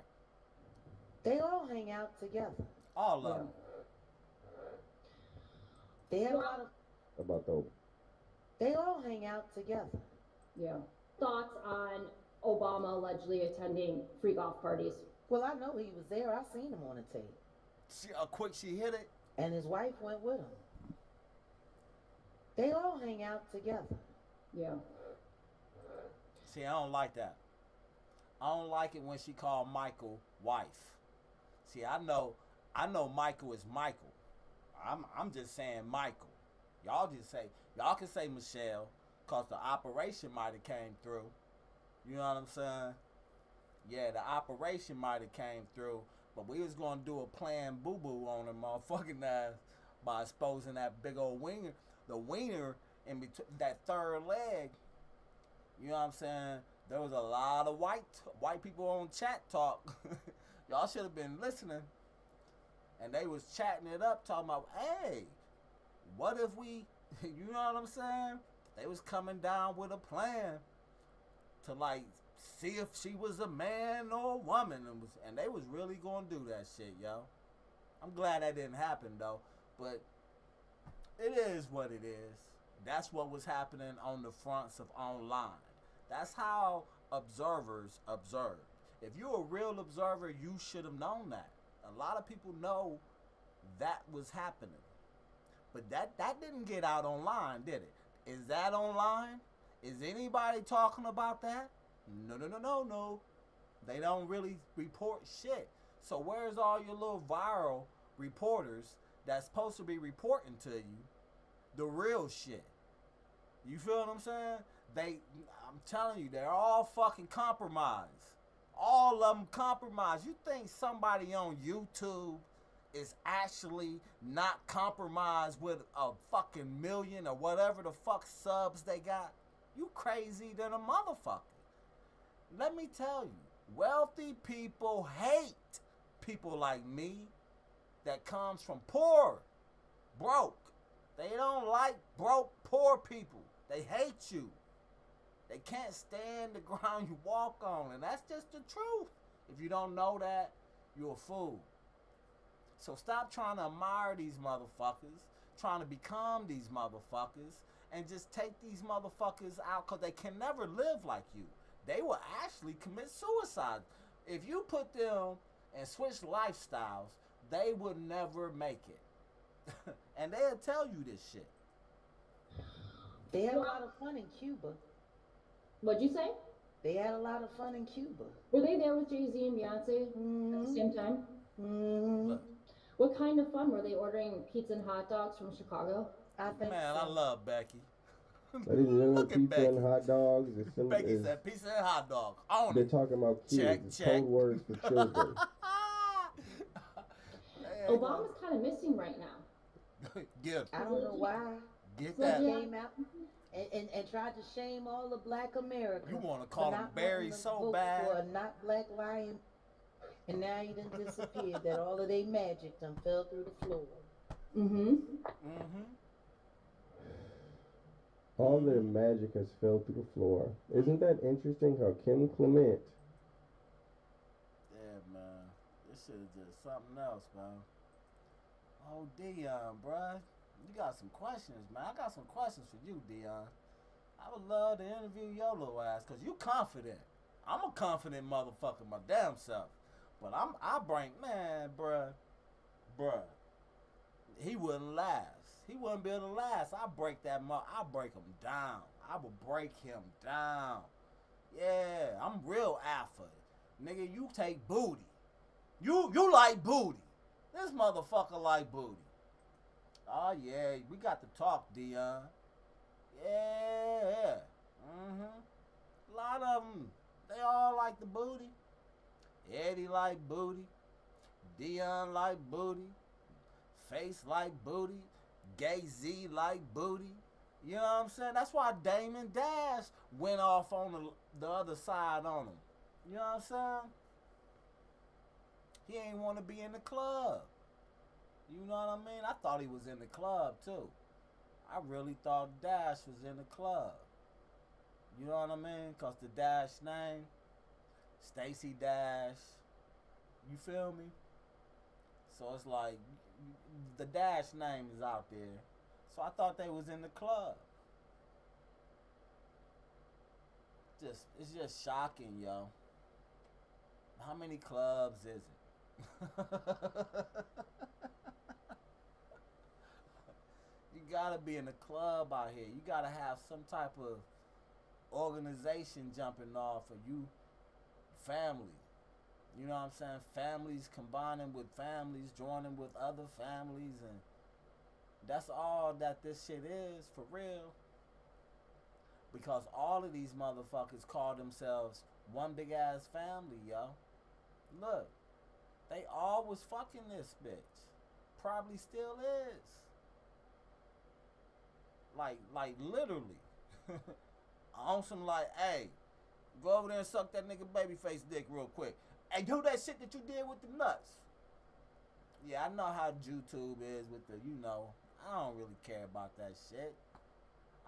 They all hang out together. All of them. They had a lot of... About the... They all hang out together. Yeah. Thoughts on Obama allegedly attending free golf parties? Well, I know he was there. I seen him on the tape. Quick she hit it. And his wife went with him. They all hang out together. Yeah. See, I don't like that. I don't like it when she called Michael wife. See, I know Michael is Michael. I'm just saying Michael. Y'all can say Michelle, cause the operation might have came through. You know what I'm saying? Yeah, the operation might have came through, but we was gonna do a planned boo-boo on her motherfucking ass by exposing that big old wiener, the wiener in between that third leg. You know what I'm saying? There was a lot of white people on chat talk. Y'all should have been listening. And they was chatting it up, talking about, hey, what if we, you know what I'm saying? They was coming down with a plan to like see if she was a man or a woman, and they was really gonna do that shit, yo. I'm glad that didn't happen though, but it is what it is. That's what was happening on the fronts of online. That's how observers observe. If you're a real observer, you should have known that. A lot of people know that was happening. But that didn't get out online, did it? Is that online? Is anybody talking about that? No. They don't really report shit. So where's all your little viral reporters that's supposed to be reporting to you the real shit? You feel what I'm saying? I'm telling you, they're all fucking compromised. All of them compromised. You think somebody on YouTube is actually not compromised with a fucking million or whatever the fuck subs they got? You crazy than a motherfucker. Let me tell you, wealthy people hate people like me that comes from poor, broke. They don't like broke, poor people. They hate you. They can't stand the ground you walk on, and that's just the truth. If you don't know that, you're a fool. So stop trying to admire these motherfuckers, trying to become these motherfuckers, and just take these motherfuckers out, because they can never live like you. They will actually commit suicide. If you put them and switch lifestyles, they would never make it. And they'll tell you this shit. They had a lot of fun in Cuba. What'd you say? They had a lot of fun in Cuba. Were they there with Jay-Z and Beyonce at the same time? Mm-hmm. What kind of fun? Were they ordering pizza and hot dogs from Chicago? I think Man, so. I love Becky. Look at pizza and hot dogs. Becky said pizza and hot dog. They're talking about kids. Code words for children. Obama's kind of missing right now. I don't know why. Get that. Came out and tried to shame all of Black America. You want to call him Barry so bad. For a not black lion. And now he done disappeared. That all of they magic done fell through the floor. All their magic has fell through the floor. Isn't that interesting how Kim Clement... Yeah, man. This shit is just something else, man. Oh, Deion, bruh. You got some questions, man. I got some questions for you, Deion. I would love to interview your little ass, because you confident. I'm a confident motherfucker my damn self. But man, bruh. He wouldn't last. He wouldn't be able to last. I break him down. I will break him down. Yeah, I'm real alpha. Nigga, you take booty. You like booty. This motherfucker like booty. Oh yeah, we got to talk, Deion. Yeah. A lot of them, they all like the booty. Eddie like booty. Deion like booty. Face like booty. Gay Z like booty. You know what I'm saying? That's why Damon Dash went off on the other side on him. You know what I'm saying? He ain't want to be in the club. You know what I mean? I thought he was in the club too. I really thought Dash was in the club. You know what I mean? Because the Dash name, Stacey Dash. You feel me? So it's like, the Dash name is out there. So I thought they was in the club. It's just shocking, yo. How many clubs is it? You gotta be in a club out here. You gotta have some type of organization jumping off of you. Family. You know what I'm saying? Families combining with families, joining with other families, and that's all that this shit is for real. Because all of these motherfuckers call themselves one big ass family, yo. Look, they all was fucking this bitch. Probably still is. Like literally. On some like, hey, go over there and suck that nigga babyface dick real quick. Hey, do that shit that you did with the nuts. Yeah, I know how YouTube is with the, I don't really care about that shit.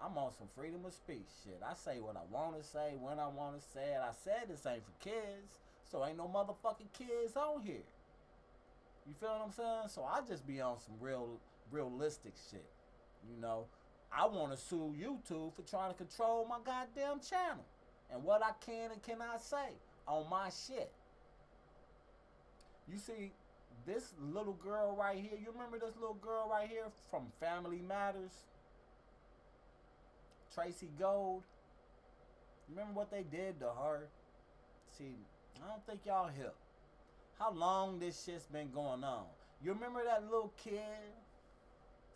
I'm on some freedom of speech shit. I say what I want to say, when I want to say it. I said this ain't for kids, so ain't no motherfucking kids on here. You feel what I'm saying? So I just be on some realistic shit. I want to sue YouTube for trying to control my goddamn channel and what I can and cannot say on my shit. You see, this little girl right here, you remember this little girl right here from Family Matters? Tracy Gold. Remember what they did to her? See, I don't think y'all hip. How long this shit's been going on? You remember that little kid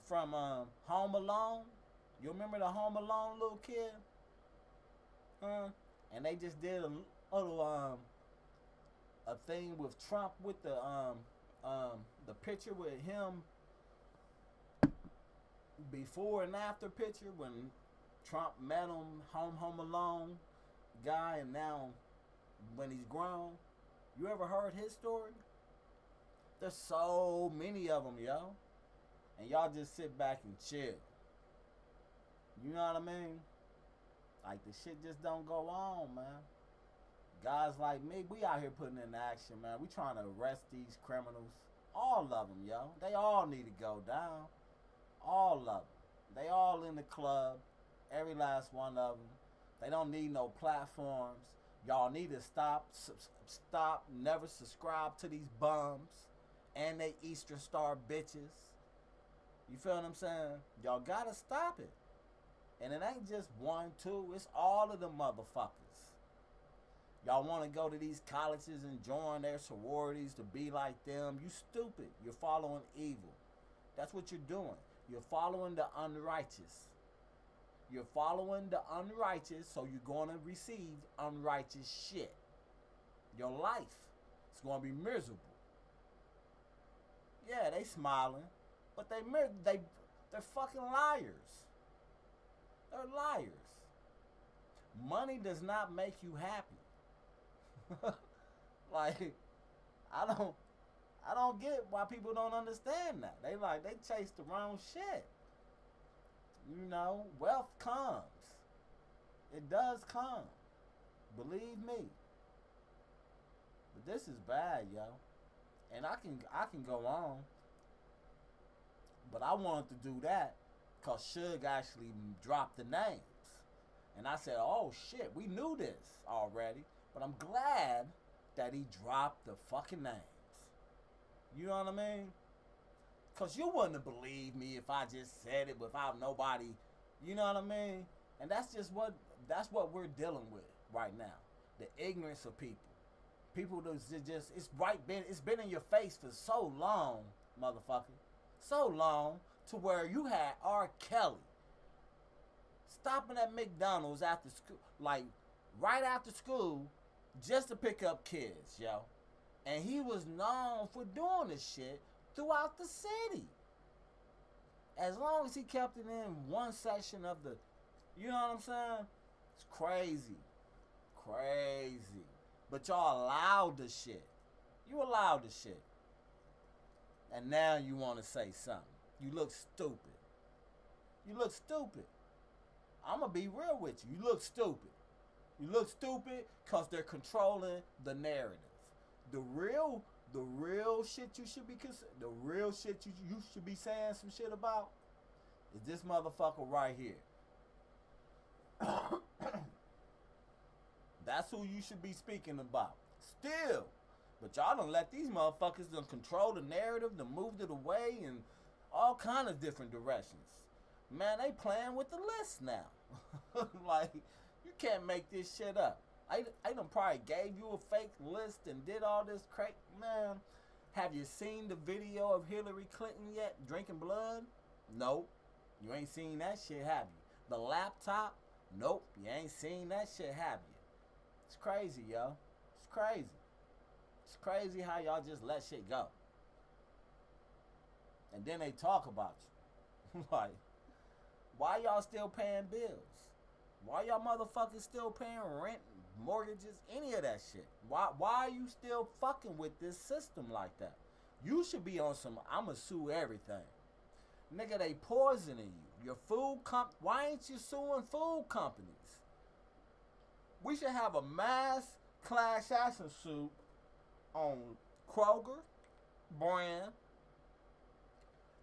from Home Alone? You remember the Home Alone little kid? And they just did a little a thing with Trump with the picture with him before and after picture when Trump met him, Home Alone guy, and now when he's grown. You ever heard his story? There's so many of them, yo. And y'all just sit back and chill. You know what I mean? Like, the shit just don't go on, man. Guys like me, we out here putting in action, man. We trying to arrest these criminals. All of them, yo. They all need to go down. All of them. They all in the club. Every last one of them. They don't need no platforms. Y'all need to stop, never subscribe to these bums and they Eastern Star bitches. You feel what I'm saying? Y'all gotta stop it. And it ain't just one, two, it's all of them motherfuckers. Y'all want to go to these colleges and join their sororities to be like them. You stupid. You're following evil. That's what you're doing. You're following the unrighteous. You're following the unrighteous, so you're going to receive unrighteous shit. Your life is going to be miserable. Yeah, they smiling, but they're fucking liars. They're liars. Money does not make you happy. Like, I don't get why people don't understand that. They chase the wrong shit. Wealth comes. It does come. Believe me. But this is bad, yo. And I can go on. But I wanted to do that because Suge actually dropped the names. And I said, oh shit, we knew this already. But I'm glad that he dropped the fucking names. You know what I mean? Because you wouldn't have believed me if I just said it without nobody. You know what I mean? And that's what we're dealing with right now. The ignorance of people. People that's just, it's been in your face for so long, motherfucker. So long to where you had R. Kelly stopping at McDonald's after school, like right after school, just to pick up kids, yo. And he was known for doing this shit throughout the city. As long as he kept it in one section of the, you know what I'm saying? It's crazy. Crazy. But y'all allowed the shit. You allowed the shit. And now you want to say something. You look stupid. You look stupid. I'm going to be real with you. You look stupid. You look stupid because they're controlling the narrative. The real shit you should be the real shit you should be saying some shit about is this motherfucker right here. That's who you should be speaking about. Still, But y'all done let these motherfuckers done control the narrative, done moved it away in all kind of different directions. Man, they playing with the list now. Like, you can't make this shit up. I done probably gave you a fake list and did all this crazy. Man, have you seen the video of Hillary Clinton yet drinking blood? Nope. You ain't seen that shit, have you? The laptop? Nope. You ain't seen that shit, have you? It's crazy, yo. It's crazy. It's crazy how y'all just let shit go. And then they talk about you. Like, why y'all still paying bills? Why y'all motherfuckers still paying rent, mortgages, any of that shit? Why are you still fucking with this system like that? You should be on some, I'ma sue everything. Nigga, they poisoning you. Your food why ain't you suing food companies? We should have a mass class action suit on Kroger, Brand,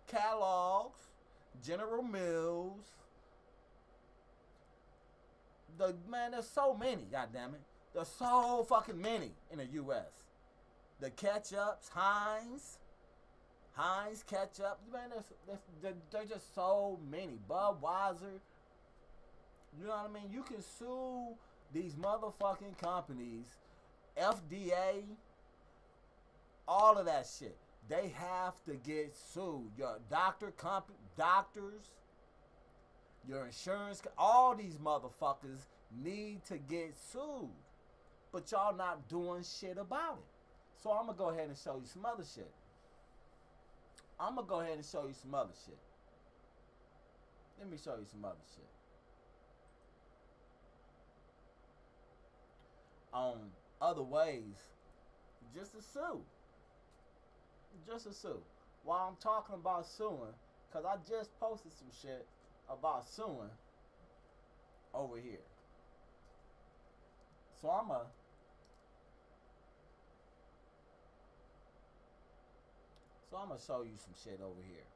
Kellogg's, General Mills. Man, there's so many, goddammit. There's so fucking many in the U.S. The ketchups, Heinz ketchup. Man, there's just so many. Budweiser. You know what I mean? You can sue these motherfucking companies, FDA, all of that shit. They have to get sued. Your doctors, your insurance, all these motherfuckers need to get sued. But y'all not doing shit about it. So I'm going to go ahead and show you some other shit. Let me show you some other shit. On other ways, just to sue. While I'm talking about suing, because I just posted some shit about suing over here. So I'm going to show you some shit over here.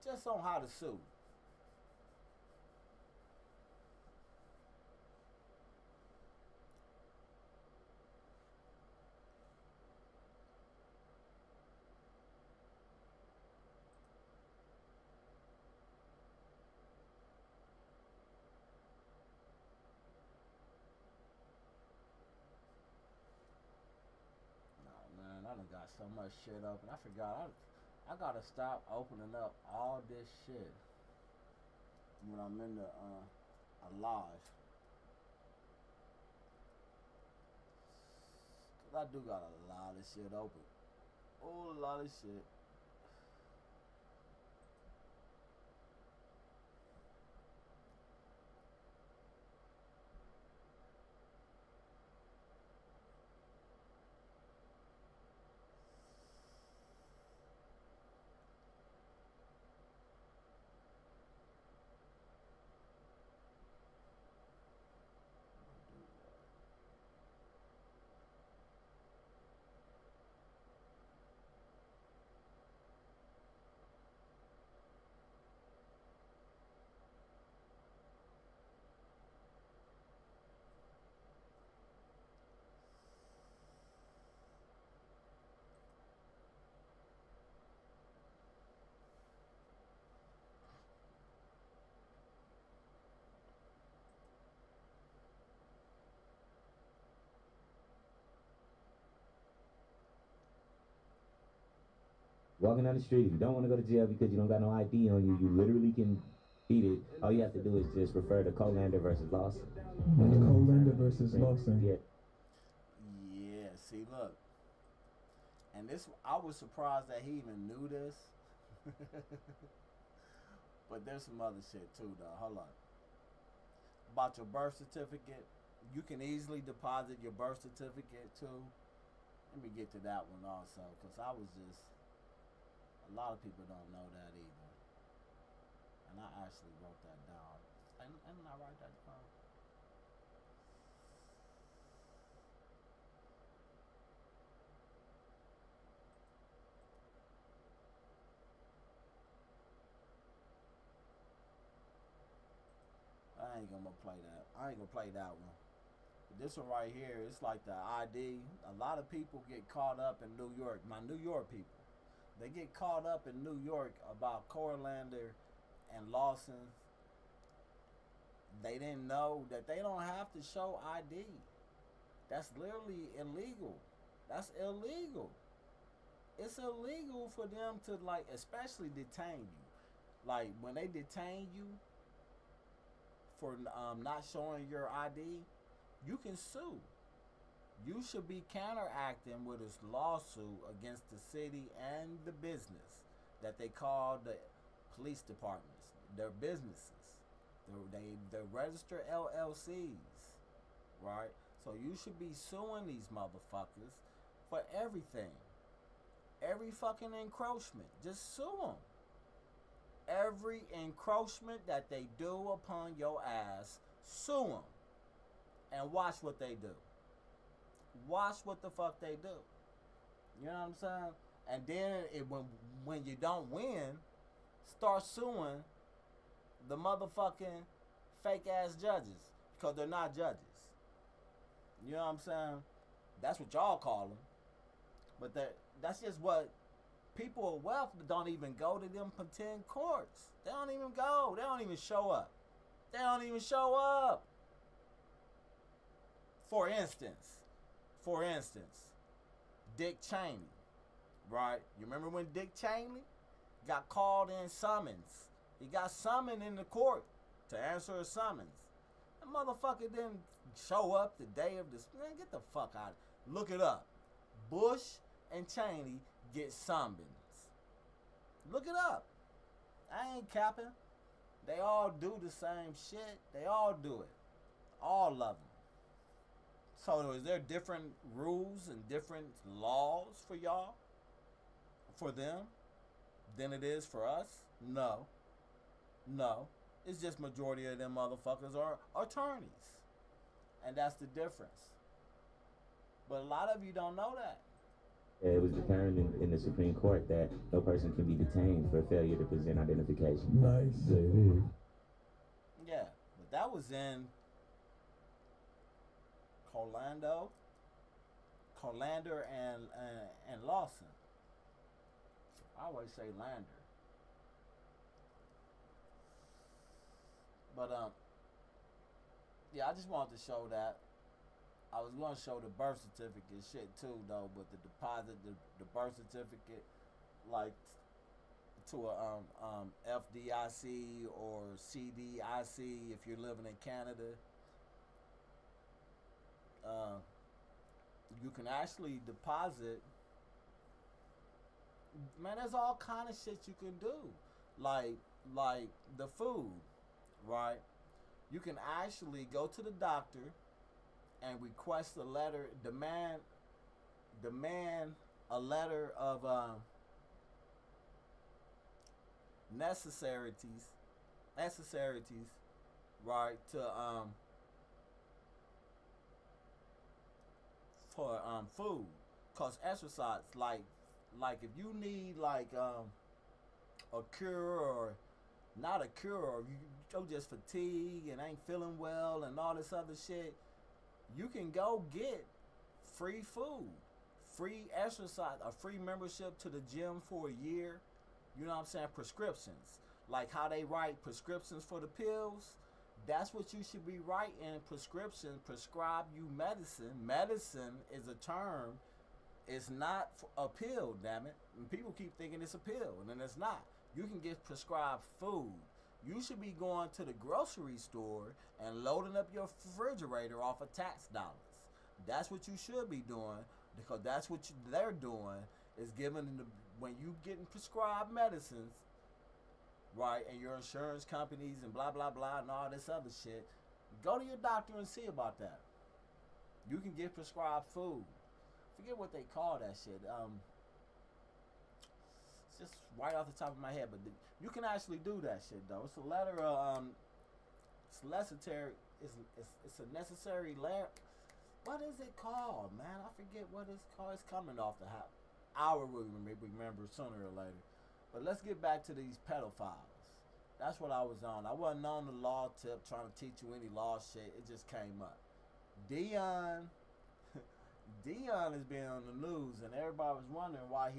Just on how to sue. I done got so much shit open. I forgot. I gotta stop opening up all this shit when I'm in the live. Cause I do got a lot of shit open. Oh, a lot of shit. Walking down the street, if you don't want to go to jail because you don't got no ID on you, you literally can beat it. All you have to do is just refer to Colander versus Lawson. Colander versus Lawson. Yeah. Yeah, see, look. And this, I was surprised that he even knew this. But there's some other shit too, though. Hold on. About your birth certificate. You can easily deposit your birth certificate too. Let me get to that one also, because I was just... A lot of people don't know that either. And I actually wrote that down. Didn't I write that down? I ain't gonna play that. I ain't gonna play that one. This one right here, it's like the ID. A lot of people get caught up in New York. My New York people, they get caught up in New York about Corlander and Lawson. They didn't know that they don't have to show ID. That's literally illegal. That's illegal. It's illegal for them to, like, especially detain you. Like, when they detain you for not showing your ID, you can sue. You should be counteracting with this lawsuit against the city and the business that they call the police departments. They're businesses. They're registered LLCs, right? So you should be suing these motherfuckers for everything. Every fucking encroachment. Just sue them. Every encroachment that they do upon your ass, sue them. And watch what they do. Watch what the fuck they do. You know what I'm saying? And then when you don't win, start suing the motherfucking fake ass judges, because they're not judges. You know what I'm saying? That's what y'all call them. But that's just what people of wealth don't even go to them pretend courts. They don't even go. They don't even show up. They don't even show up. For instance, Dick Cheney, right? You remember when Dick Cheney got called in summons? He got summoned in the court to answer a summons. The motherfucker didn't show up the day of this. Man, get the fuck out. Look it up. Bush and Cheney get summons. Look it up. I ain't capping. They all do the same shit. They all do it. All of them. So is there different rules and different laws for y'all? For them? Than it is for us? No. It's just majority of them motherfuckers are attorneys. And that's the difference. But a lot of you don't know that. It was determined in the Supreme Court that no person can be detained for failure to present identification. Nice. Yeah, but that was in Corlander and Lawson. I always say Lander. But yeah, I just wanted to show that. I was going to show the birth certificate shit too, though, but the deposit, the birth certificate, like to a FDIC or CDIC if you're living in Canada, you can actually deposit. Man, there's all kind of shit you can do, like the food, right? You can actually go to the doctor and request a letter, demand a letter of necessities, right? To for food, cause exercise, like if you need like a cure or not a cure, or you're just fatigued and ain't feeling well and all this other shit, you can go get free food, free exercise, a free membership to the gym for a year. You know what I'm saying? Prescriptions. Like how they write prescriptions for the pills. That's what you should be writing. Prescription, prescribe you medicine. Medicine is a term. It's not a pill, damn it. And people keep thinking it's a pill, and then it's not. You can get prescribed food. You should be going to the grocery store and loading up your refrigerator off of tax dollars. That's what you should be doing, because that's what they're doing, is giving when you getting prescribed medicines, right, and your insurance companies and blah, blah, blah, and all this other shit, go to your doctor and see about that. You can get prescribed food. Forget what they call that shit. It's just right off the top of my head, but you can actually do that shit though. It's a letter of it's necessary. It's a necessary letter. What is it called, man? I forget what it's called. It's coming off the house. I will remember sooner or later. But let's get back to these pedophiles. That's what I was on. I wasn't on the law tip trying to teach you any law shit. It just came up. Deion has been on the news, and everybody was wondering why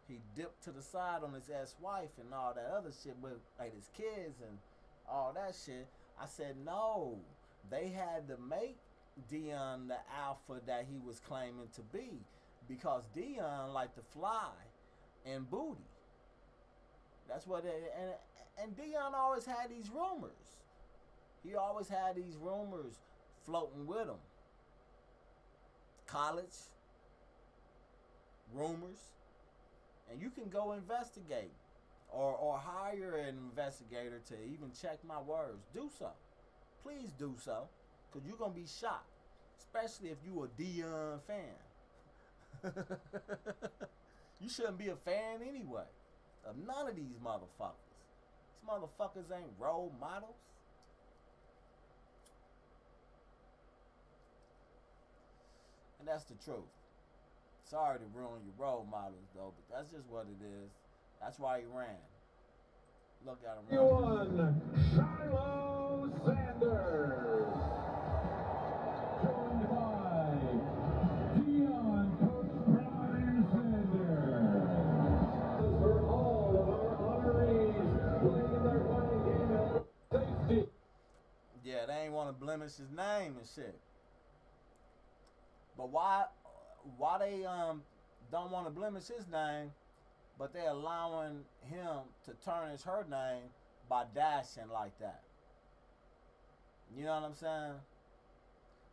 he dipped to the side on his ex-wife and all that other shit with like his kids and all that shit. I said no, they had to make Deion the alpha that he was claiming to be, because Deion liked to fly and booty. That's what and Deion always had these rumors. He always had these rumors floating with him. College rumors. And you can go investigate or hire an investigator to even check my words. Do so. Please do so. Because you're going to be shocked. Especially if you a Deion fan. You shouldn't be a fan anyway of none of these motherfuckers. These motherfuckers ain't role models. And that's the truth. Sorry to ruin your role models, though, but that's just what it is. That's why he ran. Look at him run. Shiloh Sanders. Joined by Deion Coach Brian Sanders. For all of our honorees playing in their final game at safety. Yeah, they ain't want to blemish his name and shit. But why they don't want to blemish his name, but they allowing him to tarnish her name by dashing like that? You know what I'm saying?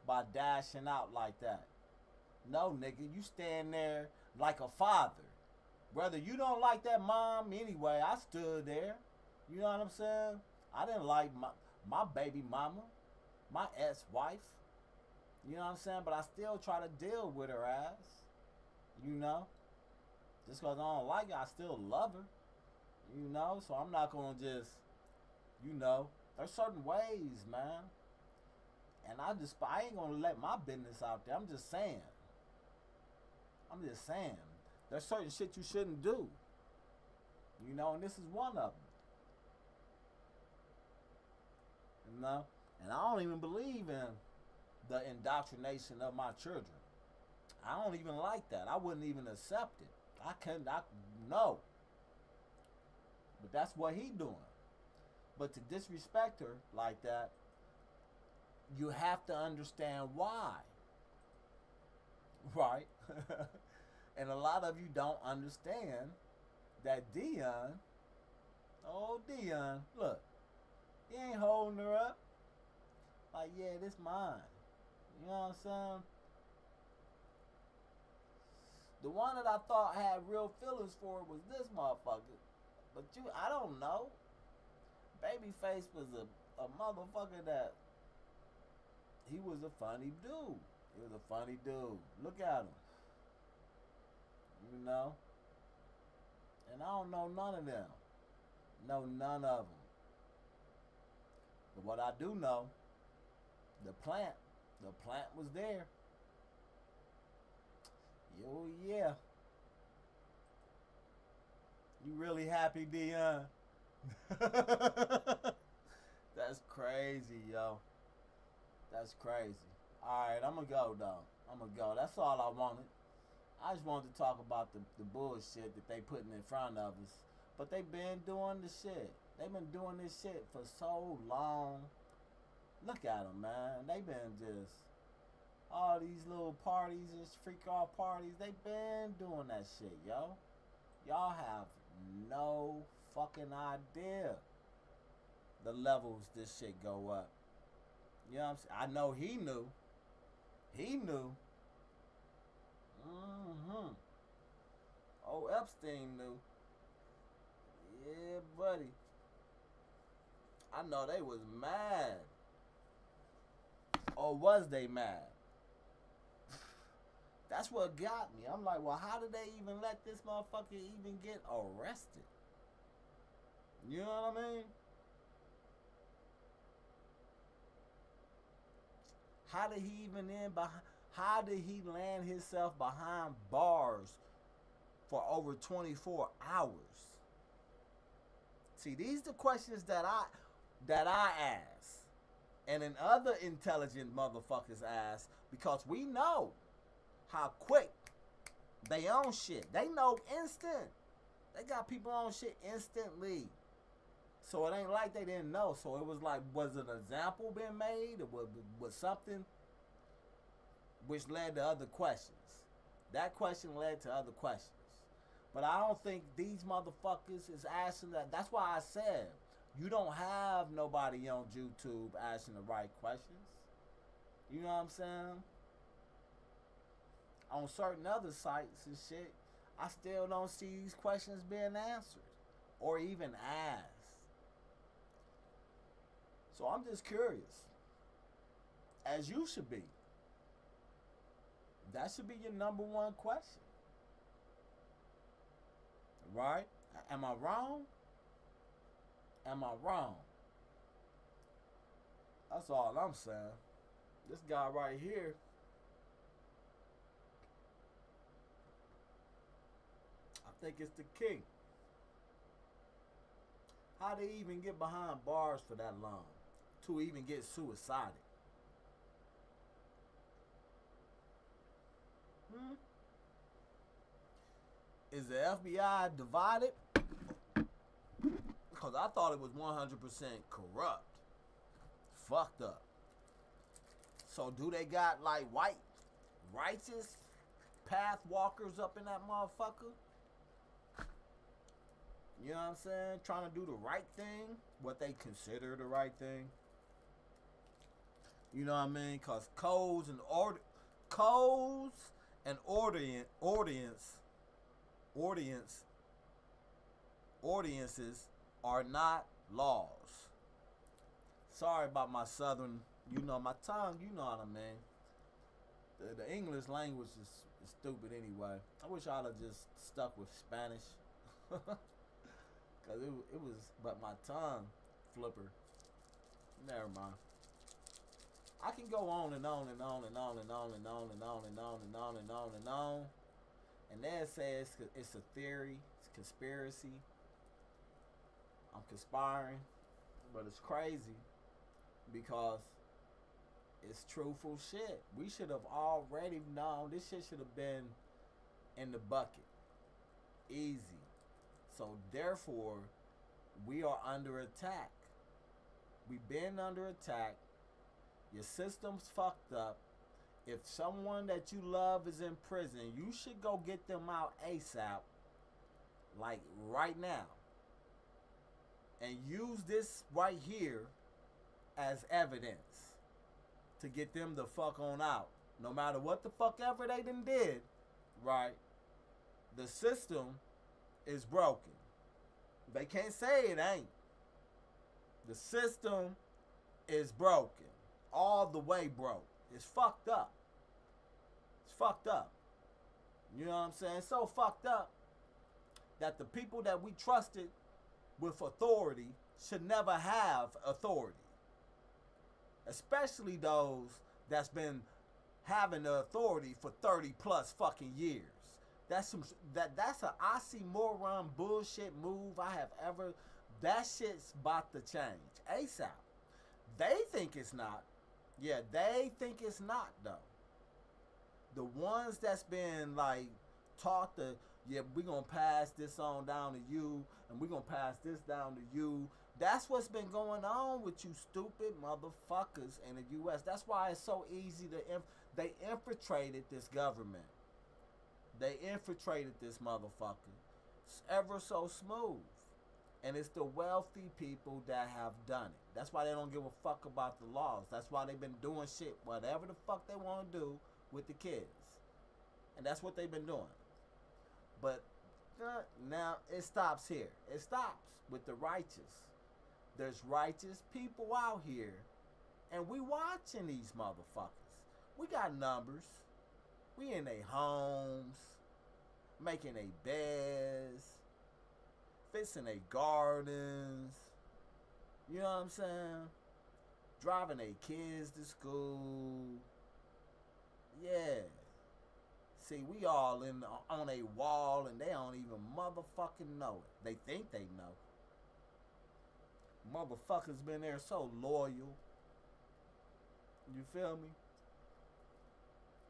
By dashing out like that. No, nigga, you stand there like a father. Whether you don't like that mom anyway, I stood there. You know what I'm saying? I didn't like my baby mama, my ex-wife. You know what I'm saying? But I still try to deal with her ass. You know? Just because I don't like her, I still love her. You know? So I'm not going to just, you know, there's certain ways, man. And I ain't going to let my business out there. I'm just saying. There's certain shit you shouldn't do. You know? And this is one of them. You know? And I don't even believe in the indoctrination of my children. I don't even like that. I wouldn't even accept it. No. But that's what he doing. But to disrespect her like that, you have to understand why. Right? And a lot of you don't understand that Deion, look, he ain't holding her up. Like, yeah, this mine. You know what I'm saying? The one that I thought had real feelings for was this motherfucker. But I don't know. Babyface was a motherfucker that he was a funny dude. He was a funny dude. Look at him. You know? And I don't know none of them. Know none of them. But what I do know, the plant was there. Yo, yeah. You really happy, Deion? That's crazy, yo. That's crazy. Alright, I'm gonna go, though. That's all I wanted. I just wanted to talk about the bullshit that they putting in front of us. But they been doing the shit. They've been doing this shit for so long. Look at them, man. They been just all these little parties, this freak off parties. They been doing that shit, yo. Y'all have no fucking idea the levels this shit go up. You know what I'm saying? I know he knew. He knew. Oh, Epstein knew. Yeah, buddy. I know they was mad. Or was they mad? That's what got me. I'm like, well, how did they even let this motherfucker even get arrested? You know what I mean? How did he even how did he land himself behind bars for over 24 hours? See, these are the questions that I ask. and in other intelligent motherfuckers' ass, because we know how quick they own shit. They know instant. They got people on shit instantly. So it ain't like they didn't know. So it was like, was an example being made? Or was something which led to other questions? That question led to other questions. But I don't think these motherfuckers is asking that. That's why I said, you don't have nobody on YouTube asking the right questions. You know what I'm saying? On certain other sites and shit, I still don't see these questions being answered or even asked. So I'm just curious, as you should be. That should be your number one question. Right? Am I wrong? Am I wrong? That's all I'm saying. This guy right here, I think it's the key. How they even get behind bars for that long? To even get suicided? Is the FBI divided? Because I thought it was 100% corrupt. Fucked up. So do they got like white, righteous path walkers up in that motherfucker? You know what I'm saying? Trying to do the right thing. What they consider the right thing. You know what I mean? Because codes and audiences are not laws. Sorry about my southern, my tongue, you know what I mean. The English language is stupid anyway. I wish I'd have just stuck with Spanish. Because it was, but my tongue flipper. Never mind. I can go on and on and on and on and on and on and on and on and on and on and on. And then says it's a theory, it's a conspiracy. I'm conspiring, but it's crazy because it's truthful shit. We should have already known. This shit should have been in the bucket. Easy. So therefore, we are under attack. We've been under attack. Your system's fucked up. If someone that you love is in prison, you should go get them out ASAP. Like right now. And use this right here as evidence to get them the fuck on out. No matter what the fuck ever they done did, right? The system is broken. They can't say it ain't. The system is broken. All the way broke. It's fucked up. It's fucked up. You know what I'm saying? So fucked up that the people that we trusted with authority should never have authority. Especially those that's been having the authority for 30 plus fucking years. That's a oxymoron bullshit move I have ever. That shit's about to change ASAP. They think it's not. Yeah, they think it's not though. The ones that's been like taught to, yeah, we're gonna pass this on down to you, and we're gonna pass this down to you. That's what's been going on with you stupid motherfuckers in the U.S. That's why it's so easy to. They infiltrated this government. They infiltrated this motherfucker. It's ever so smooth. And it's the wealthy people that have done it. That's why they don't give a fuck about the laws. That's why they've been doing shit, whatever the fuck they want to do with the kids. And that's what they've been doing. But now it stops here. It stops with the righteous. There's righteous people out here. And we watching these motherfuckers. We got numbers. We in their homes. Making their beds. Fixing their gardens. You know what I'm saying? Driving their kids to school. Yeah. See, we all on a wall and they don't even motherfucking know it. They think they know. Motherfuckers been there so loyal. You feel me?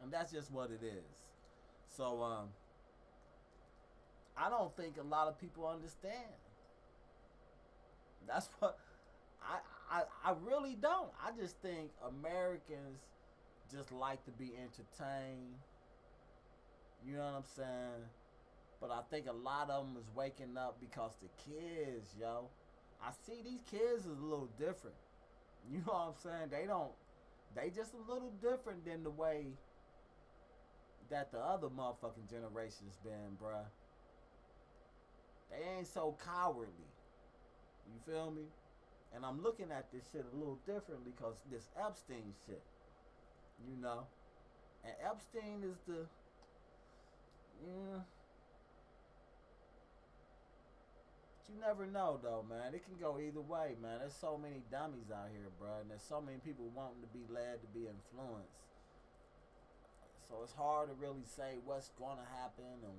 And that's just what it is. So I don't think a lot of people understand. That's what I really don't. I just think Americans just like to be entertained. You know what I'm saying? But I think a lot of them is waking up because the kids, yo. I see these kids is a little different. You know what I'm saying? They just a little different than the way that the other motherfucking generation's been, bruh. They ain't so cowardly. You feel me? And I'm looking at this shit a little differently because this Epstein shit. You know? And Epstein is the... Yeah. You never know, though, man. It can go either way, man. There's so many dummies out here, bro. And there's so many people wanting to be led to be influenced. So it's hard to really say what's going to happen and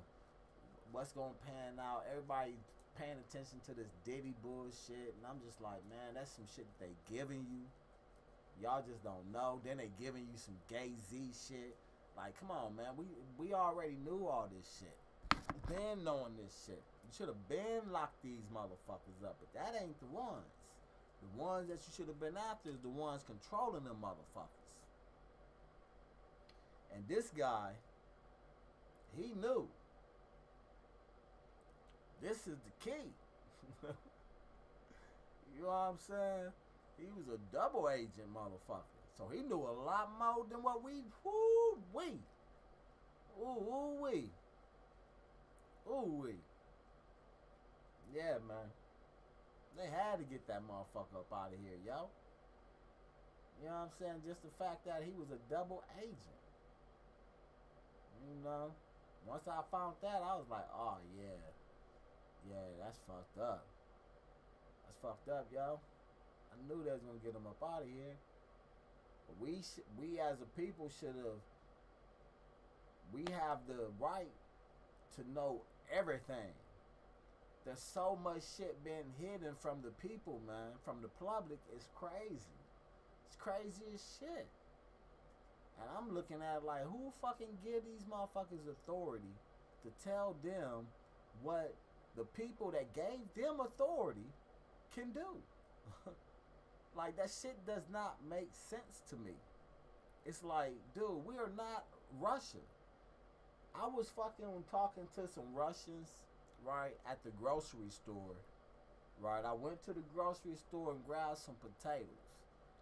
what's going to pan out. Everybody paying attention to this Diddy bullshit. And I'm just like, man, that's some shit that they giving you. Y'all just don't know. Then they giving you some gay Z shit. Like, come on, man. We already knew all this shit. Been knowing this shit. You should have been locked these motherfuckers up. But that ain't the ones. The ones that you should have been after is the ones controlling them motherfuckers. And this guy, he knew. This is the key. You know what I'm saying? He was a double agent motherfucker. So he knew a lot more than what we. Woo-wee. Ooh-wee. Ooh-wee. Yeah, man. They had to get that motherfucker up out of here, yo. You know what I'm saying? Just the fact that he was a double agent. You know? Once I found that, I was like, oh, yeah. Yeah, that's fucked up. That's fucked up, yo. I knew they was going to get him up out of here. But we as a people should have... We have the right to know everything. There's so much shit being hidden from the people, man. From the public. It's crazy. It's crazy as shit. And I'm looking at it like, who fucking give these motherfuckers authority to tell them what the people that gave them authority can do? Like, that shit does not make sense to me. It's like, dude, we are not Russia. I was fucking talking to some Russians, right, at the grocery store, right? I went to the grocery store and grabbed some potatoes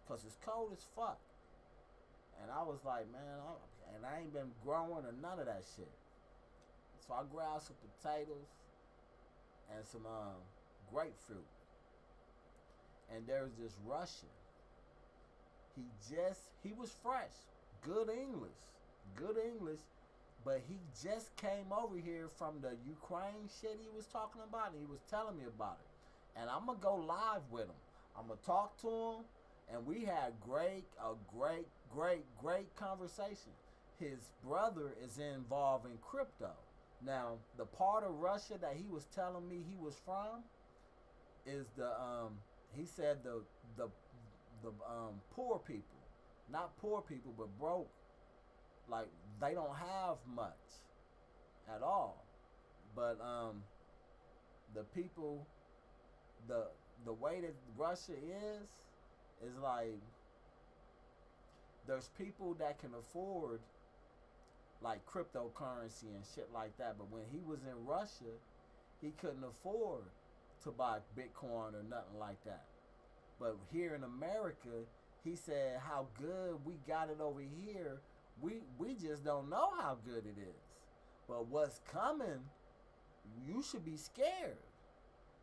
because it's cold as fuck. And I was like, man, I ain't been growing or none of that shit. So I grabbed some potatoes and some grapefruit. And there's this Russian. He was fresh, good English, but he just came over here from the Ukraine shit he was talking about, and he was telling me about it. And I'm gonna go live with him. I'm gonna talk to him, and we had a great conversation. His brother is involved in crypto. Now, the part of Russia that he was telling me he was from is he said the poor people, not poor people, but broke. Like, they don't have much at all. But the people, the way that Russia is like, there's people that can afford like cryptocurrency and shit like that. But when he was in Russia, he couldn't afford to buy Bitcoin or nothing like that. But here in America, he said how good we got it over here. We just don't know how good it is. But what's coming, you should be scared.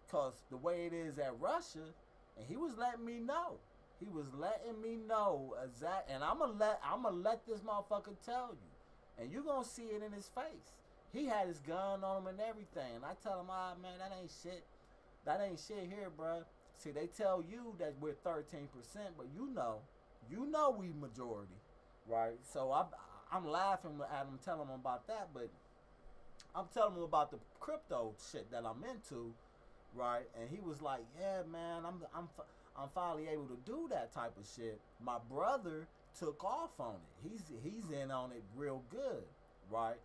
Because the way it is at Russia, and he was letting me know. He was letting me know exactly. And I'm gonna let this motherfucker tell you. And you're going to see it in his face. He had his gun on him and everything. And I tell him, man, that ain't shit. That ain't shit here, bruh. See, they tell you that we're 13%, but you know we majority, right? So I'm laughing at him, telling him about that, but I'm telling him about the crypto shit that I'm into, right? And he was like, yeah, man, I'm finally able to do that type of shit. My brother took off on it. He's in on it real good, right?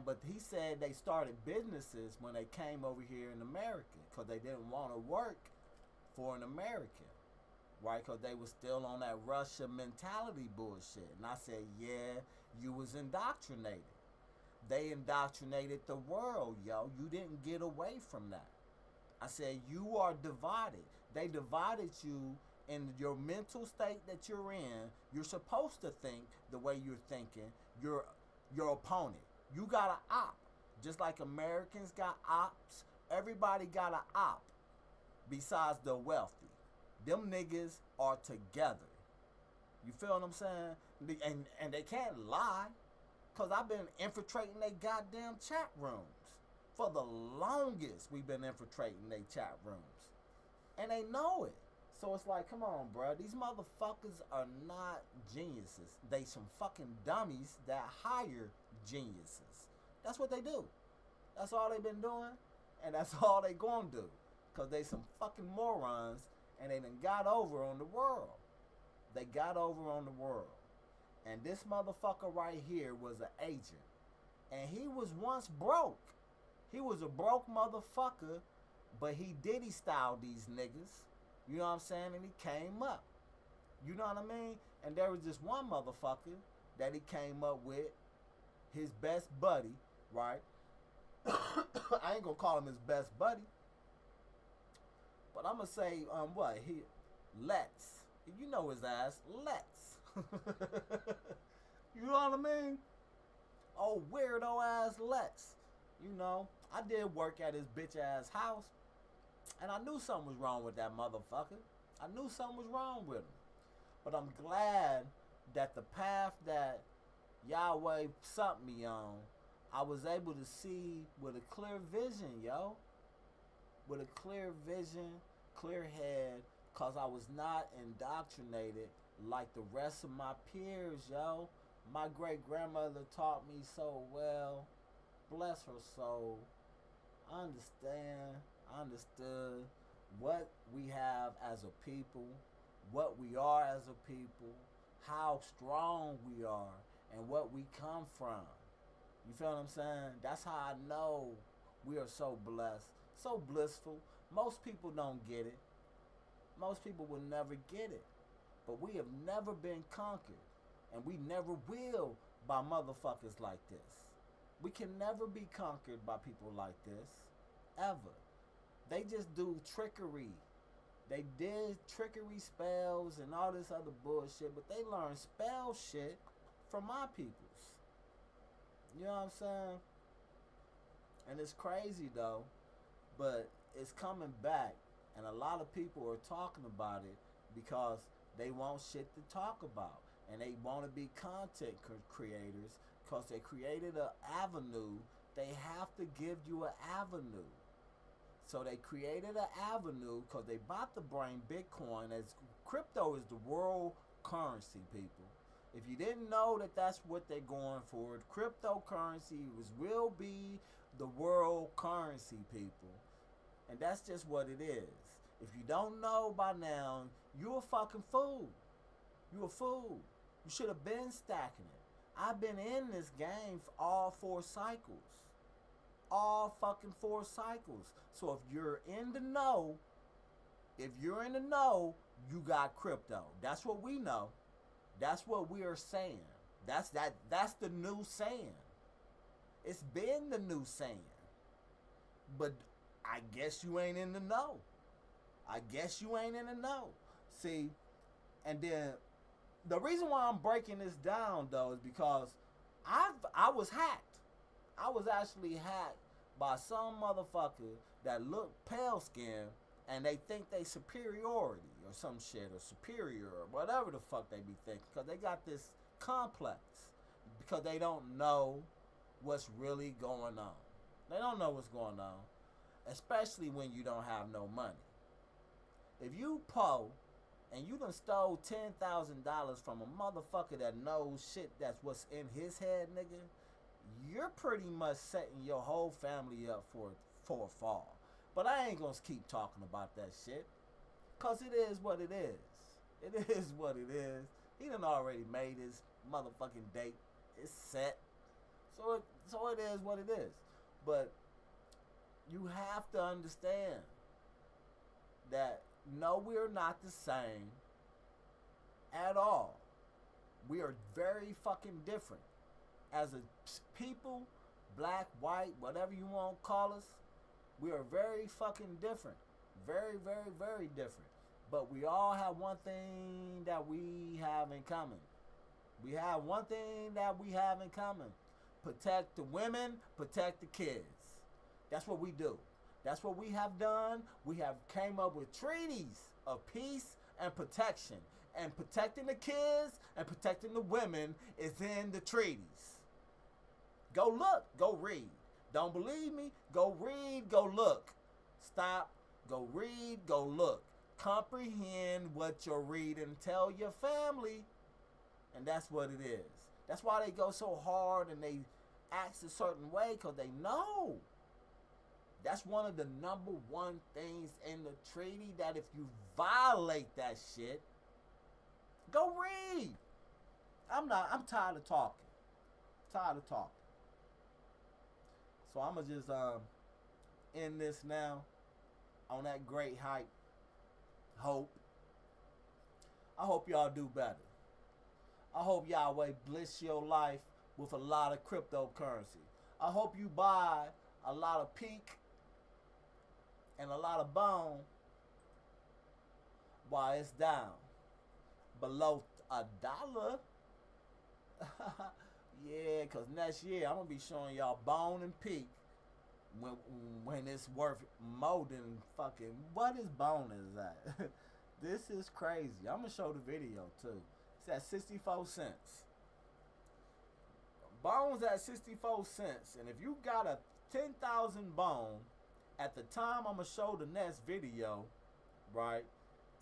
But he said they started businesses when they came over here in America because they didn't want to work for an American, right? Because they was still on that Russia mentality bullshit. And I said, yeah, you was indoctrinated. They indoctrinated the world, yo. You didn't get away from that. I said, you are divided. They divided you in your mental state that you're in. You're supposed to think the way you're thinking. Your opponent. You got an op. Just like Americans got ops, everybody got an op besides the wealthy. Them niggas are together. You feel what I'm saying? And they can't lie. Because I've been infiltrating their goddamn chat rooms. For the longest, we've been infiltrating their chat rooms. And they know it. So it's like, come on, bro. These motherfuckers are not geniuses. They some fucking dummies that hire geniuses. That's what they do. That's all they've been doing. And that's all they gonna do. Because they some fucking morons. And they done got over on the world. They got over on the world. And this motherfucker right here was an agent. And he was once broke. He was a broke motherfucker. But he Diddy styled these niggas. You know what I'm saying? And he came up. You know what I mean? And there was this one motherfucker that he came up with. His best buddy, right? I ain't gonna call him his best buddy. But I'm gonna say, Lex. You know his ass, Lex. You know what I mean? Oh, weirdo ass Lex. You know, I did work at his bitch ass house. And I knew something was wrong with that motherfucker. I knew something was wrong with him. But I'm glad that the path that Yahweh sent me on, I was able to see with a clear vision, yo. With a clear vision, clear head, because I was not indoctrinated like the rest of my peers, yo. My great-grandmother taught me so well. Bless her soul. I understood what we have as a people, what we are as a people, how strong we are, and what we come from. You feel what I'm saying? That's how I know we are so blessed, so blissful. Most people don't get it. Most people will never get it. But we have never been conquered, and we never will by motherfuckers like this. We can never be conquered by people like this, ever. They just do trickery. They did trickery spells and all this other bullshit, but they learned spell shit from my peoples. You know what I'm saying? And it's crazy though, but it's coming back, and a lot of people are talking about it because they want shit to talk about, and they want to be content creators because they created an avenue. They have to give you an avenue. So they created an avenue because they about to bring Bitcoin as crypto is the world currency, people. If you didn't know that that's what they're going for, cryptocurrency will be the world currency, people. And that's just what it is. If you don't know by now, you're a fucking fool. You a fool. You should have been stacking it. I've been in this game for all 4 cycles. All fucking 4 cycles. So if you're in the know, you got crypto. That's what we know. That's what we are saying. That's the new saying. It's been the new saying. But I guess you ain't in the know. See, and then the reason why I'm breaking this down though is because I was hacked. I was actually hacked by some motherfucker that look pale skinned and they think they superiority or some shit or superior or whatever the fuck they be thinking because they got this complex because they don't know what's really going on. They don't know what's going on, especially when you don't have no money. If you poor and you done stole $10,000 from a motherfucker that knows shit that's what's in his head, nigga, you're pretty much setting your whole family up for a fall. But I ain't gonna keep talking about that shit. Cause it is what it is. It is what it is. He done already made his motherfucking date. It's set. So it is what it is. But you have to understand that no, we're not the same at all. We are very fucking different. As a people, black, white, whatever you want to call us, we are very fucking different. Very, very, very different. But we all have one thing that we have in common. We have one thing that we have in common. Protect the women, protect the kids. That's what we do. That's what we have done. We have came up with treaties of peace and protection. And protecting the kids and protecting the women is in the treaties. Go look, go read. Don't believe me? Go read, go look. Stop, go read, go look. Comprehend what you're reading. Tell your family. And that's what it is. That's why they go so hard and they act a certain way, because they know. That's one of the number one things in the treaty, that if you violate that shit, go read. I'm tired of talking. So I'ma just end this now on that great hope. I hope y'all do better. I hope Yahweh bless your life with a lot of cryptocurrency. I hope you buy a lot of peak and a lot of bone while it's down below $1. Yeah, because next year I'm going to be showing y'all bone and peak when it's worth more than fucking, what is bone is that? This is crazy. I'm going to show the video too. It's at 64 cents. Bone's at 64 cents. And if you got a 10,000 bone, at the time I'm going to show the next video, right?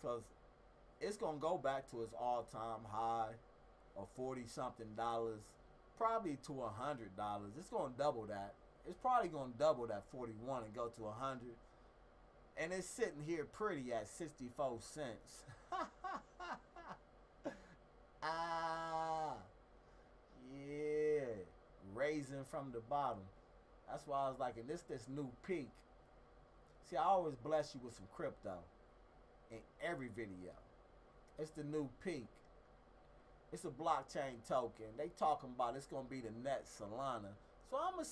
Because it's going to go back to its all-time high of $40-something, probably to $100. It's going to double that. It's probably going to double that 41 and go to 100. And it's sitting here pretty at 64 cents. Yeah. Raising from the bottom. That's why I was like, and this new peak. See, I always bless you with some crypto in every video. It's the new peak. It's a blockchain token. They talking about it's going to be the next Solana. So I'm going to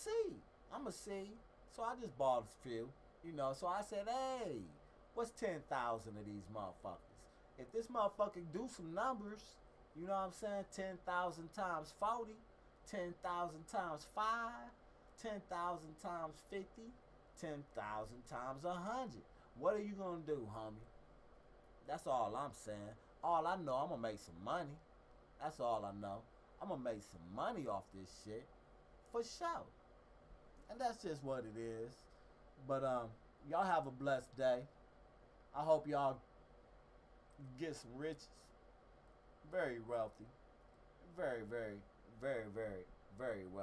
see. So I just bought a few. You know, so I said, hey, what's 10,000 of these motherfuckers? If this motherfucker do some numbers, you know what I'm saying? 10,000 times 40, 10,000 times 5, 10,000 times 50, 10,000 times 100. What are you going to do, homie? That's all I'm saying. All I know, I'm going to make some money. That's all I know. I'm going to make some money off this shit. For sure. And that's just what it is. But y'all have a blessed day. I hope y'all get some riches. Very wealthy. Very, very, very, very, very wealthy.